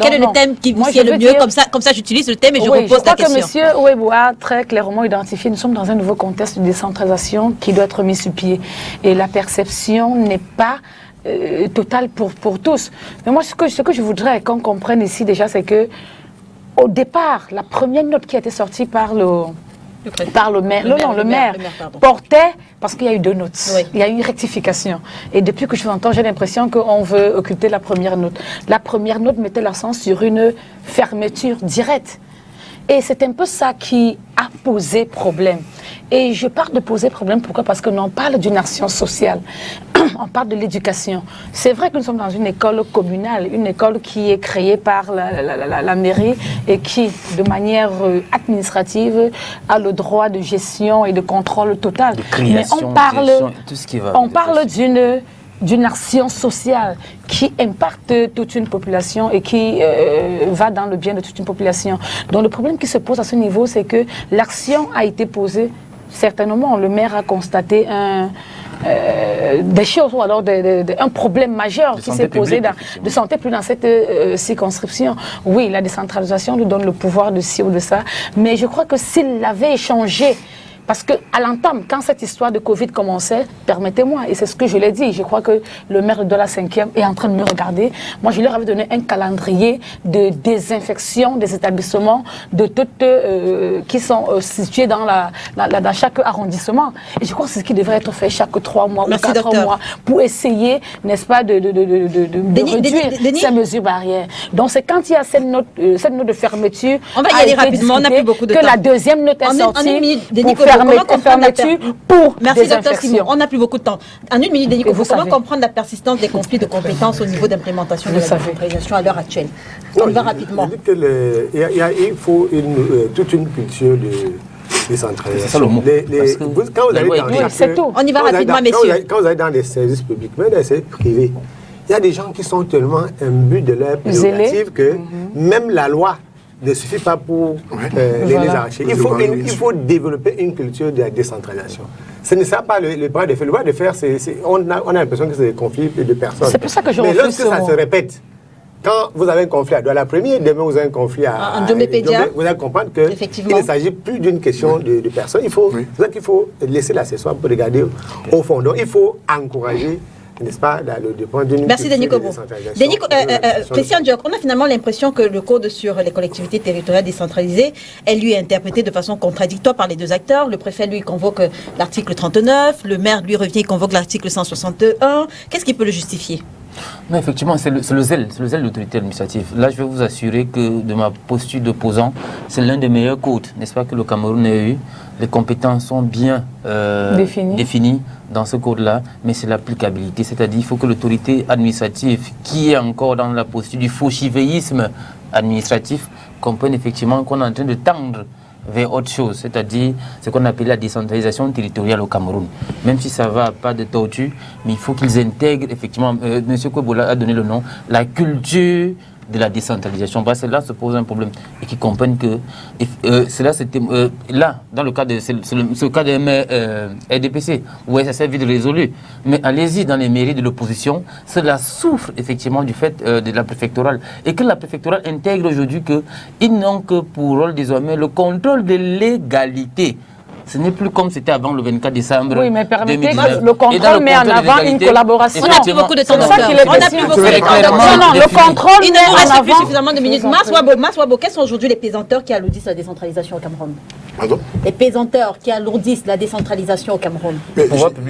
Quel est le terme qui vous sied le mieux? Comme ça, j'utilise le terme et je repose la question. Je crois que M. Ouebou a très clairement identifié, nous sommes dans un nouveau contexte de décentralisation qui doit être mis sur pied. Et la perception n'est pas... total pour tous. Mais moi, ce que je voudrais qu'on comprenne ici déjà, c'est que au départ, la première note qui a été sortie par le maire portait, parce qu'il y a eu 2 notes, oui. Il y a eu une rectification. Et depuis que je vous entends, j'ai l'impression qu'on veut occulter la première note. La première note mettait l'accent sur une fermeture directe. Et c'est un peu ça qui a posé problème. Et je parle de poser problème, pourquoi? Parce qu'on parle d'une action sociale, on parle de l'éducation. C'est vrai que nous sommes dans une école communale, une école qui est créée par la mairie et qui, de manière administrative, a le droit de gestion et de contrôle total. De création, mais tout ce qui va. On parle d'une action sociale qui impacte toute une population et qui va dans le bien de toute une population. Donc le problème qui se pose à ce niveau, c'est que l'action a été posée. Certainement, le maire a constaté des choses ou alors un problème majeur qui s'est posé de santé publique dans cette circonscription. Oui, la décentralisation lui donne le pouvoir de ci ou de ça, mais je crois que s'il l'avait échangé, parce qu'à l'entame, quand cette histoire de Covid commençait, permettez-moi, et c'est ce que je l'ai dit, je crois que le maire de la 5e est en train de me regarder. Moi, je leur avais donné un calendrier de désinfection des établissements de toutes, qui sont situés dans chaque arrondissement. Et je crois que c'est ce qui devrait être fait chaque 3 mois ou 4 mois pour essayer, n'est-ce pas, de réduire ces mesures barrières. Donc, c'est quand il y a cette note de fermeture, on va y aller rapidement, on n'a plus beaucoup de temps. Que la deuxième note est sortie comment comprendre pour Merci Dr Simon, on n'a plus beaucoup de temps. En une minute, Denis Kofo, comment comprendre la persistance des conflits de compétences au niveau d'implémentation de la décentralisation à l'heure actuelle? On y va rapidement. Il faut toute une culture de décentralisation. C'est ça le mot. On y va rapidement, messieurs. Quand vous allez dans les services publics, même dans les services privés, il y a des gens qui sont tellement imbus de leur prérogative que même la loi ne suffit pas pour les arracher. Il faut développer une culture de la décentralisation. Ce n'est pas le bras de fer. Le bras de fer, on a l'impression que c'est des conflits de personnes. C'est pour ça que je Mais lorsque ça se répète, quand vous avez un conflit à Douala-Premier, demain vous avez un conflit à Djomé-Pédia, vous allez comprendre qu'il ne s'agit plus d'une question de personnes. C'est pour ça qu'il faut laisser l'accessoire pour regarder au fond. Donc il faut encourager, n'est-ce pas, le point d'une Merci Denis Kobo. Christian Diok, on a finalement l'impression que le code sur les collectivités territoriales décentralisées est lui interprété de façon contradictoire par les deux acteurs. Le préfet lui convoque l'article 39, le maire lui revient et convoque l'article 161. Qu'est-ce qui peut le justifier? Non, effectivement, c'est le zèle de l'autorité administrative. Là, je vais vous assurer que de ma posture d'opposant, c'est l'un des meilleurs codes, n'est-ce pas, que le Cameroun ait eu. Les compétences sont bien définies dans ce code-là, mais c'est l'applicabilité. C'est-à-dire qu'il faut que l'autorité administrative, qui est encore dans la posture du fauchivéisme administratif, comprenne effectivement qu'on est en train de tendre vers autre chose, c'est-à-dire ce qu'on appelle la décentralisation territoriale au Cameroun. Même si ça va pas de tortue, mais il faut qu'ils intègrent effectivement, M. Kwebola a donné le nom, la culture de la décentralisation. Parce que là se pose un problème et qu'ils comprennent que cela c'était là dans le cas de ce cas de RDPC où ça s'est vite résolu. Mais allez-y dans les mairies de l'opposition, cela souffre effectivement du fait de la préfectorale et que la préfectorale intègre aujourd'hui qu'ils n'ont que pour rôle désormais le contrôle de l'égalité. Ce n'est plus comme c'était avant le 24 décembre. Oui, mais permettez que le contrôle met en avant une collaboration. On n'a plus beaucoup de temps. C'est ça qu'il est question. On n'a plus beaucoup de temps. Non, le contrôle met en avant. Plus suffisamment de minutes. Maswabo, quels sont aujourd'hui les pesanteurs qui alourdissent la décentralisation au Cameroun? Pardon? Les pesanteurs qui alourdissent la décentralisation au Cameroun.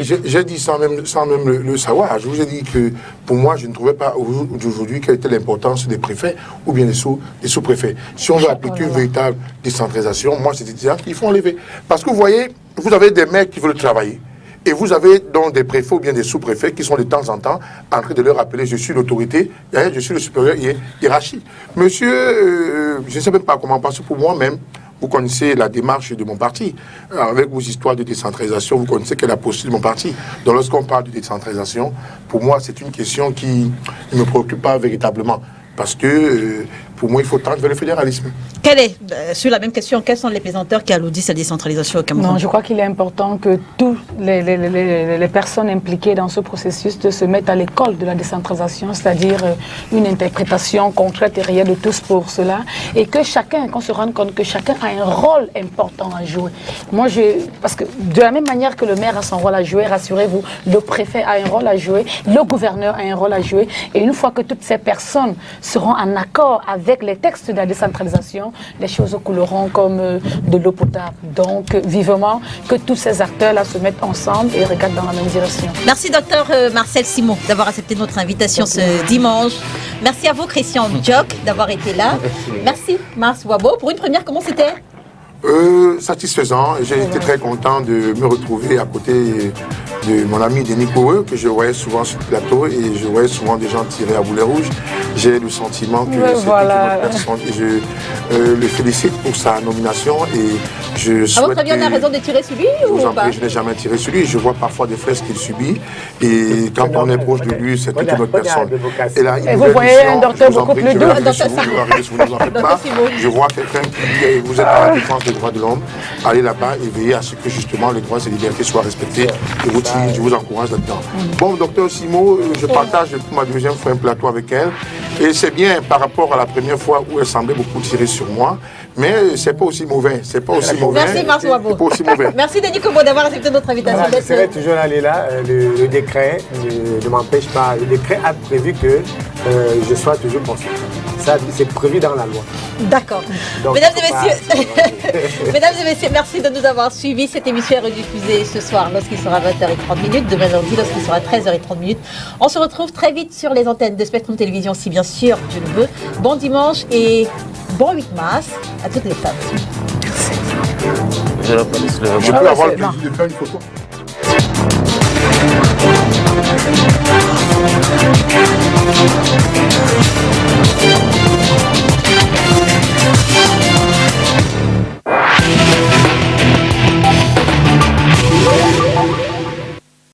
J'ai dit sans même le savoir. Je vous ai dit que pour moi, je ne trouvais pas aujourd'hui quelle était l'importance des préfets ou bien des sous-préfets. Si on veut appliquer une véritable décentralisation, moi, c'est dire qu'il faut enlever. Parce que vous voyez, vous avez des maires qui veulent travailler. Et vous avez donc des préfets ou bien des sous-préfets qui sont de temps en temps en train de leur rappeler je suis l'autorité, je suis le supérieur hiérarchique. Monsieur, je ne sais même pas comment, parce que pour moi-même, vous connaissez la démarche de mon parti. Avec vos histoires de décentralisation, vous connaissez quelle est la posture de mon parti. Donc lorsqu'on parle de décentralisation, pour moi, c'est une question qui ne me préoccupe pas véritablement. Parce que pour moi, il faut tendre vers le fédéralisme. Sur la même question, quels sont les pesanteurs qui alourdissent la décentralisation au Cameroun? Non, je crois qu'il est important que toutes les personnes impliquées dans ce processus se mettent à l'école de la décentralisation, c'est-à-dire une interprétation concrète et réelle de tous pour cela, et que chacun, qu'on se rende compte que chacun a un rôle important à jouer. Moi, parce que de la même manière que le maire a son rôle à jouer, rassurez-vous, le préfet a un rôle à jouer, le gouverneur a un rôle à jouer, et une fois que toutes ces personnes seront en accord avec les textes de la décentralisation, les choses couleront comme de l'eau potable. Donc, vivement que tous ces acteurs-là se mettent ensemble et regardent dans la même direction. Merci, docteur Marcel Simon, d'avoir accepté notre invitation ce dimanche. Merci à vous, Christian Diok, d'avoir été là. Merci, Mars Wabo. Pour une première, comment c'était? Satisfaisant. J'ai été très content de me retrouver à côté de mon ami Denis Kowe, que je voyais souvent sur le plateau et je voyais souvent des gens tirer à boulet rouge. J'ai le sentiment que c'est une autre personne et je le félicite pour sa nomination et Je À votre avis, on a souhaite que- raison de tirer sur lui Je vous ou en pas? prie, je n'ai jamais tiré sur lui. Je vois parfois des flèches qu'il subit. Et quand on est proche de lui, c'est toute une autre personne. Et là, Et vous voyez un docteur beaucoup plus doux. Vous ne vous en faites pas. Je vois quelqu'un qui vous êtes dans la défense des droits de l'homme. Allez là-bas et veillez à ce que justement les droits et libertés soient respectés. Je vous encourage là-dedans. Bon, docteur Simo, je partage pour ma deuxième fois un plateau avec elle. Et c'est bien par rapport à la première fois où elle semblait beaucoup tirer sur moi. Mais c'est pas aussi mauvais. C'est pas aussi mauvais. Merci Mars Wabo. C'est pas aussi mauvais. Merci Denis Kobo d'avoir accepté notre invitation. Voilà, je serai toujours allé là. Le décret ne m'empêche pas. Le décret a prévu que je sois toujours consultant. Ça, c'est prévu dans la loi. D'accord. Donc, Mesdames faut et pas- messieurs, mesdames et messieurs, merci de nous avoir suivis. Cette émission est rediffusée ce soir lorsqu'il sera 20h30, demain lundi lorsqu'il sera 13h30. On se retrouve très vite sur les antennes de Spectrum Télévision, si bien sûr je le veux. Bon dimanche et bon 8 mars à toutes les femmes. Je le connais, Je peux avoir le plaisir de faire une photo.